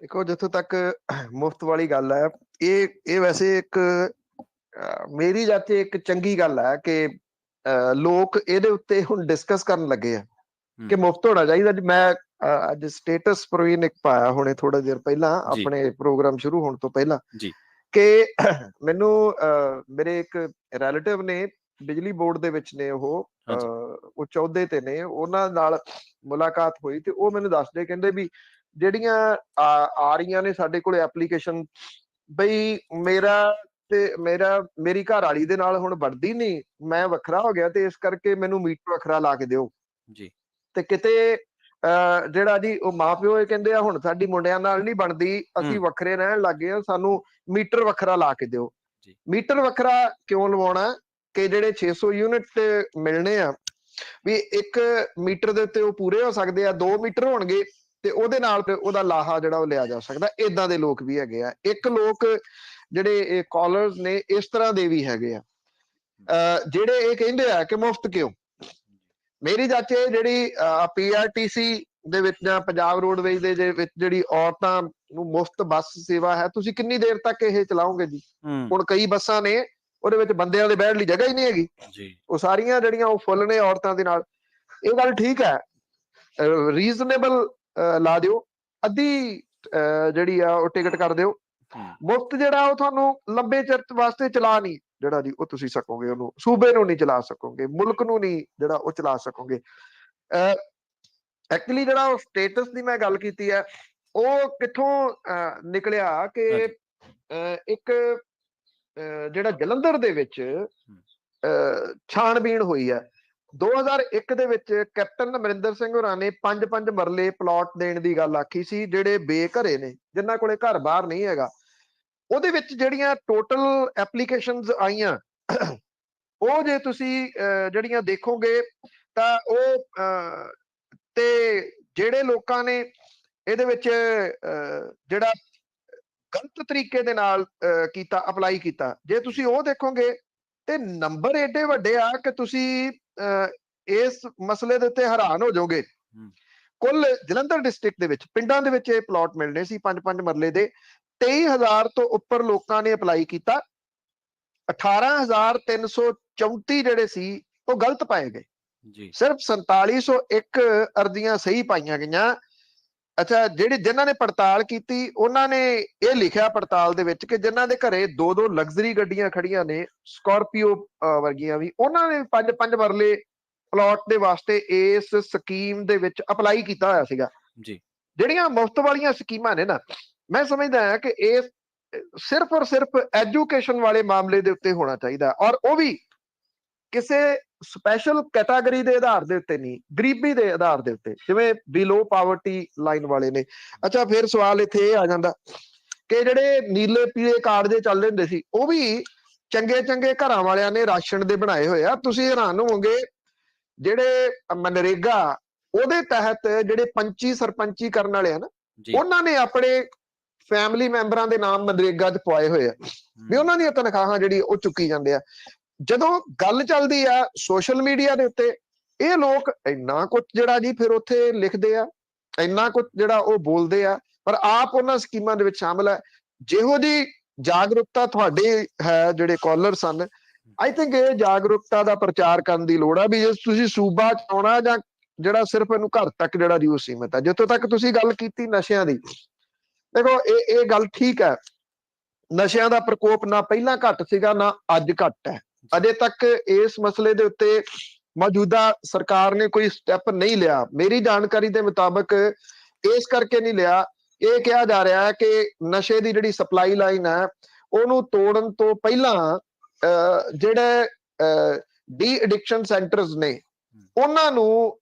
ਦੇਖੋ, ਜਿੱਥੋਂ ਤੱਕ ਮੁਫਤ ਵਾਲੀ ਗੱਲ ਹੈ, ਇਹ ਵੈਸੇ ਇੱਕ ਮੇਰੀ ਜਾਤੇ ਇੱਕ ਚੰਗੀ ਗੱਲ ਹੈ ਕਿ ਲੋਕ ਇਹਦੇ ਉੱਤੇ ਹੁਣ ਡਿਸਕਸ ਕਰਨ ਲੱਗੇ ਆ ਕਿ ਮੁਫਤ ਹੋਣਾ ਚਾਹੀਦਾ। ਮੈਂ ਅੱਜ ਸਟੇਟਸ ਪ੍ਰਵੀਨ ਇੱਕ ਪਾਇਆ ਹੁਣੇ ਥੋੜਾ ਦੇਰ ਪਹਿਲਾਂ ਆਪਣੇ ਪ੍ਰੋਗਰਾਮ ਸ਼ੁਰੂ ਹੋਣ ਤੋਂ ਪਹਿਲਾਂ ਕਿ ਮੈਨੂੰ ਮੇਰੇ ਇੱਕ ਰਿਲੇਟਿਵ ਨੇ ਬਿਜਲੀ ਬੋਰਡ ਦੇ ਵਿੱਚ ਨੇ, ਉਹ ਅਹੁਦੇ ਤੇ ਨੇ, ਉਹਨਾਂ ਨਾਲ ਮੁਲਾਕਾਤ ਹੋਈ ਤੇ ਉਹ ਮੈਨੂੰ ਦੱਸਦੇ ਕਹਿੰਦੇ ਵੀ ਜਿਹੜੀਆਂ ਆ ਰਹੀਆਂ ਨੇ ਸਾਡੇ ਕੋਲ ਐਪਲੀਕੇਸ਼ਨ, ਬਈ ਮੇਰੀ ਘਰ ਵਾਲੀ ਦੇ ਨਾਲ ਹੁਣ ਬਣਦੀ ਨਹੀਂ, ਮੈਂ ਵੱਖਰਾ ਹੋ ਗਿਆ ਤੇ ਇਸ ਕਰਕੇ ਮੈਨੂੰ ਮੀਟਰ ਵੱਖਰਾ ਲਾ ਕੇ ਦਿਓ ਜੀ। ਤੇ ਕਿਤੇ ਜਿਹੜਾ ਜੀ ਉਹ ਮਾਂ ਪਿਓ ਇਹ ਕਹਿੰਦੇ ਆ ਹੁਣ ਸਾਡੀ ਮੁੰਡਿਆਂ ਨਾਲ ਨਹੀਂ ਬਣਦੀ, ਅਸੀਂ ਵੱਖਰੇ ਰਹਿਣ ਲੱਗੇ ਆ, ਸਾਨੂੰ ਮੀਟਰ ਵੱਖਰਾ ਲਾ ਕੇ ਦਿਓ। ਮੀਟਰ ਵੱਖਰਾ ਕਿਉਂ ਲਵਾਉਣਾ ਕਿ ਜਿਹੜੇ 600 ਯੂਨਿਟ ਮਿਲਣੇ ਆ ਵੀ ਇੱਕ ਮੀਟਰ ਦੇ ਉੱਤੇ ਉਹ ਪੂਰੇ ਹੋ ਸਕਦੇ ਆ, 2 ਮੀਟਰ ਹੋਣਗੇ ਤੇ ਉਹਦੇ ਨਾਲ ਉਹਦਾ ਲਾਹਾ ਜਿਹੜਾ ਉਹ ਲਿਆ ਜਾ ਸਕਦਾ। ਏਦਾਂ ਦੇ ਲੋਕ ਵੀ ਹੈਗੇ ਆ। ਇੱਕ ਲੋਕ ਜਿਹੜੇ ਇਹ ਕਾਲਰਸ ਨੇ ਇਸ ਤਰ੍ਹਾਂ ਦੇ ਵੀ ਹੈਗੇ ਆ ਜਿਹੜੇ ਇਹ ਕਹਿੰਦੇ ਆ ਕਿ ਮੁਫਤ ਕਿਉਂ। ਮੇਰੀ ਚਾਚੇ ਜਿਹੜੀ PRTC ਦੇ ਵਿੱਚ ਜਾਂ ਪੰਜਾਬ ਰੋਡਵੇਜ਼ ਦੇ ਵਿੱਚ ਜਿਹੜੀ ਔਰਤਾਂ ਨੂੰ ਮੁਫਤ ਬੱਸ ਸੇਵਾ ਹੈ, ਤੁਸੀਂ ਕਿੰਨੀ ਦੇਰ ਤੱਕ ਇਹ ਚਲਾਓਗੇ ਜੀ? ਹੁਣ ਕਈ ਬੱਸਾਂ ਨੇ ਉਹਦੇ ਵਿੱਚ ਬੰਦਿਆਂ ਦੇ ਬਹਿਣ ਲਈ ਜਗ੍ਹਾ ਹੀ ਨਹੀਂ ਹੈਗੀ, ਉਹ ਸਾਰੀਆਂ ਜਿਹੜੀਆਂ ਉਹ ਫੁੱਲ ਨੇ ਔਰਤਾਂ ਦੇ ਨਾਲ। ਇਹ ਗੱਲ ਠੀਕ ਹੈ, ਰੀਜ਼ਨੇਬਲ ਲਾ ਦਿਓ, ਅੱਧੀ ਜਿਹੜੀ ਆ ਉਹ ਟਿਕਟ ਕਰ ਦਿਓ। ਮੁਫਤ ਜਿਹੜਾ ਉਹ ਤੁਹਾਨੂੰ ਲੰਬੇ ਚਿਰ ਵਾਸਤੇ ਚਲਾ ਨਹੀਂ ਜਿਹੜਾ ਜੀ ਉਹ ਤੁਸੀਂ ਸਕੋਗੇ, ਉਹਨੂੰ ਸੂਬੇ ਨੂੰ ਨਹੀਂ ਚਲਾ ਸਕੋਗੇ, ਮੁਲਕ ਨੂੰ ਨਹੀਂ ਜਿਹੜਾ ਉਹ ਚਲਾ ਸਕੋਗੇ। ਐਕਚੁਅਲੀ ਜਿਹੜਾ ਉਹ ਸਟੇਟਸ ਦੀ ਮੈਂ ਗੱਲ ਕੀਤੀ ਹੈ ਉਹ ਕਿੱਥੋਂ ਨਿਕਲਿਆ ਕਿ ਇੱਕ ਜਿਹੜਾ ਜਲੰਧਰ ਦੇ ਵਿੱਚ ਛਾਣਬੀਣ ਹੋਈ ਹੈ 2001 ਦੇ ਵਿੱਚ। ਕੈਪਟਨ ਅਮਰਿੰਦਰ ਸਿੰਘ ਹੋਰਾਂ ਨੇ 5-5 ਮਰਲੇ ਪਲਾਟ ਦੇਣ ਦੀ ਗੱਲ ਆਖੀ ਸੀ ਜਿਹੜੇ ਬੇਘਰੇ ਨੇ, ਜਿਨ੍ਹਾਂ ਕੋਲੇ ਘਰ ਬਾਹਰ ਨਹੀਂ ਹੈਗਾ। ਉਹਦੇ ਵਿੱਚ ਜਿਹੜੀਆਂ ਟੋਟਲ ਐਪਲੀਕੇਸ਼ਨਸ ਆਈਆਂ ਉਹ ਜੇ ਤੁਸੀਂ ਜਿਹੜੀਆਂ ਦੇਖੋਗੇ ਤਾਂ ਉਹ ਤੇ ਜਿਹੜੇ ਲੋਕਾਂ ਨੇ ਇਹਦੇ ਵਿੱਚ ਜਿਹੜਾ ਗਲਤ ਤਰੀਕੇ ਦੇ ਨਾਲ ਕੀਤਾ, ਅਪਲਾਈ ਕੀਤਾ, ਜੇ ਤੁਸੀਂ ਉਹ ਦੇਖੋਗੇ ਤੇ ਨੰਬਰ ਏਡੇ ਵੱਡੇ ਆ ਕਿ ਤੁਸੀਂ ਇਸ ਮਸਲੇ ਦੇ ਉੱਤੇ ਹੈਰਾਨ ਹੋ ਜਾਓਗੇ। ਕੁੱਲ ਜਲੰਧਰ ਡਿਸਟ੍ਰਿਕਟ ਦੇ ਵਿੱਚ ਪਿੰਡਾਂ ਦੇ ਵਿੱਚ ਇਹ ਪਲਾਟ ਮਿਲਣੇ ਸੀ 5-5 ਮਰਲੇ ਦੇ, 23,000 ਤੋਂ ਉੱਪਰ ਲੋਕਾਂ ਨੇ ਅਪਲਾਈ ਕੀਤਾ। 18,334 ਜਿਹੜੇ ਸੀ ਉਹ ਗਲਤ ਪਾਏ ਗਏ ਜੀ। ਸਿਰਫ 4701 ਅਰਜ਼ੀਆਂ ਸਹੀ ਪਾਈਆਂ ਗਈਆਂ। ਅੱਛਾ, ਜਿਨ੍ਹਾਂ ਨੇ ਪੜਤਾਲ ਕੀਤੀ ਉਹਨਾਂ ਨੇ ਇਹ ਲਿਖਿਆ ਪੜਤਾਲ ਦੇ ਵਿੱਚ ਕਿ ਜਿਨ੍ਹਾਂ ਦੇ ਘਰੇ 2-2 ਲਗਜ਼ਰੀ ਗੱਡੀਆਂ ਖੜੀਆਂ ਨੇ, ਸਕਾਰਪੀਓ ਵਰਗੀਆਂ ਵੀ, ਉਹਨਾਂ ਨੇ 5-5 ਮਰਲੇ ਪਲਾਟ ਦੇ ਵਾਸਤੇ ਇਸ ਸਕੀਮ ਦੇ ਵਿੱਚ ਅਪਲਾਈ ਕੀਤਾ ਹੋਇਆ ਸੀਗਾ ਜੀ। ਜਿਹੜੀਆਂ ਮੁਫਤ ਵਾਲੀਆਂ ਸਕੀਮਾਂ ਨੇ ਨਾ, ਮੈਂ ਸਮਝਦਾ ਹਾਂ ਕਿ ਇਹ ਸਿਰਫ ਔਰ ਸਿਰਫ ਐਜੂਕੇਸ਼ਨ ਵਾਲੇ ਮਾਮਲੇ ਦੇ ਉੱਤੇ ਹੋਣਾ ਚਾਹੀਦਾ, ਔਰ ਉਹ ਵੀ ਕਿਸੇ ਸਪੈਸ਼ਲ ਕੈਟਾਗਰੀ ਦੇ ਆਧਾਰ ਦੇ ਉੱਤੇ ਨਹੀਂ, ਗਰੀਬੀ ਦੇ ਆਧਾਰ ਦੇ ਉੱਤੇ, ਜਿਵੇਂ ਬਿਲੋ ਪਾਵਰਟੀ ਲਾਈਨ ਵਾਲੇ ਨੇ। ਅੱਛਾ, ਫਿਰ ਸਵਾਲ ਇੱਥੇ ਇਹ ਆ ਜਾਂਦਾ ਕਿ ਜਿਹੜੇ ਨੀਲੇ ਪੀਲੇ ਕਾਰਡ ਜੇ ਚੱਲਦੇ ਹੁੰਦੇ ਸੀ ਉਹ ਵੀ ਚੰਗੇ ਚੰਗੇ ਘਰਾਂ ਵਾਲਿਆਂ ਨੇ ਰਾਸ਼ਨ ਦੇ ਬਣਾਏ ਹੋਏ ਆ। ਤੁਸੀਂ ਹੈਰਾਨ ਹੋਵੋਗੇ ਜਿਹੜੇ ਮਨਰੇਗਾ ਉਹਦੇ ਤਹਿਤ ਜਿਹੜੇ ਪੰਚੀ ਸਰਪੰਚੀ ਕਰਨ ਵਾਲੇ ਆ ਨਾ, ਉਹਨਾਂ ਨੇ ਆਪਣੇ ਫੈਮਿਲੀ ਮੈਂਬਰਾਂ ਦੇ ਨਾਮ ਮਨਰੇਗਾ 'ਚ ਪਵਾਏ ਹੋਏ ਆ ਵੀ ਉਹਨਾਂ ਦੀਆਂ ਤਨਖਾਹਾਂ ਜਿਹੜੀ ਉਹ ਚੁੱਕੀ ਜਾਂਦੇ ਆ। ਜਦੋਂ ਗੱਲ ਚੱਲਦੀ ਆ ਸੋਸ਼ਲ ਮੀਡੀਆ ਦੇ ਉੱਤੇ, ਇਹ ਲੋਕ ਇੰਨਾ ਕੁਝ ਜਿਹੜਾ ਜੀ ਫਿਰ ਉੱਥੇ ਲਿਖਦੇ ਆ, ਇੰਨਾ ਕੁਝ ਜਿਹੜਾ ਉਹ ਬੋਲਦੇ ਆ, ਪਰ ਆਪ ਉਹਨਾਂ ਸਕੀਮਾਂ ਦੇ ਵਿੱਚ ਸ਼ਾਮਲ ਹੈ। ਜਿਹੋ ਜੀ ਜਾਗਰੂਕਤਾ ਤੁਹਾਡੇ ਹੈ ਜਿਹੜੇ ਕਾਲਰ ਸਨ, ਆਈ ਥਿੰਕ ਇਹ ਜਾਗਰੂਕਤਾ ਦਾ ਪ੍ਰਚਾਰ ਕਰਨ ਦੀ ਲੋੜ ਆ ਵੀ ਜੇ ਤੁਸੀਂ ਸੂਬਾ ਚਲਾਉਣਾ ਜਾਂ ਜਿਹੜਾ ਸਿਰਫ ਇਹਨੂੰ ਘਰ ਤੱਕ ਜਿਹੜਾ ਜੀ ਉਹ ਸੀਮਿਤ ਹੈ। ਜਿੱਥੋਂ ਤੱਕ ਤੁਸੀਂ ਗੱਲ ਕੀਤੀ ਨਸ਼ਿਆਂ ਦੀ, ਦੇਖੋ ਇਹ ਗੱਲ ਠੀਕ ਹੈ, ਨਸ਼ਿਆਂ ਦਾ ਪ੍ਰਕੋਪ ਨਾ ਪਹਿਲਾਂ ਘੱਟ ਸੀਗਾ ਨਾ ਅੱਜ ਘੱਟ ਹੈ। ਅਜੇ ਤੱਕ ਇਸ ਮਸਲੇ ਦੇ ਉੱਤੇ ਮੌਜੂਦਾ ਸਰਕਾਰ ਨੇ ਕੋਈ ਸਟੈਪ ਨਹੀਂ ਲਿਆ। ਮੇਰੀ ਜਾਣਕਾਰੀ ਦੇ ਮੁਤਾਬਕ ਇਸ ਕਰਕੇ ਨਹੀਂ ਲਿਆ, ਇਹ ਕਿਹਾ ਜਾ ਰਿਹਾ ਹੈ ਕਿ ਨਸ਼ੇ ਦੀ ਜਿਹੜੀ ਸਪਲਾਈ ਲਾਈਨ ਹੈ ਉਹਨੂੰ ਤੋੜਨ ਤੋਂ ਪਹਿਲਾਂ ਜਿਹੜੇ ਡੀ ਐਡਿਕਸ਼ਨ ਸੈਂਟਰਸ ਨੇ ਉਹਨਾਂ ਨੂੰ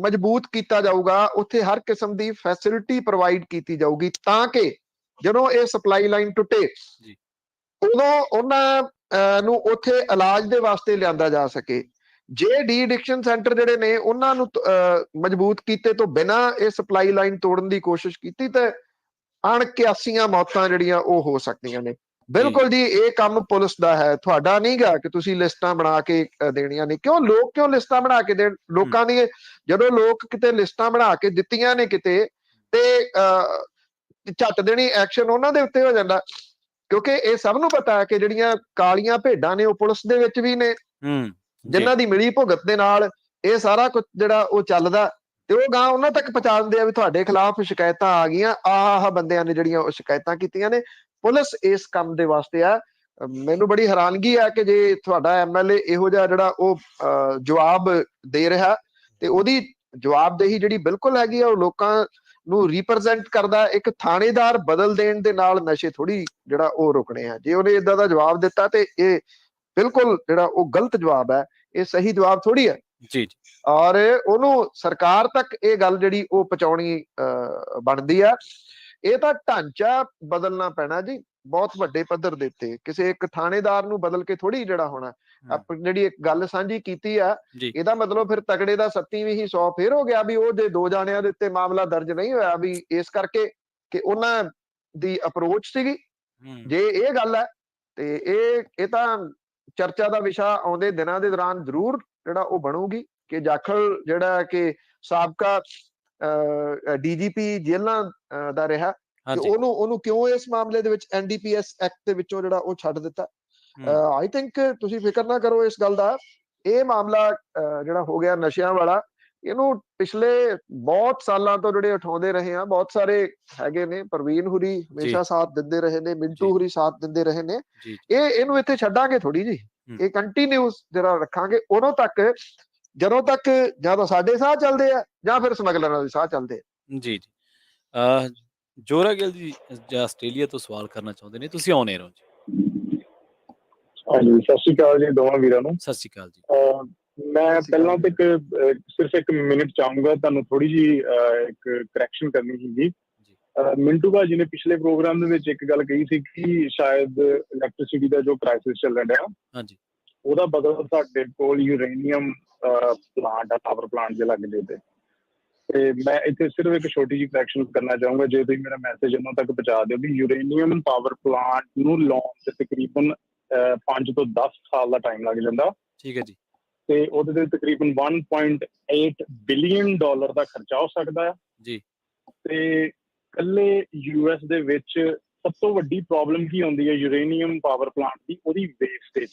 ਮਜ਼ਬੂਤ ਕੀਤਾ ਜਾਊਗਾ, ਉੱਥੇ ਹਰ ਕਿਸਮ ਦੀ ਫੈਸਿਲਿਟੀ ਪ੍ਰੋਵਾਈਡ ਕੀਤੀ ਜਾਊਗੀ ਤਾਂ ਕਿ ਜਦੋਂ ਇਹ ਸਪਲਾਈ ਲਾਈਨ ਟੁੱਟੇ ਉਦੋਂ ਉਹਨਾਂ ਨੂੰ ਉੱਥੇ ਇਲਾਜ ਦੇ ਵਾਸਤੇ ਲਿਆਂਦਾ ਜਾ ਸਕੇ। ਜੇ ਡੀ ਐਡਿਕਸ਼ਨ ਸੈਂਟਰ ਜਿਹੜੇ ਨੇ ਉਹਨਾਂ ਨੂੰ ਮਜ਼ਬੂਤ ਕੀਤੇ ਤੋਂ ਬਿਨਾਂ ਇਹ ਸਪਲਾਈ ਲਾਈਨ ਤੋੜਨ ਦੀ ਕੋਸ਼ਿਸ਼ ਕੀਤੀ ਤੇ ਅਣਕਿਆਸੀਆਂ ਮੌਤਾਂ ਜਿਹੜੀਆਂ ਉਹ ਹੋ ਸਕਦੀਆਂ ਨੇ। ਬਿਲਕੁਲ ਜੀ, ਇਹ ਕੰਮ ਪੁਲਿਸ ਦਾ ਹੈ, ਤੁਹਾਡਾ ਨਹੀਂਗਾ ਕਿ ਤੁਸੀਂ ਲਿਸਟਾਂ ਬਣਾ ਕੇ ਦੇਣੀਆਂ ਨੇ। ਕਿਉਂ ਲਿਸਟਾਂ ਬਣਾ ਕੇ ਦੇਣ? ਲੋਕਾਂ ਦੀ ਜਦੋਂ ਲੋਕ ਕਿਤੇ ਲਿਸਟਾਂ ਬਣਾ ਕੇ ਦਿੱਤੀਆਂ ਨੇ ਕਿਤੇ ਤੇ ਝੱਟ ਦੇਣੀ ਐਕਸ਼ਨ ਉਹਨਾਂ ਦੇ ਉੱਤੇ ਹੋ ਜਾਂਦਾ। ਕਿਉਂਕਿ ਇਹ ਸਭ ਨੂੰ ਪਤਾ ਹੈ ਕਿ ਜਿਹੜੀਆਂ ਕਾਲੀਆਂ ਭੇਡਾਂ ਨੇ ਉਹ ਪੁਲਿਸ ਦੇ ਵਿੱਚ ਵੀ ਨੇ, ਜਿਨ੍ਹਾਂ ਦੀ ਮਿਲੀ ਭੁਗਤ ਦੇ ਨਾਲ ਇਹ ਸਾਰਾ ਕੁਝ ਜਿਹੜਾ ਉਹ ਚੱਲਦਾ, ਤੇ ਉਹ ਗਾਂ ਉਹਨਾਂ ਤੱਕ ਪਹੁੰਚਾ ਦਿੰਦੇ ਆ ਵੀ ਤੁਹਾਡੇ ਖਿਲਾਫ ਸ਼ਿਕਾਇਤਾਂ ਆ ਗਈਆਂ, ਆਹ ਬੰਦਿਆਂ ਨੇ ਜਿਹੜੀਆਂ ਉਹ ਸ਼ਿਕਾਇਤਾਂ ਕੀਤੀਆਂ ਨੇ। ਪੁਲਿਸ ਇਸ ਕੰਮ ਦੇ ਵਾਸਤੇ ਆ। ਮੈਨੂੰ ਬੜੀ ਹੈਰਾਨਗੀ ਆ ਕਿ ਜੇ ਤੁਹਾਡਾ MLA ਇਹੋ ਜਿਹਾ ਜਿਹੜਾ ਉਹ ਜਵਾਬ ਦੇ ਰਿਹਾ, ਤੇ ਉਹਦੀ ਜਵਾਬਦੇਹੀ ਜਿਹੜੀ ਬਿਲਕੁਲ ਹੈਗੀ ਆ, ਉਹ ਲੋਕਾਂ ਨੂੰ ਰਿਪਰੈਜ਼ੈਂਟ ਕਰਦਾ। ਇੱਕ ਥਾਣੇਦਾਰ ਬਦਲ ਦੇਣ ਦੇ ਨਾਲ ਨਸ਼ੇ ਥੋੜੀ ਜਿਹੜਾ ਉਹ ਰੁਕਣੇ ਆ। ਜੇ ਉਹਨੇ ਏਦਾਂ ਦਾ ਜਵਾਬ ਦਿੱਤਾ ਤੇ ਇਹ ਬਿਲਕੁਲ ਜਿਹੜਾ ਉਹ ਗਲਤ ਜਵਾਬ ਹੈ, ਇਹ ਸਹੀ ਜਵਾਬ ਥੋੜੀ ਹੈ ਜੀ। ਔਰ ਉਹਨੂੰ ਸਰਕਾਰ ਤੱਕ ਇਹ ਗੱਲ ਜਿਹੜੀ ਉਹ ਪਹੁੰਚਾਉਣੀ ਬਣਦੀ ਆ। ਇਹ ਤਾਂ ਢਾਂਚਾ ਬਦਲਣਾ ਪੈਣਾ ਜੀ, ਬਹੁਤ ਵੱਡੇ ਪੱਧਰ ਦੇ ਉੱਤੇ। ਕਿਸੇ ਇੱਕ ਥਾਣੇਦਾਰ ਨੂੰ ਬਦਲ ਕੇ ਥੋੜੀ ਜਿਹੜਾ ਹੋਣਾ। ਆਪਣੀ ਜਿਹੜੀ ਇੱਕ ਗੱਲ ਸਾਂਝੀ ਕੀਤੀ ਆ, ਇਹਦਾ ਮਤਲਬ ਫਿਰ ਤਗੜੇ ਦਾ 27 ਵੀ 100 ਫੇਰ ਹੋ ਗਿਆ ਵੀ ਉਹ ਜੇ 2 ਜਾਣਿਆਂ ਦੇ ਉੱਤੇ ਮਾਮਲਾ ਦਰਜ ਨਹੀਂ ਹੋਇਆ ਵੀ ਇਸ ਕਰਕੇ ਕਿ ਉਹਨਾਂ ਦੀ ਅਪਰੋਚ ਸੀਗੀ। ਜੇ ਇਹ ਗੱਲ ਹੈ ਤੇ ਇਹ ਤਾਂ ਚਰਚਾ ਦਾ ਵਿਸ਼ਾ ਆਉਂਦੇ ਦਿਨਾਂ ਦੇ ਦੌਰਾਨ ਜ਼ਰੂਰ ਜਿਹੜਾ ਉਹ ਬਣੂਗੀ ਕਿ ਜਾਖਲ ਜਿਹੜਾ ਕਿ ਸਾਬਕਾ DGP ਜੇਲ੍ਹਾਂ ਦਾ ਰਿਹਾ, ਤੇ ਉਹਨੂੰ ਕਿਉਂ ਇਸ ਮਾਮਲੇ ਦੇ ਵਿੱਚ NDPS ਐਕਟ ਦੇ ਵਿੱਚੋਂ ਜਿਹੜਾ ਉਹ ਛੱਡ ਦਿੱਤਾ। ਆਈ ਥਿੰਕ ਤੁਸੀਂ ਫਿਕਰ ਨਾ ਕਰੋ ਇਸ ਗੱਲ ਦਾ। ਇਹ ਮਾਮਲਾ ਜਿਹੜਾ ਹੋ ਗਿਆ ਨਸ਼ਿਆਂ ਵਾਲਾ, ਇਹਨੂੰ ਪਿਛਲੇ ਬਹੁਤ ਸਾਲਾਂ ਤੋਂ ਜਿਹੜੇ ਉਠਾਉਂਦੇ ਰਹੇ ਆ, ਬਹੁਤ ਸਾਰੇ ਹੈਗੇ ਨੇ। ਪ੍ਰਵੀਨ ਹੁਰੀ ਹਮੇਸ਼ਾ ਸਾਥ ਦਿੰਦੇ ਰਹੇ ਨੇ, ਮਿੰਟੂ ਹੁਰੀ ਸਾਥ ਦਿੰਦੇ ਰਹੇ ਨੇ। ਇਹਨੂੰ ਇੱਥੇ ਛੱਡਾਂਗੇ ਥੋੜੀ ਜੀ, ਇਹ ਕੰਟੀਨਿਊਸ ਜਿਹੜਾ ਰੱਖਾਂਗੇ ਉਦੋਂ ਤੱਕ ਜਦੋਂ ਤੱਕ ਜਾਂ ਤਾਂ ਸਾਡੇ ਸਾਹ ਚੱਲਦੇ ਆ ਜਾਂ ਫਿਰ ਸਮਗਲਰਾਂ ਦੇ ਸਾਹ ਚੱਲਦੇ ਆ। ਜੀ। ਜੋਰਾ ਗਿੱਲ ਜੀ ਆਸਟ੍ਰੇਲੀਆ ਤੋਂ ਸਵਾਲ ਕਰਨਾ ਚਾਹੁੰਦੇ ਨੇ, ਤੁਸੀਂ ਆਉਣੇ ਰਹੋ ਜੀ। ਹਾਂਜੀ, ਸਤਿ ਸ਼੍ਰੀ ਅਕਾਲ ਜੀ ਦੋਵਾਂ ਵੀਰਾਂ ਨੂੰ। ਸਤਿ ਸ਼੍ਰੀ ਅਕਾਲ ਜੀ। ਮੈਂ ਪਹਿਲਾਂ ਤਾਂ ਸਿਰਫ 1 ਮਿੰਟ ਚਾਹੂੰਗਾ, ਤੁਹਾਨੂੰ ਥੋੜੀ ਜੀ ਇੱਕ ਕਰੈਕਸ਼ਨ ਕਰਨੀ ਸੀਗੀ। ਮਿੰਟੂ ਭਾਜੀ ਨੇ ਪਿਛਲੇ ਪ੍ਰੋਗਰਾਮ ਦੇ ਵਿੱਚ ਇੱਕ ਗੱਲ ਕਹੀ ਸੀ ਕਿ ਸ਼ਾਇਦ ਇਲੈਕਟ੍ਰਿਸਿਟੀ ਦਾ ਜੋ ਕ੍ਰਾਈਸਿਸ ਚੱਲ ਰਿਹਾ, ਹਾਂਜੀ, ਉਹਦਾ ਬਦਲ ਸਾਡੇ ਕੋਲ ਯੂਰੇਨੀਅਮ ਪਲਾਂਟ ਆ, ਪਾਵਰ ਪਲਾਂਟ ਦੇ ਲੱਗਦੇ ਤੇ ਮੈਂ ਇੱਥੇ ਸਿਰਫ ਇੱਕ ਛੋਟੀ ਜਿਹੀ ਕਰੈਕਸ਼ਨ ਕਰਨਾ ਚਾਹੂੰਗਾ। ਜੇ ਤੁਸੀਂ ਮੇਰਾ ਮੈਸੇਜ ਉਹਨਾਂ ਤੱਕ ਪਹੁੰਚਾ ਦਿਓ ਵੀ ਯੂਰੇਨੀਅਮ ਪਾਵਰ ਪਲਾਂਟ ਨੂੰ ਲਾਉਣ ਤੇ ਤਕਰੀਬਨ 5 ਤੋਂ 10 ਸਾਲ ਦਾ ਟਾਈਮ ਲੱਗ ਜਾਂਦਾ। ਠੀਕ ਹੈ ਜੀ। ਤੇ ਉਹਦੇ ਤੇ ਤਕਰੀਬਨ $1.8 ਬਿਲੀਅਨ ਦਾ ਖਰਚਾ ਹੋ ਸਕਦਾ ਹੈ ਜੀ। ਤੇ ਕੱਲੇ US ਦੇ ਵਿੱਚ ਸਭ ਤੋਂ ਵੱਡੀ ਪ੍ਰੋਬਲਮ ਕੀ ਆਉਂਦੀ ਹੈ ਯੂਰੇਨੀਅਮ ਪਾਵਰ ਪਲਾਂਟ ਦੀ? ਉਹਦੀ ਵੇਸਟੇਜ।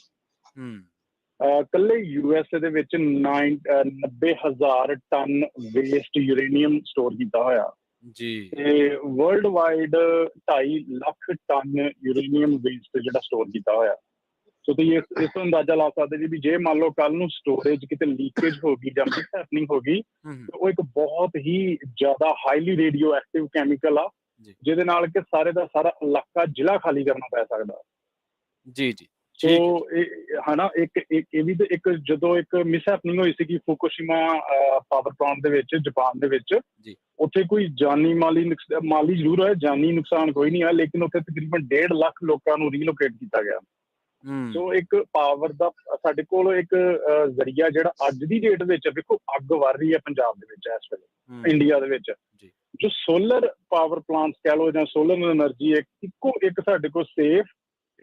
ਕੱਲੇ USA ਦੇ ਵਿੱਚ 90,000 ਟਨ ਵੇਸਟ ਯੂਰੇਨੀਅਮ ਸਟੋਰ ਕੀਤਾ ਹੋਇਆ ਜੀ। ਤੇ world wide 2.5 lakh ton uranium waste ਜਿਹੜਾ ਸਟੋਰ ਕੀਤਾ ਹੋਇਆ। ਸੋ ਤੁਸੀਂ ਇਸ ਤੋਂ ਅੰਦਾਜ਼ਾ ਲਾ ਸਕਦੇ ਜੀ ਵੀ ਜੇ ਮੰਨ ਲਓ ਕੱਲ ਨੂੰ ਸਟੋਰੇਜ ਕਿਤੇ ਲੀਕੇਜ ਹੋ ਗਈ ਜਾਂ ਮਿਸਹੈਪਨਿੰਗ ਹੋ ਗਈ, ਉਹ ਇੱਕ ਬਹੁਤ ਹੀ ਜ਼ਿਆਦਾ ਹਾਈਲੀ ਰੇਡੀਓ ਐਕਟਿਵ ਕੈਮੀਕਲ ਆ, ਜਿਹਦੇ ਨਾਲ ਕਿ ਸਾਰੇ ਦਾ ਸਾਰਾ ਇਲਾਕਾ ਜ਼ਿਲ੍ਹਾ ਖਾਲੀ ਕਰਨਾ ਪੈ ਸਕਦਾ ਜੀ। ਸੋ ਇਹ ਵੀ ਇੱਕ ਜਦੋਂ ਇੱਕ ਮਿਸਹੈਪਨਿੰਗ ਹੋਈ ਸੀਗੀ ਫੁਕੂਸ਼ੀਮਾ ਪਾਵਰ ਪਲਾਂਟ ਦੇ ਵਿੱਚ ਜਾਪਾਨ ਦੇ ਵਿੱਚ, ਉੱਥੇ ਕੋਈ ਜਾਨੀ ਮਾਲੀ ਜ਼ਰੂਰ ਹੋਇਆ, ਜਾਨੀ ਨੁਕਸਾਨ ਕੋਈ ਨਹੀਂ ਆ, ਲੇਕਿਨ ਉੱਥੇ ਤਕਰੀਬਨ 1.5 ਲੱਖ ਲੋਕਾਂ ਨੂੰ ਰੀਲੋਕੇਟ ਕੀਤਾ ਗਿਆ। ਸੋ ਇੱਕ ਪਾਵਰ ਦਾ ਸਾਡੇ ਕੋਲ ਇੱਕ ਜ਼ਰੀਆ ਜਿਹੜਾ ਅੱਜ ਦੀ ਡੇਟ ਵਿੱਚ ਦੇਖੋ ਅੱਗ ਵਰ ਰਹੀ ਹੈ ਪੰਜਾਬ ਦੇ ਵਿੱਚ ਇਸ ਵੇਲੇ ਇੰਡੀਆ ਦੇ ਵਿੱਚ, ਜੋ ਸੋਲਰ ਪਾਵਰ ਪਲਾਂਟਸ ਕਹਿ ਲਓ ਜਾਂ ਸੋਲਰ ਐਨਰਜੀ, ਇੱਕੋ ਇੱਕ ਸਾਡੇ ਕੋਲ ਸੇਫ,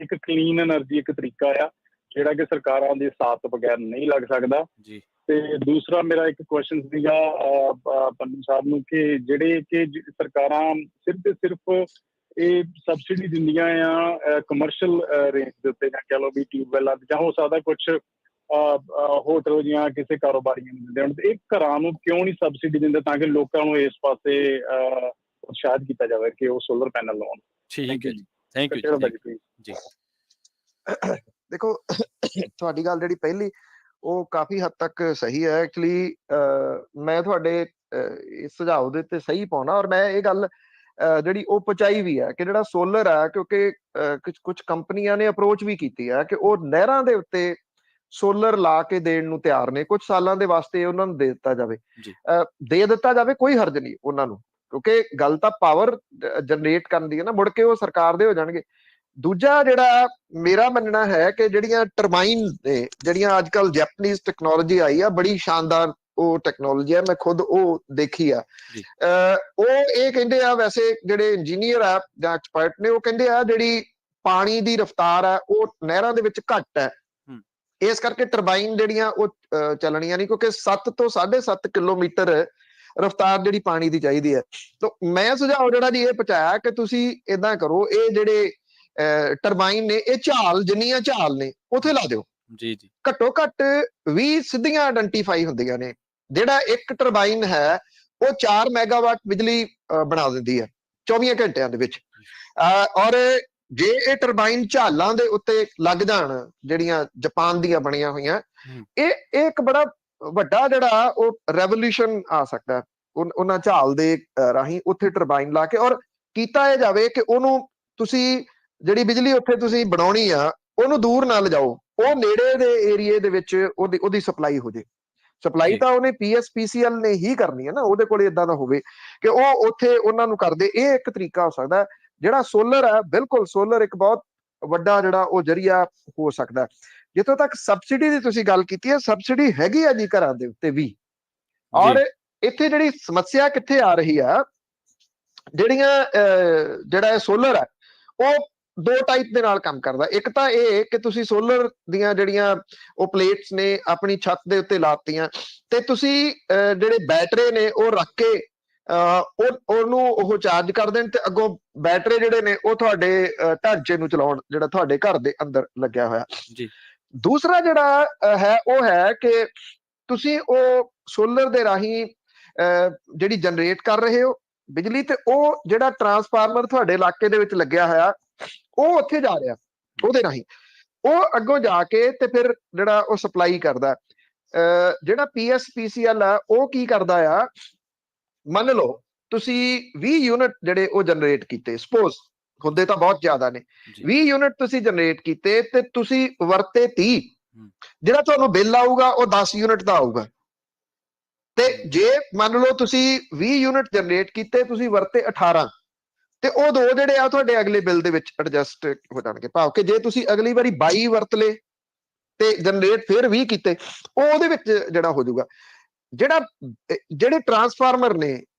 ਇੱਕ ਕਲੀਨ ਐਨਰਜੀ ਇੱਕ ਤਰੀਕਾ ਆ ਜਿਹੜਾ ਕਿ ਸਰਕਾਰਾਂ ਦੇ ਸਾਥ ਤੋਂ ਬਗੈਰ ਨਹੀਂ ਲੱਗ ਸਕਦਾ ਜੀ। ਤੇ ਦੂਸਰਾ ਮੇਰਾ ਇੱਕ ਕੁਐਸਚਨ ਸੀਗਾ ਪੰਨੂ ਸਾਹਿਬ ਨੂੰ ਕਿ ਜਿਹੜੇ ਕਿ ਸਰਕਾਰਾਂ ਸਿਰਫ ਤੇ ਸਿਰਫ ਇਹ ਸਬਸਿਡੀ ਦਿੰਦੀਆਂ ਆ ਕਮਰਸ਼ੀਅਲ ਰੇਂਜ ਦੇ ਉੱਤੇ, ਜਾਂ ਕਹਿ ਲਓ ਵੀ ਟਿਊਬਵੈਲਾਂ ਜਾਂ ਹੋ ਸਕਦਾ ਕੁਛ ਹੋਟਲ ਜਾਂ ਕਿਸੇ ਕਾਰੋਬਾਰੀਆਂ ਨੂੰ ਦਿੰਦੇ ਹਨ, ਤੇ ਇਹ ਘਰਾਂ ਨੂੰ ਕਿਉਂ ਨਹੀਂ ਸਬਸਿਡੀ ਦਿੰਦੇ ਤਾਂ ਕਿ ਲੋਕਾਂ ਨੂੰ ਇਸ ਪਾਸੇ ਉਤਸ਼ਾਹਿਤ ਕੀਤਾ ਜਾਵੇ ਕਿ ਉਹ ਸੋਲਰ ਪੈਨਲ ਲਾਉਣ? ਠੀਕ ਹੈ ਜੀ, ਥੈਂਕ ਯੂ ਜੀ। ਦੇਖੋ ਤੁਹਾਡੀ ਗੱਲ ਜਿਹੜੀ ਪਹਿਲੀ ਉਹ ਕਾਫੀ ਹੱਦ ਤੱਕ ਸਹੀ ਹੈ। ਐਕਚੁਅਲੀ ਮੈਂ ਤੁਹਾਡੇ ਇਸ ਸੁਝਾਅ ਦੇ ਉੱਤੇ ਸਹੀ ਪਾਉਣਾ, ਔਰ ਮੈਂ ਇਹ ਗੱਲ ਜਿਹੜੀ ਉਹ ਪਹੁੰਚਾਈ ਵੀ ਹੈ ਕਿ ਜਿਹੜਾ ਸੋਲਰ ਹੈ, ਕਿਉਂਕਿ ਕੁਝ ਕੰਪਨੀਆਂ ਨੇ ਅਪਰੋਚ ਵੀ ਕੀਤੀ ਹੈ ਕਿ ਉਹ ਨਹਿਰਾਂ ਦੇ ਉੱਤੇ ਸੋਲਰ ਲਾ ਕੇ ਦੇਣ ਨੂੰ ਤਿਆਰ ਨੇ, ਕੁਝ ਸਾਲਾਂ ਦੇ ਵਾਸਤੇ ਉਹਨਾਂ ਨੂੰ ਦੇ ਦਿੱਤਾ ਜਾਵੇ, ਕੋਈ ਹਰਜ ਨਹੀਂ ਉਹਨਾਂ ਨੂੰ, ਕਿਉਂਕਿ ਗੱਲ ਤਾਂ ਪਾਵਰ ਜਨਰੇਟ ਕਰਨ ਦੀ ਹੈ ਨਾ, ਮੁੜ ਕੇ ਉਹ ਸਰਕਾਰ ਦੇ ਹੋ ਜਾਣਗੇ। ਦੂਜਾ ਜਿਹੜਾ ਮੇਰਾ ਮੰਨਣਾ ਹੈ ਕਿ ਜਿਹੜੀਆਂ ਟਰਬਾਈਨ ਨੇ, ਜਿਹੜੀਆਂ ਅੱਜ ਕੱਲ ਜੈਪਨੀਜ਼ ਟੈਕਨੋਲੋਜੀ ਆਈ ਆ, ਬੜੀ ਸ਼ਾਨਦਾਰ ਉਹ ਟੈਕਨੋਲੋਜੀ ਹੈ, ਮੈਂ ਖੁਦ ਉਹ ਦੇਖੀ ਆ। ਉਹ ਇਹ ਕਹਿੰਦੇ ਆ, ਵੈਸੇ ਜਿਹੜੇ ਇੰਜੀਨੀਅਰ ਆ ਜਾਂ ਐਕਸਪਰਟ ਨੇ ਉਹ ਕਹਿੰਦੇ ਆ ਜਿਹੜੀ ਪਾਣੀ ਦੀ ਰਫ਼ਤਾਰ ਹੈ ਉਹ ਨਹਿਰਾਂ ਦੇ ਵਿੱਚ ਘੱਟ ਹੈ, ਇਸ ਕਰਕੇ ਟਰਬਾਈਨ ਜਿਹੜੀਆਂ ਉਹ ਚੱਲਣੀਆਂ ਨਹੀਂ, ਕਿਉਂਕਿ 7 ਤੋਂ 7.5 ਕਿਲੋਮੀਟਰ ਰਫ਼ਤਾਰ ਜਿਹੜੀ ਪਾਣੀ ਦੀ ਚਾਹੀਦੀ ਹੈ। ਤਾਂ ਮੈਂ ਸੁਝਾਅ ਜਿਹੜਾ ਜੀ ਇਹ ਪਹੁੰਚਾਇਆ ਕਿ ਤੁਸੀਂ ਏਦਾਂ ਕਰੋ, ਇਹ ਜਿਹੜੇ ਟਰਬਾਈਨ ਨੇ, ਇਹ ਝਾਲ ਜਿੰਨੀਆਂ ਝਾਲ ਨੇ ਉੱਥੇ ਲਾ ਦਿਓ। ਜੀ ਜੀ ਘੱਟੋ ਘੱਟ 20 ਸਿੱਧੀਆਂ ਆਇਡੈਂਟੀਫਾਈ ਹੁੰਦੀਆਂ ਨੇ। ਜਿਹੜਾ ਇੱਕ ਟਰਬਾਈਨ ਹੈ ਉਹ 4 ਮੈਗਾਵਾਟ ਬਿਜਲੀ ਬਣਾ ਦਿੰਦੀ ਹੈ 24 ਘੰਟਿਆਂ ਦੇ ਵਿੱਚ। ਔਰ ਜੇ ਇਹ ਟਰਬਾਈਨ ਝਾਲਾਂ ਦੇ ਉੱਤੇ ਲੱਗ ਜਾਣ, ਜਿਹੜੀਆਂ ਜਾਪਾਨ ਦੀਆਂ ਬਣੀਆਂ ਹੋਈਆਂ, ਇਹ ਇੱਕ ਬੜਾ ਵੱਡਾ ਜਿਹੜਾ ਉਹ ਰੈਵੋਲੂਸ਼ਨ ਆ ਸਕਦਾ ਉਹਨਾਂ ਝਾਲ ਦੇ ਰਾਹੀਂ ਉੱਥੇ ਟਰਬਾਈਨ ਲਾ ਕੇ। ਔਰ ਕੀਤਾ ਇਹ ਜਾਵੇ ਕਿ ਉਹਨੂੰ ਤੁਸੀਂ ਜਿਹੜੀ ਬਿਜਲੀ ਉੱਥੇ ਤੁਸੀਂ ਬਣਾਉਣੀ ਆ ਉਹਨੂੰ ਦੂਰ ਨਾ ਲਿਜਾਓ, ਉਹ ਨੇੜੇ ਦੇ ਏਰੀਏ ਦੇ ਵਿੱਚ ਉਹਦੀ ਸਪਲਾਈ ਹੋ ਜੇ। ਸਪਲਾਈ ਤਾਂ ਉਹਨੇ PSPCL ਨੇ ਹੀ ਕਰਨੀ ਹੈ ਨਾ, ਉਹਦੇ ਕੋਲ ਏਦਾਂ ਦਾ ਹੋਵੇ ਕਿ ਉਹ ਉੱਥੇ ਉਹਨਾਂ ਨੂੰ ਕਰਦੇ। ਇਹ ਇੱਕ ਤਰੀਕਾ ਹੋ ਸਕਦਾ। ਜਿਹੜਾ ਸੋਲਰ ਹੈ, ਬਿਲਕੁਲ ਸੋਲਰ ਇੱਕ ਬਹੁਤ ਵੱਡਾ ਜਿਹੜਾ ਉਹ ਜਰੀਆ ਹੋ ਸਕਦਾ। ਜਿੱਥੋਂ ਤੱਕ ਸਬਸਿਡੀ ਦੀ ਤੁਸੀਂ ਗੱਲ ਕੀਤੀ ਹੈ, ਸਬਸਿਡੀ ਹੈਗੀ ਆ ਜੀ ਘਰਾਂ ਦੇ ਉੱਤੇ ਵੀ। ਔਰ ਇੱਥੇ ਜਿਹੜੀ ਸਮੱਸਿਆ ਕਿੱਥੇ ਆ ਰਹੀ ਆ, ਜਿਹੜਾ ਇਹ ਸੋਲਰ ਹੈ ਉਹ 2 ਟਾਈਪ ਦੇ ਨਾਲ ਕੰਮ ਕਰਦਾ। ਇੱਕ ਤਾਂ ਇਹ ਕਿ ਤੁਸੀਂ ਸੋਲਰ ਦੀਆਂ ਜਿਹੜੀਆਂ ਉਹ ਪਲੇਟਸ ਨੇ ਆਪਣੀ ਛੱਤ ਦੇ ਉੱਤੇ ਲਾਤੀਆਂ, ਤੇ ਤੁਸੀਂ ਜਿਹੜੇ ਬੈਟਰੀ ਨੇ ਉਹ ਰੱਖ ਕੇ ਉਹਨੂੰ ਉਹ ਚਾਰਜ ਕਰ ਦੇਣ, ਤੇ ਅੱਗੋਂ ਬੈਟਰੀ ਜਿਹੜੇ ਨੇ ਉਹ ਤੁਹਾਡੇ ਢਾਂਚੇ ਨੂੰ ਚਲਾਉਣ, ਜਿਹੜਾ ਤੁਹਾਡੇ ਘਰ ਦੇ ਅੰਦਰ ਲੱਗਿਆ ਹੋਇਆ। ਦੂਸਰਾ ਜਿਹੜਾ ਹੈ ਉਹ ਹੈ ਕਿ ਤੁਸੀਂ ਉਹ ਸੋਲਰ ਦੇ ਰਾਹੀਂ ਜਿਹੜੀ ਜਨਰੇਟ ਕਰ ਰਹੇ ਹੋ ਬਿਜਲੀ, ਤੇ ਉਹ ਜਿਹੜਾ ਟਰਾਂਸਫਾਰਮਰ ਤੁਹਾਡੇ ਇਲਾਕੇ ਦੇ ਵਿੱਚ ਲੱਗਿਆ ਹੋਇਆ ਉਹ ਉੱਥੇ ਜਾ ਰਿਹਾ, ਉਹਦੇ ਰਾਹੀਂ ਉਹ ਅੱਗੋਂ ਜਾ ਕੇ ਤੇ ਫਿਰ ਜਿਹੜਾ ਉਹ ਸਪਲਾਈ ਕਰਦਾ। ਜਿਹੜਾ PSPCL ਆ ਉਹ ਕੀ ਕਰਦਾ ਆ, ਮੰਨ ਲਓ ਤੁਸੀਂ 20 ਯੂਨਿਟ ਜਿਹੜੇ ਉਹ ਜਨਰੇਟ ਕੀਤੇ, ਸਪੋਜ਼ ਹੁੰਦੇ ਤਾਂ ਬਹੁਤ ਜ਼ਿਆਦਾ ਨੇ, 20 ਯੂਨਿਟ ਤੁਸੀਂ ਜਨਰੇਟ ਕੀਤੇ ਤੇ ਤੁਸੀਂ ਵਰਤੇ 30, ਜਿਹੜਾ ਤੁਹਾਨੂੰ ਬਿੱਲ ਆਊਗਾ ਉਹ 10 ਯੂਨਿਟ ਦਾ ਆਊਗਾ। ਤੇ ਜੇ ਮੰਨ ਲਓ ਤੁਸੀਂ 20 ਯੂਨਿਟ ਜਨਰੇਟ ਕੀਤੇ, ਤੁਸੀਂ ਵਰਤੇ 18, ਤੇ ਉਹ 2 ਜਿਹੜੇ ਆ ਤੁਹਾਡੇ ਅਗਲੇ ਬਿੱਲ ਦੇ ਵਿੱਚ ਐਡਜਸਟ ਹੋ ਜਾਣਗੇ। ਭਾਵ ਕਿ ਜੇ ਤੁਸੀਂ ਅਗਲੀ ਵਾਰੀ 22 ਵਰਤ ਲਏ ਤੇ ਜਨਰੇਟ ਫਿਰ 20 ਕੀਤੇ, ਉਹਦੇ ਵਿੱਚ ਜਿਹੜਾ ਹੋ ਜਾਊਗਾ। ਜਿਹੜੇ ਟਰਾਂਸਫਾਰਮਰ ਨੇ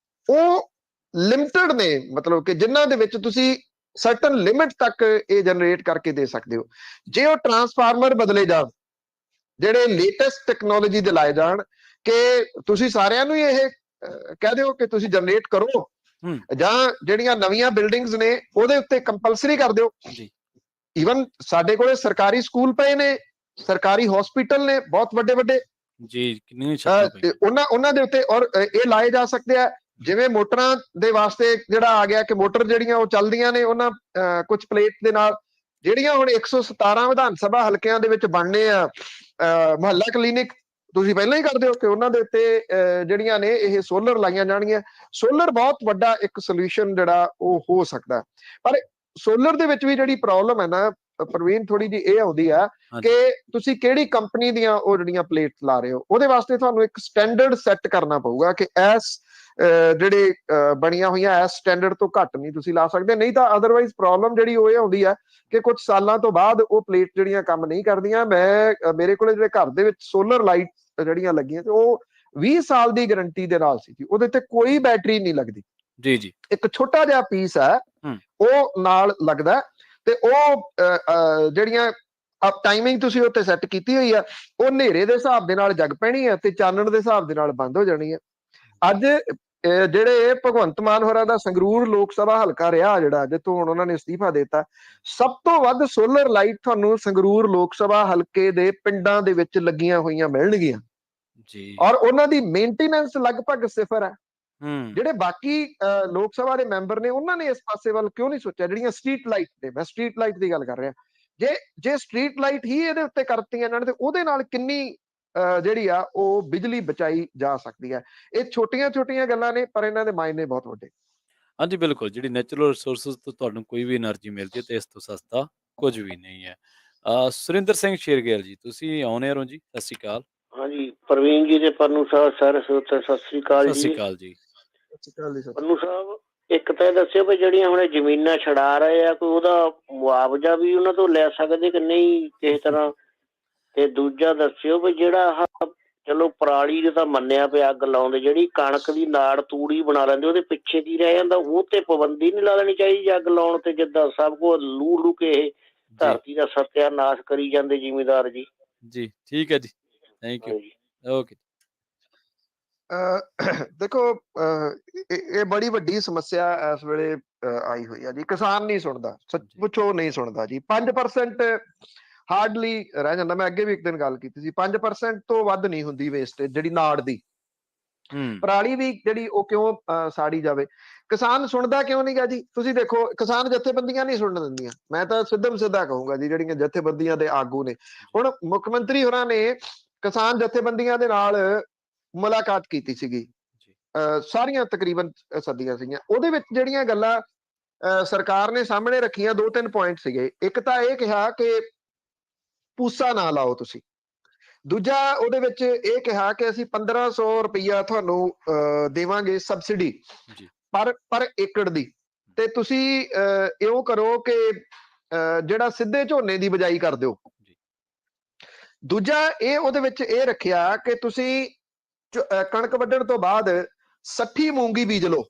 ਉਹ ਲਿਮਟਿਡ ਨੇ, ਮਤਲਬ ਕਿ ਜਿਨ੍ਹਾਂ ਦੇ ਵਿੱਚ ਤੁਸੀਂ ਸਰਟਨ ਲਿਮਿਟ ਤੱਕ ਇਹ ਜਨਰੇਟ ਕਰਕੇ ਦੇ ਸਕਦੇ ਹੋ। ਜੇ ਉਹ ਟਰਾਂਸਫਾਰਮਰ ਬਦਲੇ ਜਾਣ, ਜਿਹੜੇ ਲੇਟੈਸਟ ਟੈਕਨੋਲੋਜੀ ਦੇ ਲਾਏ ਜਾਣ, ਕਿ ਤੁਸੀਂ ਸਾਰਿਆਂ ਨੂੰ ਇਹ ਕਹਿ ਦਿਓ ਕਿ ਤੁਸੀਂ ਜਨਰੇਟ ਕਰੋ, ਜਾਂ ਜਿਹੜੀਆਂ ਨਵੀਆਂ ਬਿਲਡਿੰਗਸ ਨੇ ਉਹਦੇ ਉੱਤੇ ਕੰਪਲਸਰੀ ਕਰ ਦਿਓ। ਈਵਨ ਸਾਡੇ ਕੋਲੇ ਸਰਕਾਰੀ ਸਕੂਲ ਪਏ ਨੇ, ਸਰਕਾਰੀ ਹਸਪੀਟਲ ਨੇ ਬਹੁਤ ਵੱਡੇ ਵੱਡੇ ਜੀ, ਉਹਨਾਂ ਦੇ ਉੱਤੇ ਔਰ ਇਹ ਲਾਏ ਜਾ ਸਕਦੇ ਆ। ਜਿਵੇਂ ਮੋਟਰਾਂ ਦੇ ਵਾਸਤੇ ਜਿਹੜਾ ਆ ਗਿਆ ਕਿ ਮੋਟਰ ਜਿਹੜੀਆਂ ਉਹ ਚੱਲਦੀਆਂ ਨੇ ਉਹਨਾਂ ਕੁਝ ਪਲੇਟ ਦੇ ਨਾਲ, ਜਿਹੜੀਆਂ ਹੁਣ 117 ਵਿਧਾਨ ਸਭਾ ਹਲਕਿਆਂ ਦੇ ਵਿੱਚ ਬਣਨੇ ਆ ਮੁਹੱਲਾ ਕਲੀਨਿਕ, ਤੁਸੀਂ ਪਹਿਲਾਂ ਹੀ ਕਰਦੇ ਹੋ ਕਿ ਉਹਨਾਂ ਦੇ ਉੱਤੇ ਜਿਹੜੀਆਂ ਨੇ ਇਹ ਸੋਲਰ ਲਾਈਆਂ ਜਾਣਗੀਆਂ। ਸੋਲਰ ਬਹੁਤ ਵੱਡਾ ਇੱਕ ਸੋਲੂਸ਼ਨ ਜਿਹੜਾ ਉਹ ਹੋ ਸਕਦਾ। ਪਰ ਸੋਲਰ ਦੇ ਵਿੱਚ ਵੀ ਜਿਹੜੀ ਪ੍ਰੋਬਲਮ ਹੈ ਨਾ ਪ੍ਰਵੀਨ, ਥੋੜੀ ਜਿਹੀ ਇਹ ਆਉਂਦੀ ਆ ਕਿ ਤੁਸੀਂ ਕਿਹੜੀ ਕੰਪਨੀ ਦੀਆਂ ਉਹ ਜਿਹੜੀਆਂ ਪਲੇਟ ਲਾ ਰਹੇ ਹੋ, ਉਹਦੇ ਵਾਸਤੇ ਤੁਹਾਨੂੰ ਇੱਕ ਸਟੈਂਡਰਡ ਸੈੱਟ ਕਰਨਾ ਪਊਗਾ ਕਿ ਜਿਹੜੇ ਬਣੀਆਂ ਹੋਈਆਂ ਇਸ ਸਟੈਂਡਰਡ ਤੋਂ ਘੱਟ ਨਹੀਂ ਤੁਸੀਂ ਲਾ ਸਕਦੇ। ਨਹੀਂ ਤਾਂ ਅਦਰਵਾਈਜ਼ ਪ੍ਰੋਬਲਮ ਜਿਹੜੀ ਉਹ ਇਹ ਆਉਂਦੀ ਆ ਕਿ ਕੁਝ ਸਾਲਾਂ ਤੋਂ ਬਾਅਦ ਉਹ ਪਲੇਟ ਜਿਹੜੀਆਂ ਕੰਮ ਨਹੀਂ ਕਰਦੀਆਂ। ਮੇਰੇ ਕੋਲੇ ਜਿਹੜੇ ਘਰ ਦੇ ਵਿੱਚ ਸੋਲਰ ਲਾਈਟ ਜਿਹੜੀਆਂ ਲੱਗੀਆਂ ਤੇ ਉਹ 20 ਸਾਲ ਦੀ ਗਾਰੰਟੀ ਦੇ ਨਾਲ ਸੀ, ਉਹਦੇ ਤੇ ਕੋਈ ਬੈਟਰੀ ਨਹੀਂ ਲੱਗਦੀ। ਜੀ, ਇੱਕ ਛੋਟਾ ਜਿਹਾ ਪੀਸ ਹੈ ਉਹ ਨਾਲ ਲੱਗਦਾ, ਤੇ ਉਹ ਜਿਹੜੀਆਂ ਟਾਈਮਿੰਗ ਤੁਸੀਂ ਉੱਤੇ ਸੈੱਟ ਕੀਤੀ ਹੋਈ ਆ, ਉਹ ਹਨੇਰੇ ਦੇ ਹਿਸਾਬ ਦੇ ਨਾਲ ਜਗ ਪੈਣੀ ਹੈ ਤੇ ਚਾਨਣ ਦੇ ਹਿਸਾਬ ਦੇ ਨਾਲ ਬੰਦ ਹੋ ਜਾਣੀ ਹੈ। ਅੱਜ ਜਿਹੜੇ ਭਗਵੰਤ ਮਾਨ ਹੋਰਾਂ ਦਾ ਸੰਗਰੂਰ ਲੋਕ ਸਭਾ ਹਲਕਾ ਰਿਹਾ, ਜਿਹੜਾ ਜਿੱਥੋਂ ਹੁਣ ਉਹਨਾਂ ਨੇ ਅਸਤੀਫਾ ਦੇ ਦਿੱਤਾ, ਸਭ ਤੋਂ ਵੱਧ ਸੋਲਰ ਲਾਈਟ ਤੁਹਾਨੂੰ ਸੰਗਰੂਰ ਲੋਕ ਸਭਾ ਹਲਕੇ ਦੇ ਪਿੰਡਾਂ ਦੇ ਵਿੱਚ ਲੱਗੀਆਂ ਹੋਈਆਂ ਮਿਲਣਗੀਆਂ ਜੀ। ਔਰ ਉਹਨਾਂ ਦੀ ਮੇਨਟੇਨੈਂਸ ਲਗਭਗ 0 ਹੈ। ਜਿਹੜੇ ਬਾਕੀ ਲੋਕ ਸਭਾ ਦੇ ਮੈਂਬਰ ਨੇ ਉਹਨਾਂ ਨੇ ਇਸ ਪਾਸੇ ਵੱਲ ਕਿਉਂ ਨਹੀਂ ਸੋਚਿਆ? ਜਿਹੜੀਆਂ ਸਟਰੀਟ ਲਾਈਟ ਨੇ, ਮੈਂ ਸਟਰੀਟ ਲਾਈਟ ਦੀ ਗੱਲ ਕਰ ਰਿਹਾ, ਜੇ ਸਟਰੀਟ ਲਾਈਟ ਹੀ ਇਹਦੇ ਉੱਤੇ ਕਰਤੀਆਂ ਇਹਨਾਂ ਨੇ ਤੇ ਉਹਦੇ ਨਾਲ ਕਿੰਨੀ ਜਿਹੜੀ ਆ ਉਹ ਬਿਜਲੀ ਬਚਾਈ ਜਾ ਸਕਦੀ ਹੈ। ਇਹ ਛੋਟੀਆਂ ਗੱਲਾਂ ਨੇ ਪਰ ਇਹਨਾਂ ਦੇ ਮਾਇਨੇ ਬਹੁਤ ਵੱਡੇ। ਹਾਂਜੀ, ਬਿਲਕੁਲ। ਜਿਹੜੀ ਨੈਚੁਰਲ ਰਿਸੋਰਸਿਸ ਤੋਂ ਤੁਹਾਨੂੰ ਕੋਈ ਵੀ એનર્ਜੀ ਮਿਲਦੀ ਹੈ ਤੇ ਇਸ ਤੋਂ ਸਸਤਾ ਕੁਝ ਵੀ ਨਹੀਂ ਹੈ। ਸੁਰਿੰਦਰ ਸਿੰਘ ਸ਼ੇਰਗਿੱਲ ਜੀ, ਤੁਸੀਂ ਆਨ 에ਅਰ ਹੋ ਜੀ, ਸਤਿ ਸ਼੍ਰੀ ਅਕਾਲ। ਹਾਂਜੀ, ਪ੍ਰਵੀਨ ਜੀ ਤੇ ਪੰਨੂ ਸਾਹਿਬ, ਸਾਰੇ ਸਰੋਤੇ ਸਤਿ ਸ਼੍ਰੀ ਅਕਾਲ ਜੀ। ਸਤਿ ਸ਼੍ਰੀ ਅਕਾਲ ਜੀ। ਪੰਨੂ ਸਾਹਿਬ, ਇੱਕ ਤਾਂ ਦੱਸਿਓ ਵੀ ਜਿਹੜੀਆਂ ਹੁਣ ਜ਼ਮੀਨਾਂ ਛਡਾ ਰਹੇ ਆ, ਕੋਈ ਉਹਦਾ ਮੁਆਵਜ਼ਾ ਵੀ ਉਹਨਾਂ ਤੋਂ ਲੈ ਸਕਦੇ ਕਿ ਨਹੀਂ ਕਿਸੇ ਤਰ੍ਹਾਂ? ਤੇ ਦੂਜਾ ਦੱਸਿਓ ਵੀ ਜਿਹੜਾ ਚਲੋ ਪਰਾਲੀ ਦੇ ਤਾਂ ਮੰਨਿਆ ਪਿਆ ਅੱਗ ਲਾਉਂਦੇ, ਜਿਹੜੀ ਕਣਕ ਦੀ ਨਾੜ ਤੂੜੀ ਬਣਾ ਲੈਂਦੇ ਉਹਦੇ ਪਿੱਛੇ ਕੀ ਰਹਿ ਜਾਂਦਾ? ਉਹ ਤੇ ਪਾਬੰਦੀ ਨਹੀਂ ਲਾ ਦੇਣੀ ਚਾਹੀਦੀ ਅੱਗ ਲਾਉਣ ਤੇ, ਜਿੱਦਾਂ ਸਭ ਕੁਝ ਲੂ ਕੇ ਇਹ ਧਰਤੀ ਦਾ ਸਤਿਆਨਾਸ਼ ਕਰੀ ਜਾਂਦੇ ਜ਼ਿਮੀਂਦਾਰ ਜੀ। ਜੀ, ਠੀਕ ਹੈ ਜੀ, ਥੈਂਕ ਯੂ, ਓਕੇ। ਦੇਖੋ, ਇਹ ਬੜੀ ਵੱਡੀ ਸਮੱਸਿਆ ਇਸ ਵੇਲੇ ਆਈ ਹੋਈ ਆ ਜੀ। ਕਿਸਾਨ ਨਹੀਂ ਸੁਣਦਾ, ਸੱਚ ਪੁੱਛੋ ਨਹੀਂ ਸੁਣਦਾ ਜੀ। 5% ਹਾਰਡਲੀ ਰਹਿ ਜਾਂਦਾ। ਮੈਂ ਅੱਗੇ ਵੀ ਇੱਕ ਦਿਨ ਗੱਲ ਕੀਤੀ ਸੀ, 5% ਤੋਂ ਵੱਧ ਨਹੀਂ ਹੁੰਦੀ ਵੇਸਟੇਜ ਜਿਹੜੀ ਨਾੜ ਦੀ। ਪਰਾਲੀ ਵੀ ਜਿਹੜੀ ਉਹ ਕਿਉਂ ਸਾੜੀ ਜਾਵੇ? ਕਿਸਾਨ ਸੁਣਦਾ ਕਿਉਂ ਨਹੀਂ ਗਾ ਜੀ? ਤੁਸੀਂ ਦੇਖੋ, ਕਿਸਾਨ ਜਥੇਬੰਦੀਆਂ ਨਹੀਂ ਸੁਣਨ ਦਿੰਦੀਆਂ। ਮੈਂ ਤਾਂ ਸਿੱਧਾ ਕਹੂੰਗਾ ਜੀ, ਜਿਹੜੀਆਂ ਜਥੇਬੰਦੀਆਂ ਦੇ ਆਗੂ ਨੇ, ਹੁਣ ਮੁੱਖ ਮੰਤਰੀ ਹੋਰਾਂ ਨੇ ਕਿਸਾਨ ਜਥੇਬੰਦੀਆਂ ਦੇ ਨਾਲ ਮੁਲਾਕਾਤ ਕੀਤੀ ਸੀਗੀ, ਸਾਰੀਆਂ ਤਕਰੀਬਨ ਸੱਦੀਆਂ ਸੀਗੀਆਂ। ਉਹਦੇ ਵਿੱਚ ਜਿਹੜੀਆਂ ਗੱਲਾਂ ਸਰਕਾਰ ਨੇ ਸਾਹਮਣੇ ਰੱਖੀਆਂ, 2-3 ਪੁਆਇੰਟ ਸੀਗੇ। ਇੱਕ ਤਾਂ ਇਹ ਕਿਹਾ ਕਿ ਪੂਸਾ ਨਾ ਲਾਓ ਤੁਸੀਂ। ਦੂਜਾ ਉਹਦੇ ਵਿੱਚ ਇਹ ਕਿਹਾ ਕਿ ਅਸੀਂ 1500 ਰੁਪਈਆ ਤੁਹਾਨੂੰ ਦੇਵਾਂਗੇ ਸਬਸਿਡੀ ਪਰ ਏਕੜ ਦੀ, ਤੇ ਤੁਸੀਂ ਇਉਂ ਕਰੋ ਕਿ ਜਿਹੜਾ ਸਿੱਧੇ ਝੋਨੇ ਦੀ ਬਿਜਾਈ ਕਰ ਦਿਓ। ਦੂਜਾ ਇਹ ਉਹਦੇ ਵਿੱਚ ਇਹ ਰੱਖਿਆ ਕਿ ਤੁਸੀਂ ਕਣਕ ਵੱਢਣ ਤੋਂ ਬਾਅਦ 60 ਮੂੰਗੀ ਬੀਜ ਲਓ,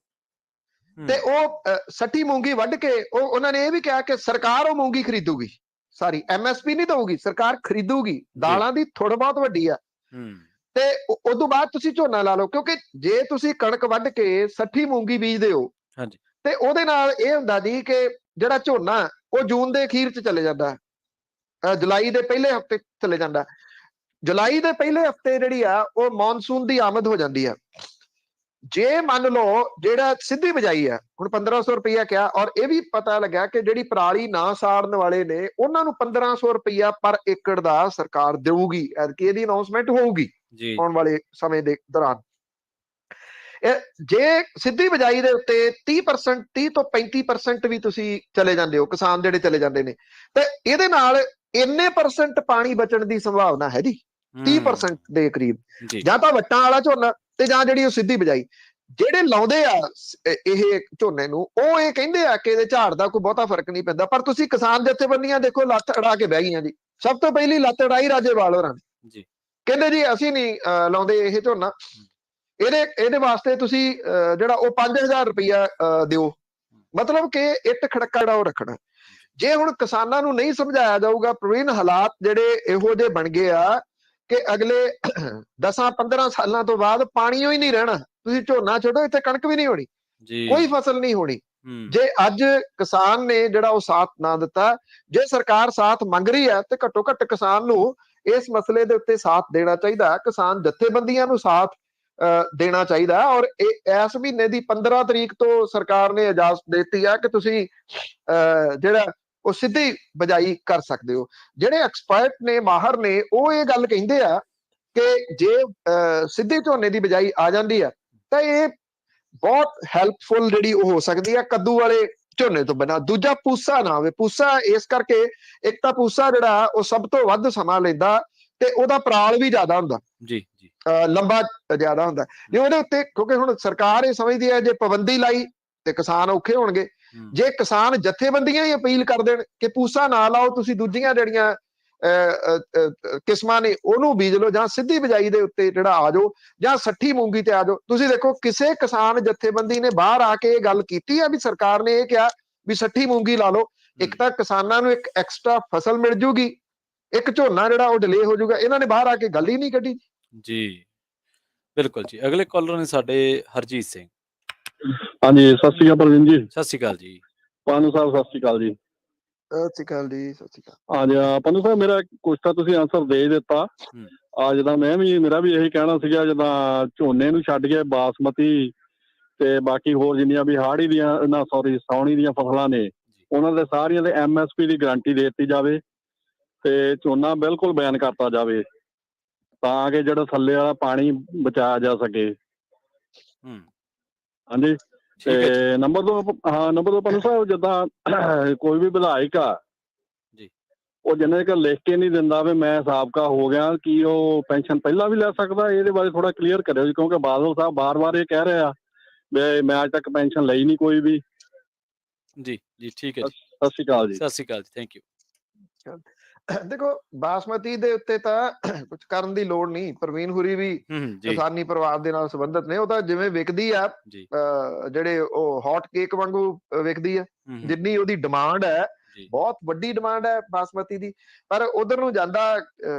ਤੇ ਉਹ 60 ਮੂੰਗੀ ਵੱਢ ਕੇ ਉਹਨਾਂ ਨੇ ਇਹ ਵੀ ਕਿਹਾ ਕਿ ਸਰਕਾਰ ਉਹ ਮੂੰਗੀ ਖਰੀਦੂਗੀ, ਸਾਰੀ MSP ਨਹੀਂ ਦਊਗੀ, ਸਰਕਾਰ ਖਰੀਦੂਗੀ। ਦਾਲਾਂ ਦੀ ਥੋੜਾ ਬਹੁਤ ਵੱਡੀ ਆ, ਤੇ ਉਦੋਂ ਬਾਅਦ ਤੁਸੀਂ ਝੋਨਾ ਲਾ ਲਓ। ਕਿਉਂਕਿ ਜੇ ਤੁਸੀਂ ਕਣਕ ਵੱਢ ਕੇ 60 ਮੂੰਗੀ ਬੀਜਦੇ ਹੋ, ਤੇ ਉਹਦੇ ਨਾਲ ਇਹ ਹੁੰਦਾ ਜੀ ਕਿ ਜਿਹੜਾ ਝੋਨਾ ਉਹ ਜੂਨ ਦੇ ਅਖੀਰ 'ਚ ਚਲੇ ਜਾਂਦਾ, ਜੁਲਾਈ ਦੇ ਪਹਿਲੇ ਹਫ਼ਤੇ ਚਲੇ ਜਾਂਦਾ। ਜੁਲਾਈ ਦੇ ਪਹਿਲੇ ਹਫ਼ਤੇ ਜਿਹੜੀ ਆ ਉਹ ਮੌਨਸੂਨ ਦੀ ਆਮਦ ਹੋ ਜਾਂਦੀ ਆ। ਜੇ ਮੰਨ ਲਓ ਜਿਹੜਾ ਸਿੱਧੀ ਬਿਜਾਈ ਆ, ਹੁਣ 1500 ਰੁਪਈਆ ਕਿਹਾ, ਔਰ ਇਹ ਵੀ ਪਤਾ ਲੱਗਾ ਕਿ ਜਿਹੜੀ ਪਰਾਲੀ ਨਾ ਸਾੜਨ ਵਾਲੇ ਨੇ ਉਹਨਾਂ ਨੂੰ 1500 ਰੁਪਈਆ ਪਰ ਏਕੜ ਦਾ ਸਰਕਾਰ ਦੇਊਗੀ। ਐਤਕੀ ਇਹਦੀ ਅਨਾਉਂਸਮੈਂਟ ਹੋਊਗੀ ਆਉਣ ਵਾਲੇ ਸਮੇਂ ਦੇ ਦੌਰਾਨ। ਜੇ ਸਿੱਧੀ ਬਿਜਾਈ ਦੇ ਉੱਤੇ 30% 30 ਤੋਂ 35% ਵੀ ਤੁਸੀਂ ਚਲੇ ਜਾਂਦੇ ਹੋ, ਕਿਸਾਨ ਜਿਹੜੇ ਚਲੇ ਜਾਂਦੇ ਨੇ, ਤੇ ਇਹਦੇ ਨਾਲ ਇੰਨੇ % ਪਾਣੀ ਬਚਣ ਦੀ ਸੰਭਾਵਨਾ ਹੈ ਜੀ, 30% ਦੇ ਕਰੀਬ। ਜਾਂ ਤਾਂ ਵੱਟਾਂ ਵਾਲਾ ਝੋਨਾ, ਤੇ ਜਾਂ ਜਿਹੜੀ ਉਹ ਸਿੱਧੀ ਬਿਜਾਈ। ਜਿਹੜੇ ਲਾਉਂਦੇ ਆ ਇਹ ਝੋਨੇ ਨੂੰ, ਉਹ ਇਹ ਕਹਿੰਦੇ ਆ ਕਿ ਇਹਦੇ ਝਾੜ ਦਾ ਕੋਈ ਬਹੁਤਾ ਫਰਕ ਨਹੀਂ ਪੈਂਦਾ। ਪਰ ਤੁਸੀਂ ਕਿਸਾਨ ਜਥੇਬੰਦੀਆਂ ਦੇਖੋ, ਲੱਤ ਅੜਾ ਕੇ ਬਹਿ ਗਈਆਂ ਜੀ। ਸਭ ਤੋਂ ਪਹਿਲੀ ਲੱਤ ਅੜਾਈ ਰਾਜੇਵਾਲ ਹੋਰਾਂ ਨੇ, ਕਹਿੰਦੇ ਜੀ ਅਸੀਂ ਨਹੀਂ ਲਾਉਂਦੇ ਇਹ ਝੋਨਾ, ਇਹਦੇ ਵਾਸਤੇ ਤੁਸੀਂ ਜਿਹੜਾ ਉਹ 5000 ਰੁਪਈਆ ਦਿਓ। ਮਤਲਬ ਕਿ ਇੱਟ ਖੜਕਾ ਜਿਹੜਾ ਉਹ ਰੱਖਣਾ। ਜੇ ਹੁਣ ਕਿਸਾਨਾਂ ਨੂੰ ਨਹੀਂ ਸਮਝਾਇਆ ਜਾਊਗਾ, ਪ੍ਰਵੀਨ, ਹਾਲਾਤ ਜਿਹੜੇ ਇਹੋ ਜਿਹੇ ਬਣ ਗਏ ਆ ਕਿ ਅਗਲੇ 10-15 ਸਾਲਾਂ ਤੋਂ ਬਾਅਦ ਪਾਣੀ ਹੀ ਨਹੀਂ ਰਹਿਣਾ। ਤੁਸੀਂ ਝੋਨਾ ਛੱਡੋ, ਇੱਥੇ ਕਣਕ ਵੀ ਨਹੀਂ ਹੋਣੀ, ਕੋਈ ਫਸਲ ਨਹੀਂ ਹੋਣੀ। ਜੇ ਅੱਜ ਕਿਸਾਨ ਨੇ ਜਿਹੜਾ ਉਹ ਸਾਥ ਨਾ ਦਿੱਤਾ, ਜੇ ਸਰਕਾਰ ਸਾਥ ਮੰਗ ਰਹੀ ਹੈ, ਤੇ ਘੱਟੋ ਘੱਟ ਕਿਸਾਨ ਨੂੰ ਇਸ ਮਸਲੇ ਦੇ ਉੱਤੇ ਸਾਥ ਦੇਣਾ ਚਾਹੀਦਾ। ਕਿਸਾਨ ਜਥੇਬੰਦੀਆਂ ਨੂੰ ਸਾਥ ਦੇਣਾ ਚਾਹੀਦਾ। ਔਰ ਇਸ ਮਹੀਨੇ ਦੀ 15 ਤਰੀਕ ਤੋਂ ਸਰਕਾਰ ਨੇ ਇਜਾਜ਼ਤ ਦਿੱਤੀ ਆ ਕਿ ਤੁਸੀਂ ਜਿਹੜਾ ਉਹ ਸਿੱਧੀ ਬਿਜਾਈ ਕਰ ਸਕਦੇ ਹੋ। ਜਿਹੜੇ ਐਕਸਪਰਟ ਨੇ, ਮਾਹਰ ਨੇ, ਉਹ ਇਹ ਗੱਲ ਕਹਿੰਦੇ ਆ ਕਿ ਜੇ ਸਿੱਧੇ ਝੋਨੇ ਦੀ ਬਿਜਾਈ ਆ ਜਾਂਦੀ ਆ ਤਾਂ ਇਹ ਬਹੁਤ ਹੈਲਪਫੁਲ ਜਿਹੜੀ ਉਹ ਹੋ ਸਕਦੀ ਆ ਕੱਦੂ ਵਾਲੇ ਝੋਨੇ ਤੋਂ ਬਿਨਾਂ। ਦੂਜਾ, ਪੂਸਾ ਨਾ ਹੋਵੇ। ਪੂਸਾ ਇਸ ਕਰਕੇ, ਇੱਕ ਤਾਂ ਪੂਸਾ ਜਿਹੜਾ ਉਹ ਸਭ ਤੋਂ ਵੱਧ ਸਮਾਂ ਲੈਂਦਾ, ਤੇ ਉਹਦਾ ਪਰਾਲ ਵੀ ਜ਼ਿਆਦਾ ਹੁੰਦਾ, ਲੰਬਾ ਜ਼ਿਆਦਾ ਹੁੰਦਾ ਜੇ ਉਹਦੇ ਉੱਤੇ। ਕਿਉਂਕਿ ਹੁਣ ਸਰਕਾਰ ਇਹ ਸਮਝਦੀ ਹੈ ਜੇ ਪਾਬੰਦੀ ਲਾਈ ਤੇ ਕਿਸਾਨ ਔਖੇ ਹੋਣਗੇ। ਜੇ ਕਿਸਾਨ ਜਥੇਬੰਦੀਆਂ ਹੀ ਅਪੀਲ ਕਰ ਦੇਣ ਕਿ ਪੂਸਾ ਨਾ ਲਾਓ, ਤੁਸੀਂ ਦੂਜੀਆਂ ਜਿਹੜੀਆਂ ਕਿਸਮਾਂ ਨੇ ਉਹਨੂੰ ਬੀਜ ਲਓ, ਜਾਂ ਸਿੱਧੀ ਬਿਜਾਈ ਦੇ ਉੱਤੇ ਜਿਹੜਾ ਆ ਜਾਓ, ਜਾਂ 60 ਮੂੰਗੀ ਤੇ ਆ ਜਾਓ। ਤੁਸੀਂ ਦੇਖੋ, ਕਿਸੇ ਕਿਸਾਨ ਜਥੇਬੰਦੀ ਨੇ ਬਾਹਰ ਆ ਕੇ ਇਹ ਗੱਲ ਕੀਤੀ ਆ ਵੀ ਸਰਕਾਰ ਨੇ ਇਹ ਕਿਹਾ ਵੀ 60 ਮੂੰਗੀ ਲਾ ਲਓ। ਇੱਕ ਤਾਂ ਕਿਸਾਨਾਂ ਨੂੰ ਇੱਕ ਐਕਸਟਰਾ ਫਸਲ ਮਿਲ ਜੂਗੀ, ਇੱਕ ਝੋਨਾ ਜਿਹੜਾ ਉਹ ਡਿਲੇ ਹੋ ਜਾਊਗਾ। ਇਹਨਾਂ ਨੇ ਬਾਹਰ ਆ ਕੇ ਗੱਲ ਹੀ ਨਹੀਂ ਕੱਢੀ ਜੀ। ਬਿਲਕੁਲ ਜੀ। ਅਗਲੇ ਕਾਲਰ ਨੇ ਸਾਡੇ ਹਰਜੀਤ ਸਿੰਘ। ਹਾਂਜੀ, ਸਤਿ ਸ਼੍ਰੀ ਅਕਾਲ ਪ੍ਰਵੀਨ ਜੀ। ਸਤਿ ਸ਼੍ਰੀ ਅਕਾਲ ਜੀ। ਪਾਨੂ ਸਾਹਿਬ, ਸਤਿ ਸ਼੍ਰੀ ਅਕਾਲ ਜੀ। ਸਤਿ ਸ਼੍ਰੀ ਅਕਾਲ ਜੀ। ਸਤਿ ਸ਼੍ਰੀ ਅਕਾਲ। ਹਾਂਜੀ, ਪਾਨੂ ਸਾਹਿਬ, ਮੇਰਾ ਕੁਛ ਤਾਂ ਤੁਸੀਂ ਆਨਸਰ ਦੇ ਦਿੱਤਾ। ਜਿੱਦਾਂ ਮੇਰਾ ਵੀ ਇਹੀ ਕਹਿਣਾ ਸੀਗਾ, ਜਿੱਦਾਂ ਝੋਨੇ ਨੂੰ ਛੱਡ ਕੇ ਬਾਸਮਤੀ ਤੇ ਬਾਕੀ ਹੋਰ ਜਿੰਨੀਆਂ ਵੀ ਹਾੜੀ ਦੀਆਂ ਸਾਉਣੀ ਦੀਆਂ ਫਸਲਾਂ ਨੇ, ਉਹਨਾਂ ਦੇ ਸਾਰੀਆਂ ਦੇ MSP ਦੀ ਗਰੰਟੀ ਦੇ ਦਿੱਤੀ ਜਾਵੇ, ਤੇ ਝੋਨਾ ਬਿਲਕੁਲ ਬੈਨ ਕਰਤਾ ਜਾਵੇ, ਤਾਂ ਕਿ ਜਿਹੜਾ ਥੱਲੇ ਵਾਲਾ ਪਾਣੀ ਬਚਾਇਆ ਜਾ ਸਕੇ। ਹਾਂਜੀ। ਤੇ ਨੰਬਰ 2 ਪਾਨੂ ਸਾਹਿਬ, ਜਿੱਦਾਂ ਕੋਈ ਵੀ ਵਿਧਾਇਕ ਆ, ਉਹ ਜਿੰਨੇ ਚਿਰ ਲਿਖ ਕੇ ਨਹੀਂ ਦਿੰਦਾ ਵੀ ਮੈਂ ਸਾਬਕਾ ਹੋ ਗਿਆ, ਕੀ ਉਹ ਪੈਨਸ਼ਨ ਪਹਿਲਾਂ ਵੀ ਲੈ ਸਕਦਾ? ਇਹਦੇ ਬਾਰੇ ਥੋੜਾ ਕਲੀਅਰ ਕਰਿਓ ਜੀ, ਕਿਉਂਕਿ ਬਾਦਲ ਸਾਹਿਬ ਬਾਰ-ਬਾਰ ਇਹ ਕਹਿ ਰਹੇ ਆ ਵੀ ਮੈਂ ਅੱਜ ਤੱਕ ਪੈਨਸ਼ਨ ਲਈ ਨਹੀਂ ਕੋਈ ਵੀ। ਜੀ, ਠੀਕ ਹੈ ਜੀ। ਸਤਿ ਸ਼੍ਰੀ ਅਕਾਲ ਜੀ। ਸਤਿ ਸ਼੍ਰੀ ਅਕਾਲ ਜੀ। Thank you. ਦੇਖੋ, ਬਾਸਮਤੀ ਦੇ ਉੱਤੇ ਤਾਂ ਕੁਝ ਕਰਨ ਦੀ ਲੋੜ ਨਹੀਂ। ਪ੍ਰਵੀਨ ਹੁਰੀ ਵੀ ਕਿਸਾਨੀ ਪਰਿਵਾਰ ਦੇ ਨਾਲ ਸੰਬੰਧਿਤ ਨੇ। ਉਹ ਤਾਂ ਜਿਵੇਂ ਵਿਕਦੀ ਆ, ਜਿਹੜੇ ਉਹ ਹੌਟ ਕੇਕ ਵਾਂਗੂ ਵਿਕਦੀ ਆ। ਜਿੰਨੀ ਉਹਦੀ ਡਿਮਾਂਡ ਹੈ, ਬਹੁਤ ਵੱਡੀ ਡਿਮਾਂਡ ਹੈ ਬਾਸਮਤੀ ਦੀ, ਪਰ ਉਧਰ ਨੂੰ ਜਾਂਦਾ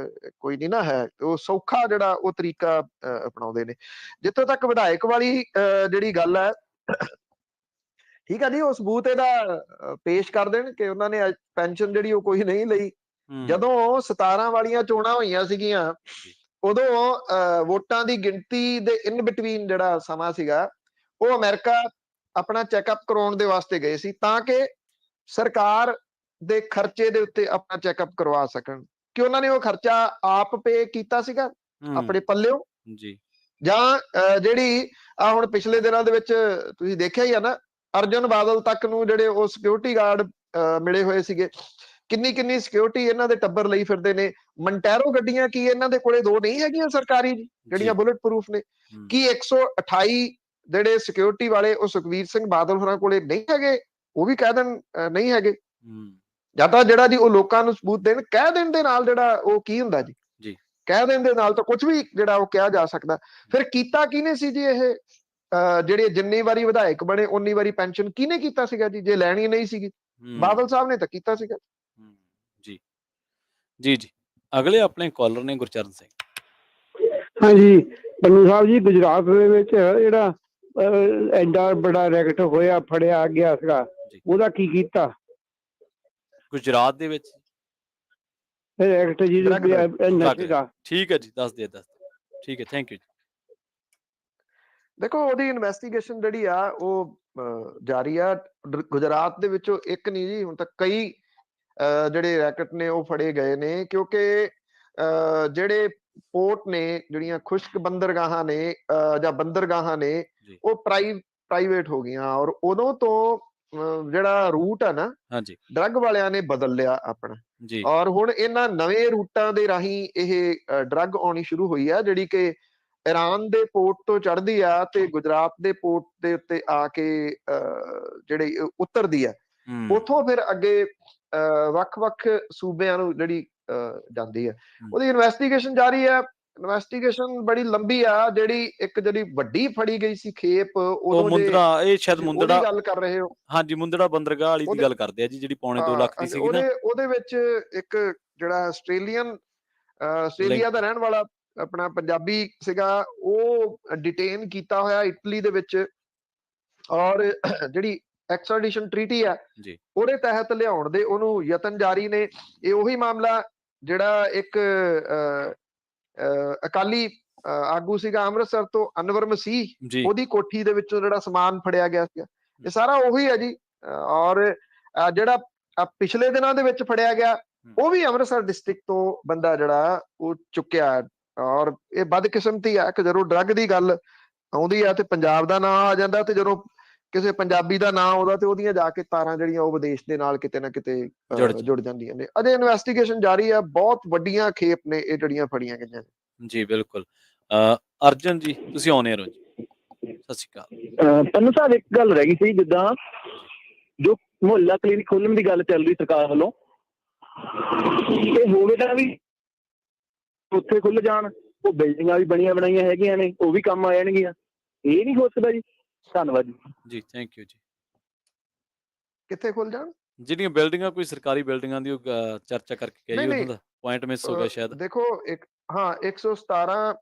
ਕੋਈ ਨਹੀਂ ਨਾ ਹੈ। ਉਹ ਸੌਖਾ ਜਿਹੜਾ ਉਹ ਤਰੀਕਾ ਅਪਣਾਉਂਦੇ ਨੇ। ਜਿੱਥੋਂ ਤੱਕ ਵਿਧਾਇਕ ਵਾਲੀ ਜਿਹੜੀ ਗੱਲ ਹੈ, ਠੀਕ ਹੈ ਜੀ, ਉਹ ਸਬੂਤ ਇਹਦਾ ਪੇਸ਼ ਕਰ ਦੇਣ ਕਿ ਉਹਨਾਂ ਨੇ ਪੈਨਸ਼ਨ ਜਿਹੜੀ ਉਹ ਕੋਈ ਨਹੀਂ ਲਈ। ਜਦੋਂ 17 ਵਾਲੀਆਂ ਚੋਣਾਂ ਹੋਈਆਂ ਸੀਗੀਆਂ, ਉਦੋਂ ਵੋਟਾਂ ਦੀ ਗਿਣਤੀ ਦੇ ਇਨ ਬਿਟਵੀਨ ਜਿਹੜਾ ਸਮਾਂ ਸੀਗਾ, ਉਹ ਅਮਰੀਕਾ ਆਪਣਾ ਚੈੱਕਅਪ ਕਰਵਾਉਣ ਦੇ ਵਾਸਤੇ ਗਏ ਸੀ, ਤਾਂ ਕਿ ਸਰਕਾਰ ਦੇ ਖਰਚੇ ਦੇ ਉੱਤੇ ਆਪਣਾ ਚੈੱਕਅਪ ਕਰਵਾ ਸਕਣ। ਕਿ ਉਹਨਾਂ ਨੇ ਉਹ ਖਰਚਾ ਆਪ ਪੇ ਕੀਤਾ ਸੀਗਾ ਆਪਣੇ ਪੱਲਿਓ ਜੀ, ਜਾਂ ਜਿਹੜੀ ਹੁਣ ਪਿਛਲੇ ਦਿਨਾਂ ਦੇ ਵਿੱਚ ਤੁਸੀਂ ਦੇਖਿਆ ਹੀ ਆ ਨਾ, ਅਰਜਨ ਬਾਦਲ ਤੱਕ ਨੂੰ ਜਿਹੜੇ ਉਹ ਸਿਕਿਉਰਿਟੀ ਗਾਰਡ ਮਿਲੇ ਹੋਏ ਸੀਗੇ। ਕਿੰਨੀ ਸਿਕਿਉਰਿਟੀ ਇਹਨਾਂ ਦੇ ਟੱਬਰ ਲਈ ਫਿਰਦੇ ਨੇ। ਮੰਟੈਰੋ ਗੱਡੀਆਂ ਕੀ ਇਹਨਾਂ ਦੇ ਕੋਲੇ 2 ਨਹੀਂ ਹੈਗੀਆਂ ਸਰਕਾਰੀ ਜਿਹੜੀਆਂ ਬੁਲਟ ਪ੍ਰੂਫ ਨੇ? ਕੀ 128 ਜਿਹੜੇ ਸਿਕਿਉਰਿਟੀ ਵਾਲੇ ਉਹ ਸੁਖਬੀਰ ਸਿੰਘ ਬਾਦਲ ਹੋਰਾਂ ਕੋਲੇ ਨਹੀਂ ਹੈਗੇ? ਉਹ ਵੀ ਕਹਿ ਦੇਣ ਨਹੀਂ ਹੈਗੇ, ਜਾਂ ਤਾਂ ਜਿਹੜਾ ਜੀ ਉਹ ਲੋਕਾਂ ਨੂੰ ਸਬੂਤ ਦੇਣ। ਕਹਿ ਦੇਣ ਦੇ ਨਾਲ ਜਿਹੜਾ ਉਹ ਕੀ ਹੁੰਦਾ ਜੀ, ਕਹਿ ਦੇਣ ਦੇ ਨਾਲ ਤਾਂ ਕੁਝ ਵੀ ਜਿਹੜਾ ਉਹ ਕਿਹਾ ਜਾ ਸਕਦਾ। ਫਿਰ ਕੀਤਾ ਕਿਹਨੇ ਸੀ ਜੀ ਇਹ? ਜਿਹੜੇ ਜਿੰਨੀ ਵਾਰੀ ਵਿਧਾਇਕ ਬਣੇ ਉਨੀ ਵਾਰੀ ਪੈਨਸ਼ਨ ਕਿਹਨੇ ਕੀਤਾ ਸੀਗਾ ਜੀ? ਜੇ ਲੈਣੀ ਨਹੀਂ ਸੀਗੀ, ਬਾਦਲ ਸਾਹਿਬ ਨੇ ਤਾਂ ਕੀਤਾ ਸੀਗਾ। ਜੀ ਜੀ। ਅਗਲੇ ਆਪਣੇ ਕਾਲਰ ਨੇ ਗੁਰਚਰਨ ਸਿੰਘ। ਹਾਂਜੀ ਪੰਨੂ ਸਾਹਿਬ ਜੀ, ਗੁਜਰਾਤ ਦੇ ਵਿੱਚ ਜਿਹੜਾ ਐਡਾ ਬੜਾ ਰੈਕਟ ਹੋਇਆ, ਫੜਿਆ ਗਿਆ ਸੀਗਾ, ਉਹਦਾ ਕੀ ਕੀਤਾ? ਗੁਜਰਾਤ ਦੇ ਵਿੱਚ ਰੈਕਟ ਜੀ ਨਸ਼ੇ ਦਾ। ਠੀਕ ਹੈ ਜੀ, ਦੱਸ ਦੇ। ਠੀਕ ਹੈ, ਥੈਂਕ ਯੂ ਜੀ। ਦੇਖੋ, ਉਹਦੀ ਇਨਵੈਸਟੀਗੇਸ਼ਨ ਜਿਹੜੀ ਆ ਉਹ ਜਾਰੀ ਆ। ਗੁਜਰਾਤ ਦੇ ਵਿੱਚੋਂ ਇੱਕ ਨਹੀਂ ਜੀ, ਹੁਣ ਤੱਕ ਕਈ ਜਿਹੜੇ ਰੈਕਟ ਨੇ ਉਹ ਫੜੇ ਗਏ ਨੇ, ਕਿਉਂਕਿ ਜਿਹੜੇ ਪੋਰਟ ਨੇ, ਜਿਹੜੀਆਂ ਖੁਸ਼ਕ ਬੰਦਰਗਾਹਾਂ ਨੇ ਜਾਂ ਬੰਦਰਗਾਹਾਂ ਨੇ, ਉਹ ਪ੍ਰਾਈਵੇਟ ਹੋ ਗਈਆਂ। ਔਰ ਉਦੋਂ ਤੋਂ ਜਿਹੜਾ ਰੂਟ ਆ ਨਾ, ਡਰੱਗ ਵਾਲਿਆਂ ਨੇ ਬਦਲ ਲਿਆ ਆਪਣਾ। ਔਰ ਹੁਣ ਇਹਨਾਂ ਨਵੇਂ ਰੂਟਾਂ ਦੇ ਰਾਹੀਂ ਇਹ ਡਰੱਗ ਆਉਣੀ ਸ਼ੁਰੂ ਹੋਈ ਆ, ਜਿਹੜੀ ਕਿ ਈਰਾਨ ਦੇ ਪੋਰਟ ਤੋਂ ਚੜ੍ਹਦੀ ਆ ਤੇ ਗੁਜਰਾਤ ਦੇ ਪੋਰਟ ਦੇ ਉੱਤੇ ਆ ਕੇ ਜਿਹੜੀ ਉਤਰਦੀ ਆ। ਉੱਥੋਂ ਫਿਰ ਅੱਗੇ ਵੱਖ-ਵੱਖ ਸੂਬਿਆਂ ਨੂੰ ਜਿਹੜੀ ਜਾਂਦੀ ਹੈ। ਉਹਦੀ ਇਨਵੈਸਟੀਗੇਸ਼ਨ ਜਾਰੀ ਹੈ। ਇਨਵੈਸਟੀਗੇਸ਼ਨ ਬੜੀ ਲੰਬੀ ਆ। ਜਿਹੜੀ ਵੱਡੀ ਫੜੀ ਗਈ ਸੀ ਖੇਪ, ਉਹ ਮੁੰਦੜਾ, ਇਹ ਸ਼ਾਇਦ ਮੁੰਦੜਾ ਗੱਲ ਕਰ ਰਹੇ ਹੋ? ਹਾਂਜੀ, ਮੁੰਦੜਾ ਬੰਦਰਗਾਹ ਵਾਲੀ ਦੀ ਗੱਲ ਕਰਦੇ ਆ ਜੀ, ਜਿਹੜੀ 2.25 ਲੱਖ ਦੀ ਸੀਗੀ ਨਾ। ਉਹਦੇ ਵਿੱਚ ਇੱਕ ਜਿਹੜਾ ਆਸਟ੍ਰੇਲੀਆ ਦਾ ਰਹਿਣ ਵਾਲਾ ਆਪਣਾ ਪੰਜਾਬੀ ਸੀਗਾ, ਉਹ ਡਿਟੇਨ ਕੀਤਾ ਹੋਇਆ ਇਟਲੀ ਦੇ ਵਿੱਚ। ਔਰ ਜਿਹੜੀ ਐਕਸਟ੍ਰੈਡੀਸ਼ਨ ਟ੍ਰੀਟੀ ਆ, ਉਹਦੇ ਤਹਿਤ ਲਿਆਉਣ ਦੇ ਉਹਨੂੰ ਯਤਨ ਜਾਰੀ ਨੇ। ਇਹ ਉਹੀ ਮਾਮਲਾ ਜਿਹੜਾ ਇੱਕ ਅਕਾਲੀ ਆਗੂ ਸੀਗਾ ਅੰਮ੍ਰਿਤਸਰ ਤੋਂ, ਅਨਵਰ ਮਸੀਹ, ਉਹਦੀ ਕੋਠੀ ਦੇ ਵਿੱਚੋਂ ਜਿਹੜਾ ਸਮਾਨ ਫੜਿਆ ਗਿਆ ਸੀਗਾ। ਇਹ ਸਾਰਾ ਉਹੀ ਹੈ ਜੀ। ਔਰ ਜਿਹੜਾ ਪਿਛਲੇ ਦਿਨਾਂ ਦੇ ਵਿੱਚ ਫੜਿਆ ਗਿਆ, ਉਹ ਵੀ ਅੰਮ੍ਰਿਤਸਰ ਡਿਸਟ੍ਰਿਕਟ ਤੋਂ ਬੰਦਾ ਜਿਹੜਾ ਉਹ ਚੁੱਕਿਆ। ਔਰ ਇਹ ਬਦਕਿਸਮਤੀ ਆ ਕਿ ਜਦੋਂ ਡਰੱਗ ਦੀ ਗੱਲ ਆਉਂਦੀ ਆ ਤੇ ਪੰਜਾਬ ਦਾ ਨਾਂ ਆ ਜਾਂਦਾ, ਤੇ ਜਦੋਂ ਕਿਸੇ ਪੰਜਾਬੀ ਦਾ ਨਾਂ ਆਉਂਦਾ ਤੇ ਉਹਦੀਆਂ ਜਾ ਕੇ ਤਾਰਾਂ ਜਿਹੜੀਆਂ ਉਹ ਵਿਦੇਸ਼ ਦੇ ਨਾਲ ਕਿਤੇ ਨਾ ਕਿਤੇ ਜੁੜ ਜਾਂਦੀਆਂ ਨੇ। ਅਜੇ ਇਨਵੈਸਟੀਗੇਸ਼ਨ ਜਾਰੀ ਆ। ਬਹੁਤ ਵੱਡੀਆਂ ਖੇਪ ਨੇ ਇਹ ਜਿਹੜੀਆਂ ਫੜੀਆਂ ਗਈਆਂ ਨੇ। ਜੀ ਬਿਲਕੁਲ। ਅਰਜਨ ਜੀ, ਤੁਸੀਂ ਆਉਣੇ ਰਹੋ ਜੀ। ਸਤਿ ਸ਼੍ਰੀ ਅਕਾਲ। ਪੰਨੂ ਸਾਹਿਬ, ਇੱਕ ਗੱਲ ਰਹਿ ਗਈ ਸੀ, ਜਿੱਦਾਂ ਜੋ ਮੁਹੱਲਾ ਕਲੀਨਿਕ ਖੋਲਣ ਦੀ ਗੱਲ ਚੱਲ ਰਹੀ ਸਰਕਾਰ ਵੱਲੋਂ, ਇਹ ਹੋਵੇ ਤਾਂ ਵੀ ਉੱਥੇ ਖੁੱਲ ਜਾਣ। ਉਹ ਬਿਲਡਿੰਗਾਂ ਵੀ ਬਣੀਆਂ ਬਣਾਈਆਂ ਹੈਗੀਆਂ ਨੇ, ਉਹ ਵੀ ਕੰਮ ਆ ਜਾਣਗੀਆਂ। ਇਹ ਨਹੀਂ ਹੋ ਸਕਦਾ ਜੀ? ਧੰਨਵਾਦ ਜੀ। ਥੈਂਕ ਯੂ ਜੀ। ਕਿੱਥੇ ਖੁੱਲ ਜਾਣ? ਜਿਹੜੀਆਂ ਬਿਲਡਿੰਗਾਂ, ਕੋਈ ਸਰਕਾਰੀ ਬਿਲਡਿੰਗਾਂ ਦੀ ਚਰਚਾ ਕਰਕੇ ਕਹੀ, ਉਹਨਾਂ ਦਾ ਪੁਆਇੰਟ ਮਿਸ ਹੋ ਗਿਆ ਸ਼ਾਇਦ। ਦੇਖੋ, 117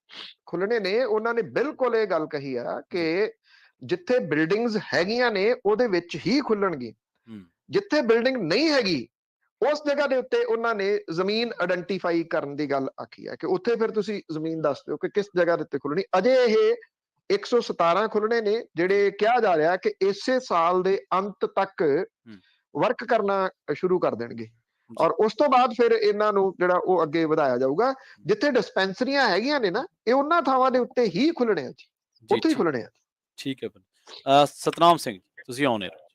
ਖੁੱਲਣੇ ਨੇ। ਉਹਨਾਂ ਨੇ ਬਿਲਕੁਲ ਇਹ ਗੱਲ ਕਹੀ ਆ ਕਿ ਜਿੱਥੇ ਬਿਲਡਿੰਗਸ ਹੈਗੀਆਂ ਨੇ ਉਹਦੇ ਵਿੱਚ ਹੀ ਖੁੱਲਣਗੇ। ਜਿੱਥੇ ਬਿਲਡਿੰਗ ਨਹੀਂ ਹੈਗੀ, ਉਸ ਜਗ੍ਹਾ ਦੇ ਉੱਤੇ ਉਹਨਾਂ ਨੇ ਜ਼ਮੀਨ ਆਇਡੈਂਟੀਫਾਈ ਕਰਨ ਦੀ ਗੱਲ ਆਖੀ ਹੈ ਕਿ ਉੱਥੇ ਫਿਰ ਤੁਸੀਂ ਜ਼ਮੀਨ ਦੱਸ ਦਿਓ ਕਿ ਕਿਸ ਜਗ੍ਹਾ ਦੇ ਉੱਤੇ ਖੁੱਲਣੀ। ਅਜੇ ਇਹ 117 ਖੁੱਲਣੇ ਨੇ, ਜਿਹੜੇ ਕਿਹਾ ਜਾ ਰਿਹਾ ਕਿ ਇਸੇ ਸਾਲ ਦੇ ਅੰਤ ਤੱਕ ਵਰਕ ਕਰਨਾ ਸ਼ੁਰੂ ਕਰ ਦੇਣਗੇ। ਔਰ ਉਸ ਤੋਂ ਬਾਅਦ ਫਿਰ ਇਹਨਾਂ ਨੂੰ ਜਿਹੜਾ ਉਹ ਅੱਗੇ ਵਧਾਇਆ ਜਾਊਗਾ। ਜਿੱਥੇ ਡਿਸਪੈਂਸਰੀਆਂ ਹੈਗੀਆਂ ਨੇ ਨਾ, ਇਹ ਉਹਨਾਂ ਥਾਵਾਂ ਦੇ ਉੱਤੇ ਹੀ ਖੁੱਲਣੇ ਆ ਜੀ, ਉੱਥੇ ਹੀ ਖੁੱਲਣੇ ਆ। ਠੀਕ ਹੈ। ਸਤਨਾਮ ਸਿੰਘ, ਤੁਸੀਂ ਆਉਣੇ ਰਹੋ।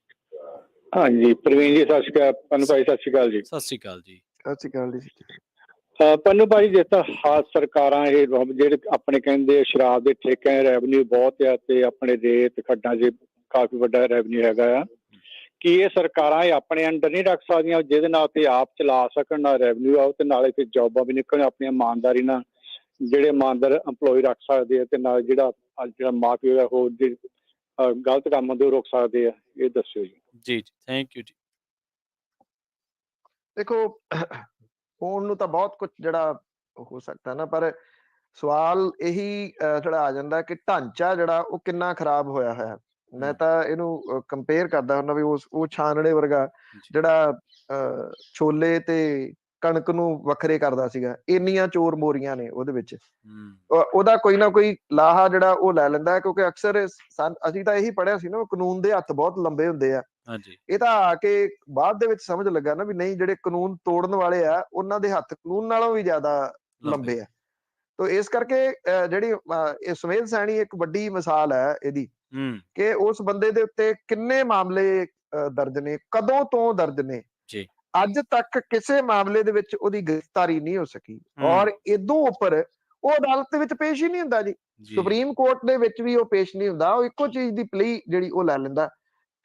ਹਾਂਜੀ ਪ੍ਰਵੀਨ ਜੀ, ਸਤਿ ਸ਼੍ਰੀ ਅਕਾਲ। ਪੰਨੂ ਭਾਈ ਸਤਿ ਸ਼੍ਰੀ ਅਕਾਲ ਜੀ। ਸਤਿ ਸ਼੍ਰੀ ਅਕਾਲ ਜੀ। ਸਤਿ ਸ਼੍ਰੀ ਅਕਾਲ ਜੀ। ਪੰਨੂ ਭਾਈ, ਜਿਸ ਤਰ੍ਹਾਂ ਸਰਕਾਰਾਂ ਇਹ ਜਿਹੜੇ ਆਪਣੇ ਕਹਿੰਦੇ ਸ਼ਰਾਬ ਦੇ ਠੇਕਿਆਂ ਰੈਵਨਿਊ ਬਹੁਤ ਆ, ਤੇ ਆਪਣੇ ਰੇਤ ਖੱਡਾਂ 'ਚ ਕਾਫੀ ਵੱਡਾ ਰੈਵਨਿਊ ਹੈਗਾ ਆ, ਕੀ ਇਹ ਸਰਕਾਰਾਂ ਇਹ ਆਪਣੇ ਅੰਡਰ ਨਹੀਂ ਰੱਖ ਸਕਦੀਆਂ, ਜਿਹਦੇ ਨਾਲ ਤੇ ਆਪ ਚਲਾ ਸਕਣ, ਨਾਲ ਰੈਵਨਿਊ ਆਓ ਤੇ ਨਾਲੇ ਫਿਰ ਜੋਬਾਂ ਵੀ ਨਿਕਲਣ ਆਪਣੀਆਂ ਇਮਾਨਦਾਰੀ ਨਾਲ, ਜਿਹੜੇ ਇਮਾਨਦਾਰ ਇੰਪਲੋਈ ਰੱਖ ਸਕਦੇ ਆ, ਤੇ ਨਾਲ ਜਿਹੜਾ ਮਾਫੀਆ ਹੈ ਹੋਰ ਗਲਤ ਕੰਮ ਹੁੰਦੇ ਉਹ ਰੋਕ ਸਕਦੇ ਆ? ਇਹ ਦੱਸਿਓ ਜੀ। ਜੀ ਥੈਂਕ ਯੂ ਜੀ। ਦੇਖੋ ਹੋਣ ਨੂੰ ਤਾਂ ਬਹੁਤ ਕੁਝ ਜਿਹੜਾ ਹੋ ਸਕਦਾ ਨਾ, ਪਰ ਸਵਾਲ ਇਹੀ ਜਿਹੜਾ ਆ ਜਾਂਦਾ ਕਿ ਢਾਂਚਾ ਜਿਹੜਾ ਉਹ ਕਿੰਨਾ ਖਰਾਬ ਹੋਇਆ ਹੋਇਆ। ਮੈਂ ਤਾਂ ਇਹਨੂੰ ਕੰਪੇਅਰ ਕਰਦਾ ਹੁੰਦਾ ਵੀ ਉਹ ਛਾਨਣੇ ਵਰਗਾ ਜਿਹੜਾ ਛੋਲੇ ਤੇ ਕਣਕ ਨੂੰ ਵੱਖਰੇ ਕਰਦਾ ਸੀਗਾ, ਇੰਨੀਆਂ ਚੋਰ ਮੋਰੀਆਂ ਨੇ ਉਹਦੇ ਵਿੱਚ। ਉਹਦਾ ਕੋਈ ਨਾ ਕੋਈ ਲਾਹਾ ਜਿਹੜਾ ਉਹ ਲੈ ਲੈਂਦਾ, ਕਿਉਂਕਿ ਅਕਸਰ ਅਸੀਂ ਤਾਂ ਇਹੀ ਪੜ੍ਹਿਆ ਸੀ ਨਾ, ਕਾਨੂੰਨ ਦੇ ਹੱਥ ਬਹੁਤ ਲੰਬੇ ਹੁੰਦੇ ਆ। ਇਹ ਤਾਂ ਆ ਕੇ ਬਾਅਦ ਦੇ ਵਿੱਚ ਸਮਝ ਲੱਗਾ ਨਾ ਵੀ ਨਹੀਂ, ਜਿਹੜੇ ਕਾਨੂੰਨ ਤੋੜਨ ਵਾਲੇ ਆ ਉਹਨਾਂ ਦੇ ਹੱਥ ਕਾਨੂੰਨ ਨਾਲੋਂ ਵੀ ਜ਼ਿਆਦਾ ਲੰਬੇ ਆ। ਤੋ ਇਸ ਕਰਕੇ ਜਿਹੜੀ ਇਹ ਸੁਮੇਧ ਸੈਣੀ ਇੱਕ ਵੱਡੀ ਮਿਸਾਲ ਹੈ ਇਹਦੀ, ਕਿ ਉਸ ਬੰਦੇ ਦੇ ਉੱਤੇ ਕਿੰਨੇ ਮਾਮਲੇ ਦਰਜ ਨੇ, ਕਦੋਂ ਤੋਂ ਦਰਜ ਨੇ, ਅੱਜ ਤੱਕ ਕਿਸੇ ਮਾਮਲੇ ਦੇ ਵਿੱਚ ਉਹਦੀ ਗ੍ਰਿਫਤਾਰੀ ਨਹੀਂ ਹੋ ਸਕੀ, ਔਰ ਇਦੋਂ ਉੱਪਰ ਉਹ ਅਦਾਲਤ ਦੇ ਵਿੱਚ ਪੇਸ਼ ਹੀ ਨਹੀਂ ਹੁੰਦਾ ਜੀ। ਸੁਪਰੀਮ ਕੋਰਟ ਦੇ ਵਿੱਚ ਵੀ ਉਹ ਪੇਸ਼ ਨਹੀਂ ਹੁੰਦਾ। ਉਹ ਇੱਕੋ ਚੀਜ਼ ਦੀ ਪਲੀ ਜਿਹੜੀ ਉਹ ਲੈ ਲੈਂਦਾ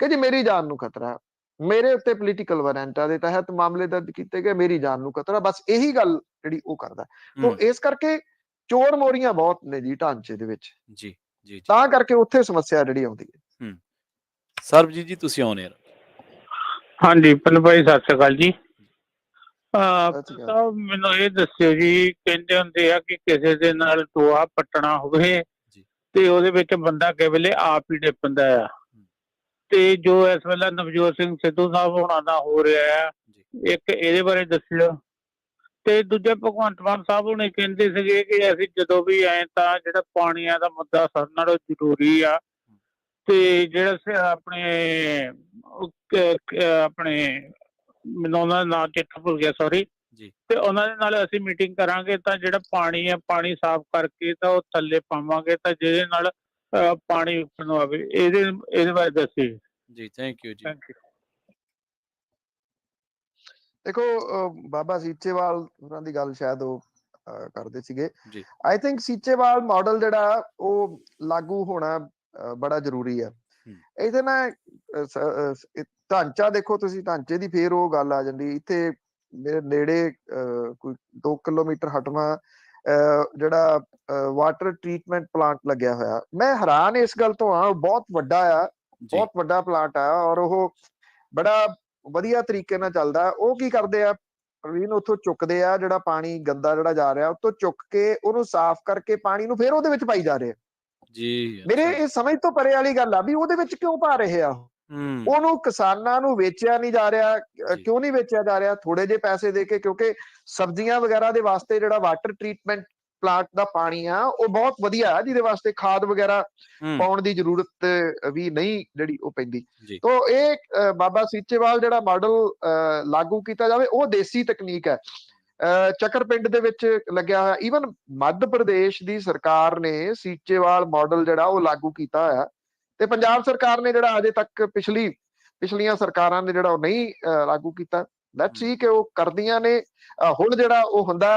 ਕਿ ਜੀ ਮੇਰੀ ਜਾਨ ਨੂੰ ਖਤਰਾ, ਮੇਰੇ ਉੱਤੇ ਪੋਲੀਟੀਕਲ ਵਾਰੰਟਾਂ ਦੇ ਤਹਿਤ ਮਾਮਲੇ ਦਰਜ ਕੀਤੇ ਗਏ, ਮੇਰੀ ਜਾਨ ਨੂੰ ਖਤਰਾ, ਬਸ ਇਹੀ ਗੱਲ ਜਿਹੜੀ ਉਹ ਕਰਦਾ। ਤੋ ਇਸ ਕਰਕੇ ਚੋਰ ਮੋਰੀਆਂ ਬਹੁਤ ਨੇ ਜੀ ਢਾਂਚੇ ਦੇ ਵਿੱਚ, ਤਾਂ ਕਰਕੇ ਉੱਥੇ ਸਮੱਸਿਆ ਜਿਹੜੀ ਆਉਂਦੀ ਹੈ। ਸਰਬਜੀਤ ਜੀ ਤੁਸੀਂ ਆਉਣੇ ਯਾਰ। ਹਾਂਜੀ ਪਨ ਭਾਈ, ਸਤਿ ਸ਼੍ਰੀ ਅਕਾਲ ਜੀ। ਮੈਨੂੰ ਇਹ ਦੱਸਿਓ ਜੀ, ਕਹਿੰਦੇ ਹੁੰਦੇ ਆ ਕਿ ਕਿਸੇ ਦੇ ਨਾਲ ਟੋਆ ਪੱਟਣਾ ਹੋਵੇ ਤੇ ਉਹਦੇ ਵਿੱਚ ਬੰਦਾ ਕਈ ਵੇਲੇ ਆਪ ਹੀ ਡਿੱਪਦਾ ਆ, ਤੇ ਜੋ ਇਸ ਵੇਲੇ ਨਵਜੋਤ ਸਿੰਘ ਸਿੱਧੂ ਸਾਹਿਬ ਹੋਣਾ ਦਾ ਹੋ ਰਿਹਾ ਆ, ਇੱਕ ਇਹਦੇ ਬਾਰੇ ਦੱਸਿਓ। ਤੇ ਦੂਜਾ ਭਗਵੰਤ ਮਾਨ ਸਾਹਿਬ ਹੁਣੇ ਕਹਿੰਦੇ ਸੀਗੇ ਕਿ ਅਸੀਂ ਜਦੋਂ ਵੀ ਆਏ ਤਾਂ ਜਿਹੜਾ ਪਾਣੀਆਂ ਦਾ ਮੁੱਦਾ ਸਭ ਨਾਲੋਂ ਜ਼ਰੂਰੀ ਆ, ਤੇ ਜਿਹੜਾ ਆਪਣੇ ਮੈਨੂੰ ਉਹਨਾਂ ਦਾ ਨਾਮ ਚੇਤਾ ਭੁੱਲ ਗਿਆ, ਸੌਰੀ, ਤੇ ਉਹਨਾਂ ਦੇ ਨਾਲ ਅਸੀਂ ਮੀਟਿੰਗ ਕਰਾਂਗੇ ਤਾਂ ਜਿਹੜਾ ਪਾਣੀ ਹੈ, ਪਾਣੀ ਸਾਫ਼ ਕਰਕੇ ਤਾਂ ਉਹ ਥੱਲੇ ਪਾਵਾਂਗੇ ਤਾਂ ਜਿਹਦੇ ਨਾਲ ਪਾਣੀ ਉੱਪਰ ਨੂੰ ਆਵੇ। ਇਹਦੇ ਬਾਰੇ ਦੱਸਿਓ ਜੀ। ਥੈਂਕ ਯੂ ਜੀ। ਦੇਖੋ ਬਾਬਾ ਸੀਚੇਵਾਲ ਉਹਨਾਂ ਦੀ ਗੱਲ ਸ਼ਾਇਦ ਉਹ ਕਰਦੇ ਸੀਗੇ। ਆਈ ਥਿੰਕ ਸੀਚੇਵਾਲ ਮਾਡਲ ਜਿਹੜਾ ਉਹ ਲਾਗੂ ਹੋਣਾ ਬੜਾ ਜ਼ਰੂਰੀ ਹੈ। ਇਹਦੇ ਨਾਲ ਢਾਂਚਾ ਦੇਖੋ ਤੁਸੀਂ, ਢਾਂਚੇ ਦੀ ਫੇਰ ਉਹ ਗੱਲ ਆ ਜਾਂਦੀ। ਇੱਥੇ ਮੇਰੇ ਨੇੜੇ ਕੋਈ 2 ਕਿਲੋਮੀਟਰ ਹਟਵਾ ਜਿਹੜਾ ਵਾਟਰ ਟ੍ਰੀਟਮੈਂਟ ਪਲਾਂਟ ਲੱਗਿਆ ਹੋਇਆ, ਮੈਂ ਹੈਰਾਨ ਇਸ ਗੱਲ ਤੋਂ ਆ। ਬਹੁਤ ਵੱਡਾ ਆ, ਬਹੁਤ ਵੱਡਾ ਪਲਾਂਟ ਆ, ਔਰ ਉਹ ਬੜਾ ਵਧੀਆ ਤਰੀਕੇ ਨਾਲ ਚੱਲਦਾ। ਉਹ ਕੀ ਕਰਦੇ ਆ ਪ੍ਰਵੀਨ, ਉੱਥੋਂ ਚੁੱਕਦੇ ਆ ਜਿਹੜਾ ਪਾਣੀ ਗੰਦਾ ਜਿਹੜਾ ਜਾ ਰਿਹਾ, ਉੱਥੋਂ ਚੁੱਕ ਕੇ ਉਹਨੂੰ ਸਾਫ਼ ਕਰਕੇ ਪਾਣੀ ਨੂੰ ਫੇਰ ਉਹਦੇ ਵਿੱਚ ਪਾਈ ਜਾ ਰਹੇ ਜੀ। ਮੇਰੇ ਇਹ ਸਮਝ ਤੋਂ ਪਰੇ ਵਾਲੀ ਗੱਲ ਆ ਵੀ ਉਹਦੇ ਵਿੱਚ ਕਿਉਂ ਪਾ ਰਹੇ ਆ। ਉਹਨੂੰ ਕਿਸਾਨਾਂ ਨੂੰ ਵੇਚਿਆ ਨਹੀਂ ਜਾ ਰਿਹਾ। ਕਿਉਂ ਨਹੀਂ ਵੇਚਿਆ ਜਾ ਰਿਹਾ? ਥੋੜੇ ਜਿਹੇ ਪੈਸੇ ਦੇ ਕੇ, ਕਿਉਂਕਿ ਸਬਜ਼ੀਆਂ ਵਗੈਰਾ ਦੇ ਵਾਸਤੇ ਜਿਹੜਾ ਵਾਟਰ ਟ੍ਰੀਟਮੈਂਟ ਪਲਾਂਟ ਦਾ ਪਾਣੀ ਆ ਉਹ ਬਹੁਤ ਵਧੀਆ, ਜਿਹਦੇ ਵਾਸਤੇ ਖਾਦ ਵਗੈਰਾ ਪਾਉਣ ਦੀ ਜ਼ਰੂਰਤ ਵੀ ਨਹੀਂ ਜਿਹੜੀ ਉਹ ਪੈਂਦੀ। ਤੋ ਇਹ ਬਾਬਾ ਸੀਚੇਵਾਲ ਜਿਹੜਾ ਮਾਡਲ ਲਾਗੂ ਕੀਤਾ ਜਾਵੇ, ਉਹ ਦੇਸੀ ਤਕਨੀਕ ਹੈ। ਚੱਕਰਪਿੰਡ ਦੇ ਵਿੱਚ ਲੱਗਿਆ ਹੋਇਆ। ਈਵਨ ਮੱਧ ਪ੍ਰਦੇਸ਼ ਦੀ ਸਰਕਾਰ ਨੇ ਸੀਚੇਵਾਲ ਮਾਡਲ ਜਿਹੜਾ ਉਹ ਲਾਗੂ ਕੀਤਾ ਹੋਇਆ, ਤੇ ਪੰਜਾਬ ਸਰਕਾਰ ਨੇ ਜਿਹੜਾ ਅਜੇ ਤੱਕ ਪਿਛਲੀਆਂ ਸਰਕਾਰਾਂ ਨੇ ਜਿਹੜਾ ਉਹ ਨਹੀਂ ਲਾਗੂ ਕੀਤਾ। ਲੈਟਸ ਸੀ ਕਿ ਉਹ ਕਰਦੀਆਂ ਨੇ ਹੁਣ ਜਿਹੜਾ ਉਹ ਹੁੰਦਾ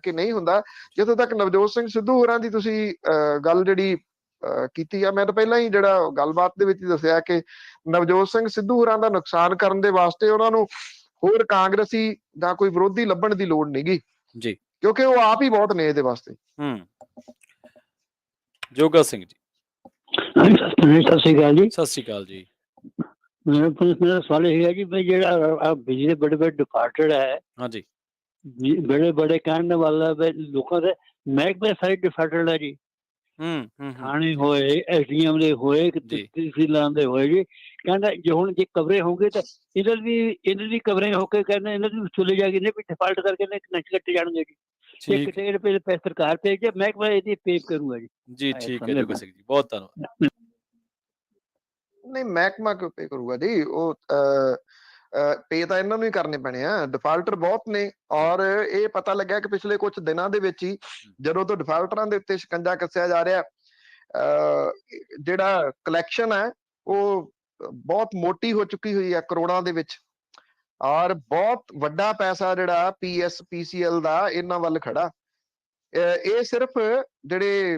ਕਿ ਨਹੀਂ ਹੁੰਦਾ। ਜਦੋਂ ਤੱਕ ਨਵਜੋਤ ਸਿੰਘ ਸਿੱਧੂ ਹੋਰਾਂ ਦੀ ਤੁਸੀਂ ਗੱਲ ਜਿਹੜੀ ਕੀਤੀ ਆ, ਮੈਂ ਤਾਂ ਪਹਿਲਾਂ ਹੀ ਜਿਹੜਾ ਗੱਲਬਾਤ ਦੇ ਵਿੱਚ ਦੱਸਿਆ ਕਿ ਨਵਜੋਤ ਸਿੰਘ ਸਿੱਧੂ ਹੋਰਾਂ ਦਾ ਨੁਕਸਾਨ ਕਰਨ ਦੇ ਵਾਸਤੇ ਉਹਨਾਂ ਨੂੰ ਹੋਰ ਕਾਂਗਰਸੀ ਜਾਂ ਕੋਈ ਵਿਰੋਧੀ ਲੱਭਣ ਦੀ ਲੋੜ ਨਹੀਂਗੀ ਜੀ, ਕਿਉਂਕਿ ਉਹ ਆਪ ਹੀ ਬਹੁਤ ਨੇ ਇਹਦੇ ਵਾਸਤੇ। ਜੋਗਾ ਸਿੰਘ ਜੀ। ਸਤਿ ਸ਼੍ਰੀ ਅਕਾਲ ਜੀ। ਸਤਿ ਸ਼੍ਰੀ ਅਕਾਲ ਜੀ। ਮੇਰਾ ਸਵਾਲ ਇਹ ਹੈ ਜੀ, ਜਿਹੜਾ ਬਿਜਲੀ ਦੇ ਬੜੇ ਡਿਪਾਰਟਮੈਂਟ ਹੈ, ਹਾਂਜੀ, ਬੜੇ ਕਹਿਣ ਵਾਲਾ ਲੋਕਾਂ ਦੇ ਮਹਿਕਮੇ ਸਾਰੇ ਡਿਫਾਲਟਡ ਹੈ ਜੀ। ਥਾਣੇ ਹੋਏ, SDM ਦੇ ਹੋਏ, ਤਹਿਸੀਲਾਂ ਦੇ ਹੋਏ ਜੀ। ਕਹਿੰਦਾ ਜੇ ਹੁਣ ਜੇ ਕਵਰੇ ਹੋਗੇ ਤਾਂ ਇਹਨਾਂ ਦੀ ਕਵਰਿੰਗ ਹੋ ਕੇ ਕਹਿੰਦੇ ਇਹਨਾਂ ਦੀ ਚਲੇ ਜਾਏਗੀ, ਨਹੀਂ ਡਿਫਾਲਟ ਕਰਕੇ ਨਸ਼ੇ ਕੱਟੇ ਜਾਣਗੇ ਜੀ। ਸਰਕਾਰ ਪੇ ਮਹਿਕਮਾ ਇਹਦੀ ਪੇ ਕਰੂਗਾ ਜੀ। ਜੀ ਠੀਕ ਹੈ ਜੋਗਾ ਸਿੰਘ ਜੀ, ਬਹੁਤ ਧੰਨਵਾਦ। ਨਹੀਂ, ਮਹਿਕਮਾ ਕਿਉਂ ਪੇ ਕਰੂਗਾ ਜੀ? ਉਹ ਪੇ ਤਾਂ ਇਹਨਾਂ ਨੂੰ ਹੀ ਕਰਨੇ ਪੈਣੇ ਆ। ਡਿਫਾਲਟਰ ਬਹੁਤ ਨੇ, ਔਰ ਇਹ ਪਤਾ ਲੱਗਿਆ ਕਿ ਪਿਛਲੇ ਕੁਝ ਦਿਨਾਂ ਦੇ ਵਿੱਚ ਹੀ ਜਦੋਂ ਤੋਂ ਡਿਫਾਲਟਰਾਂ ਦੇ ਉੱਤੇ ਸ਼ਿਕੰਜਾ ਕੱਸਿਆ ਜਾ ਰਿਹਾ, ਜਿਹੜਾ ਕਲੈਕਸ਼ਨ ਹੈ ਉਹ ਬਹੁਤ ਮੋਟੀ ਹੋ ਚੁੱਕੀ ਹੋਈ ਹੈ, ਕਰੋੜਾਂ ਦੇ ਵਿੱਚ। ਔਰ ਬਹੁਤ ਵੱਡਾ ਪੈਸਾ ਜਿਹੜਾ PSPCL ਦਾ ਇਹਨਾਂ ਵੱਲ ਖੜਾ। ਇਹ ਸਿਰਫ ਜਿਹੜੇ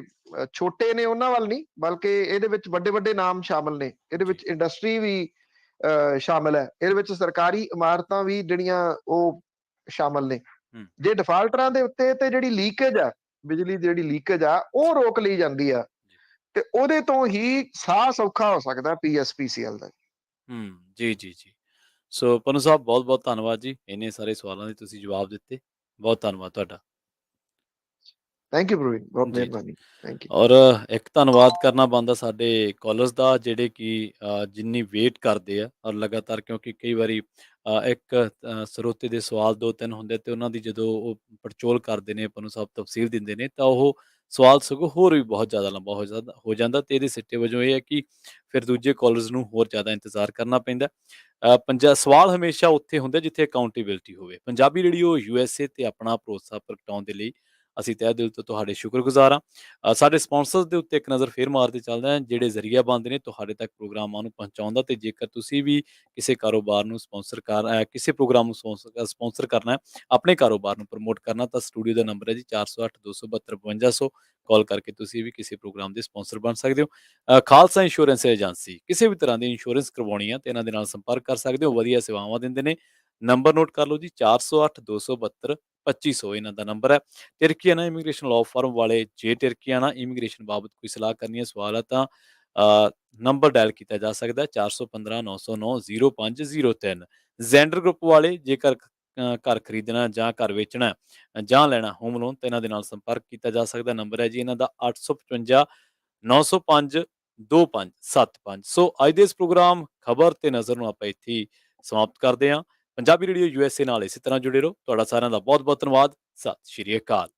ਛੋਟੇ ਨੇ ਉਹਨਾਂ ਵੱਲ ਨਹੀਂ, ਬਲਕਿ ਇਹਦੇ ਵਿੱਚ ਵੱਡੇ ਵੱਡੇ ਨਾਮ ਸ਼ਾਮਲ ਨੇ। ਇਹਦੇ ਵਿੱਚ ਇੰਡਸਟਰੀ ਵੀ ਸ਼ਾਮਲ ਹੈ, ਇਹਦੇ ਵਿੱਚ ਸਰਕਾਰੀ ਇਮਾਰਤਾਂ ਵੀ ਜਿਹੜੀਆਂ ਉਹ ਸ਼ਾਮਲ ਨੇ। ਜੇ ਡਿਫਾਲਟਰਾਂ ਦੇ ਉੱਤੇ ਤੇ ਜਿਹੜੀ ਲੀਕੇਜ ਆ, ਬਿਜਲੀ ਦੀ ਜਿਹੜੀ ਲੀਕੇਜ ਆ, ਉਹ ਰੋਕ ਲਈ ਜਾਂਦੀ ਆ, ਤੇ ਉਹਦੇ ਤੋਂ ਹੀ ਸਾਹ ਸੌਖਾ ਹੋ ਸਕਦਾ PSPCL ਦਾ। ਜੀ ਜੀ ਜੀ, ਸੋ ਪਨੂੰ ਸਾਹਿਬ ਬਹੁਤ ਬਹੁਤ ਧੰਨਵਾਦ ਜੀ, ਇੰਨੇ ਸਾਰੇ ਸਵਾਲਾਂ ਦੇ ਤੁਸੀਂ ਜਵਾਬ ਦਿੱਤੇ। ਬਹੁਤ ਧੰਨਵਾਦ ਤੁਹਾਡਾ। ਥੈਂਕ ਯੂ ਪ੍ਰਵੀਨ, ਬਹੁਤ ਜੀ। ਮਿਹਰਬਾਨੀ। Thank you. ਔਰ ਇੱਕ ਧੰਨਵਾਦ ਕਰਨਾ ਬਣਦਾ ਸਾਡੇ ਕਾਲਰਸ ਦਾ, ਜਿਹੜੇ ਕਿ ਜਿੰਨੀ ਵੇਟ ਕਰਦੇ ਆ ਔਰ ਲਗਾਤਾਰ, ਕਿਉਂਕਿ ਕਈ ਵਾਰੀ ਇੱਕ ਸਰੋਤੇ ਦੇ ਸਵਾਲ 2-3 ਹੁੰਦੇ ਤੇ ਉਹਨਾਂ ਦੀ ਜਦੋਂ ਉਹ ਪੜਚੋਲ ਕਰਦੇ ਨੇ, ਪਨੂੰ ਸਾਹਿਬ ਤਫਸੀਲ ਦਿੰਦੇ ਨੇ, ਤਾਂ ਉਹ ਸਵਾਲ ਸਗੋਂ ਹੋਰ ਵੀ ਬਹੁਤ ਜ਼ਿਆਦਾ ਲੰਬਾ ਹੋ ਜਾਂਦਾ ਤੇ ਇਹਦੇ ਸਿੱਟੇ ਵਜੋਂ ਇਹ ਹੈ ਕਿ ਫਿਰ ਦੂਜੇ ਕਾਲਰਸ ਨੂੰ ਹੋਰ ਜ਼ਿਆਦਾ ਇੰਤਜ਼ਾਰ ਕਰਨਾ ਪੈਂਦਾ। ਸਵਾਲ ਹਮੇਸ਼ਾ ਉੱਥੇ ਹੁੰਦੇ ਜਿੱਥੇ ਅਕਾਊਂਟੇਬਿਲਿਟੀ ਹੋਵੇ। ਪੰਜਾਬੀ ਰੇਡੀਓ USA ਤੇ ਆਪਣਾ ਭਰੋਸਾ ਪ੍ਰਗਟਾਉਣ ਦੇ ਲਈ ਅਸੀਂ ਤਹਿ ਦਿਲ ਤੋਂ ਤੁਹਾਡੇ ਸ਼ੁਕਰਗੁਜ਼ਾਰ ਹਾਂ। ਸਾਡੇ ਸਪਾਂਸਰਸ ਦੇ ਉੱਤੇ ਇੱਕ ਨਜ਼ਰ ਫੇਰ ਮਾਰਦੇ ਚੱਲਦੇ ਹਾਂ, ਜਿਹੜੇ ਜ਼ਰੀਆ ਬਣਦੇ ਨੇ ਤੁਹਾਡੇ ਤੱਕ ਪ੍ਰੋਗਰਾਮਾਂ ਨੂੰ ਪਹੁੰਚਾਉਣ ਦਾ। ਤੇ ਜੇਕਰ ਤੁਸੀਂ ਵੀ ਕਿਸੇ ਕਾਰੋਬਾਰ ਨੂੰ ਕਿਸੇ ਪ੍ਰੋਗਰਾਮ ਨੂੰ ਸਪਾਂਸਰ ਕਰਨਾ ਹੈ, ਆਪਣੇ ਕਾਰੋਬਾਰ ਨੂੰ ਪ੍ਰਮੋਟ ਕਰਨਾ, ਤਾਂ ਸਟੂਡੀਓ ਦਾ ਨੰਬਰ ਹੈ ਜੀ 408-272-5200। ਕਾਲ ਕਰਕੇ ਤੁਸੀਂ ਵੀ ਕਿਸੇ ਪ੍ਰੋਗਰਾਮ ਦੇ ਸਪਾਂਸਰ ਬਣ ਸਕਦੇ ਹੋ। ਖਾਲਸਾ ਇੰਸ਼ੋਰੈਂਸ ਏਜੰਸੀ, ਕਿਸੇ ਵੀ ਤਰ੍ਹਾਂ ਦੀ ਇੰਸ਼ੋਰੈਂਸ ਕਰਵਾਉਣੀ ਆ ਤੇ ਇਹਨਾਂ ਦੇ ਨਾਲ ਸੰਪਰਕ ਕਰ ਸਕਦੇ ਹੋ। ਵਧੀਆ ਸੇਵਾਵਾਂ ਦਿੰਦੇ ਨੇ। ਨੰਬਰ ਨੋਟ ਕਰ ਲਓ ਜੀ, 408-272-2500 ਇਹਨਾਂ ਦਾ ਨੰਬਰ ਹੈ। ਟਿਰਕੀਆਨਾ ਇਮੀਗ੍ਰੇਸ਼ਨ ਲਾਅ ਫਰਮ ਵਾਲੇ, ਜੇ ਟਿਰਕੀਆਨਾ ਇਮੀਗ੍ਰੇਸ਼ਨ ਬਾਬਤ ਕੋਈ ਸਲਾਹ ਕਰਨੀ ਹੈ, ਸਵਾਲ ਹੈ, ਤਾਂ ਨੰਬਰ ਡਾਇਲ ਕੀਤਾ ਜਾ ਸਕਦਾ ਹੈ 415-909-0503। ਜ਼ੈਂਡਰ ਗਰੁੱਪ ਵਾਲੇ, ਜੇਕਰ ਘਰ ਖਰੀਦਣਾ ਜਾਂ ਘਰ ਵੇਚਣਾ ਜਾਂ ਲੈਣਾ ਹੋਮ ਲੋਨ, ਤਾਂ ਇਹਨਾਂ ਦੇ ਨਾਲ ਸੰਪਰਕ ਕੀਤਾ ਜਾ ਸਕਦਾ। ਨੰਬਰ ਹੈ ਜੀ ਇਹਨਾਂ ਦਾ 855-905-2575। ਸੋ ਅੱਜ ਦੇ ਇਸ ਪ੍ਰੋਗਰਾਮ ਖਬਰ ਤੇ ਨਜ਼ਰ ਨੂੰ ਆਪਾਂ ਇੱਥੇ ਹੀ ਸਮਾਪਤ ਕਰਦੇ ਹਾਂ। ਪੰਜਾਬੀ ਰੇਡੀਓ USA ਨਾਲ ਇਸੇ ਤਰ੍ਹਾਂ ਜੁੜੇ ਰਹੋ। ਤੁਹਾਡਾ ਸਾਰਿਆਂ ਦਾ ਬਹੁਤ ਬਹੁਤ ਧੰਨਵਾਦ। ਸਤਿ ਸ਼੍ਰੀ ਅਕਾਲ।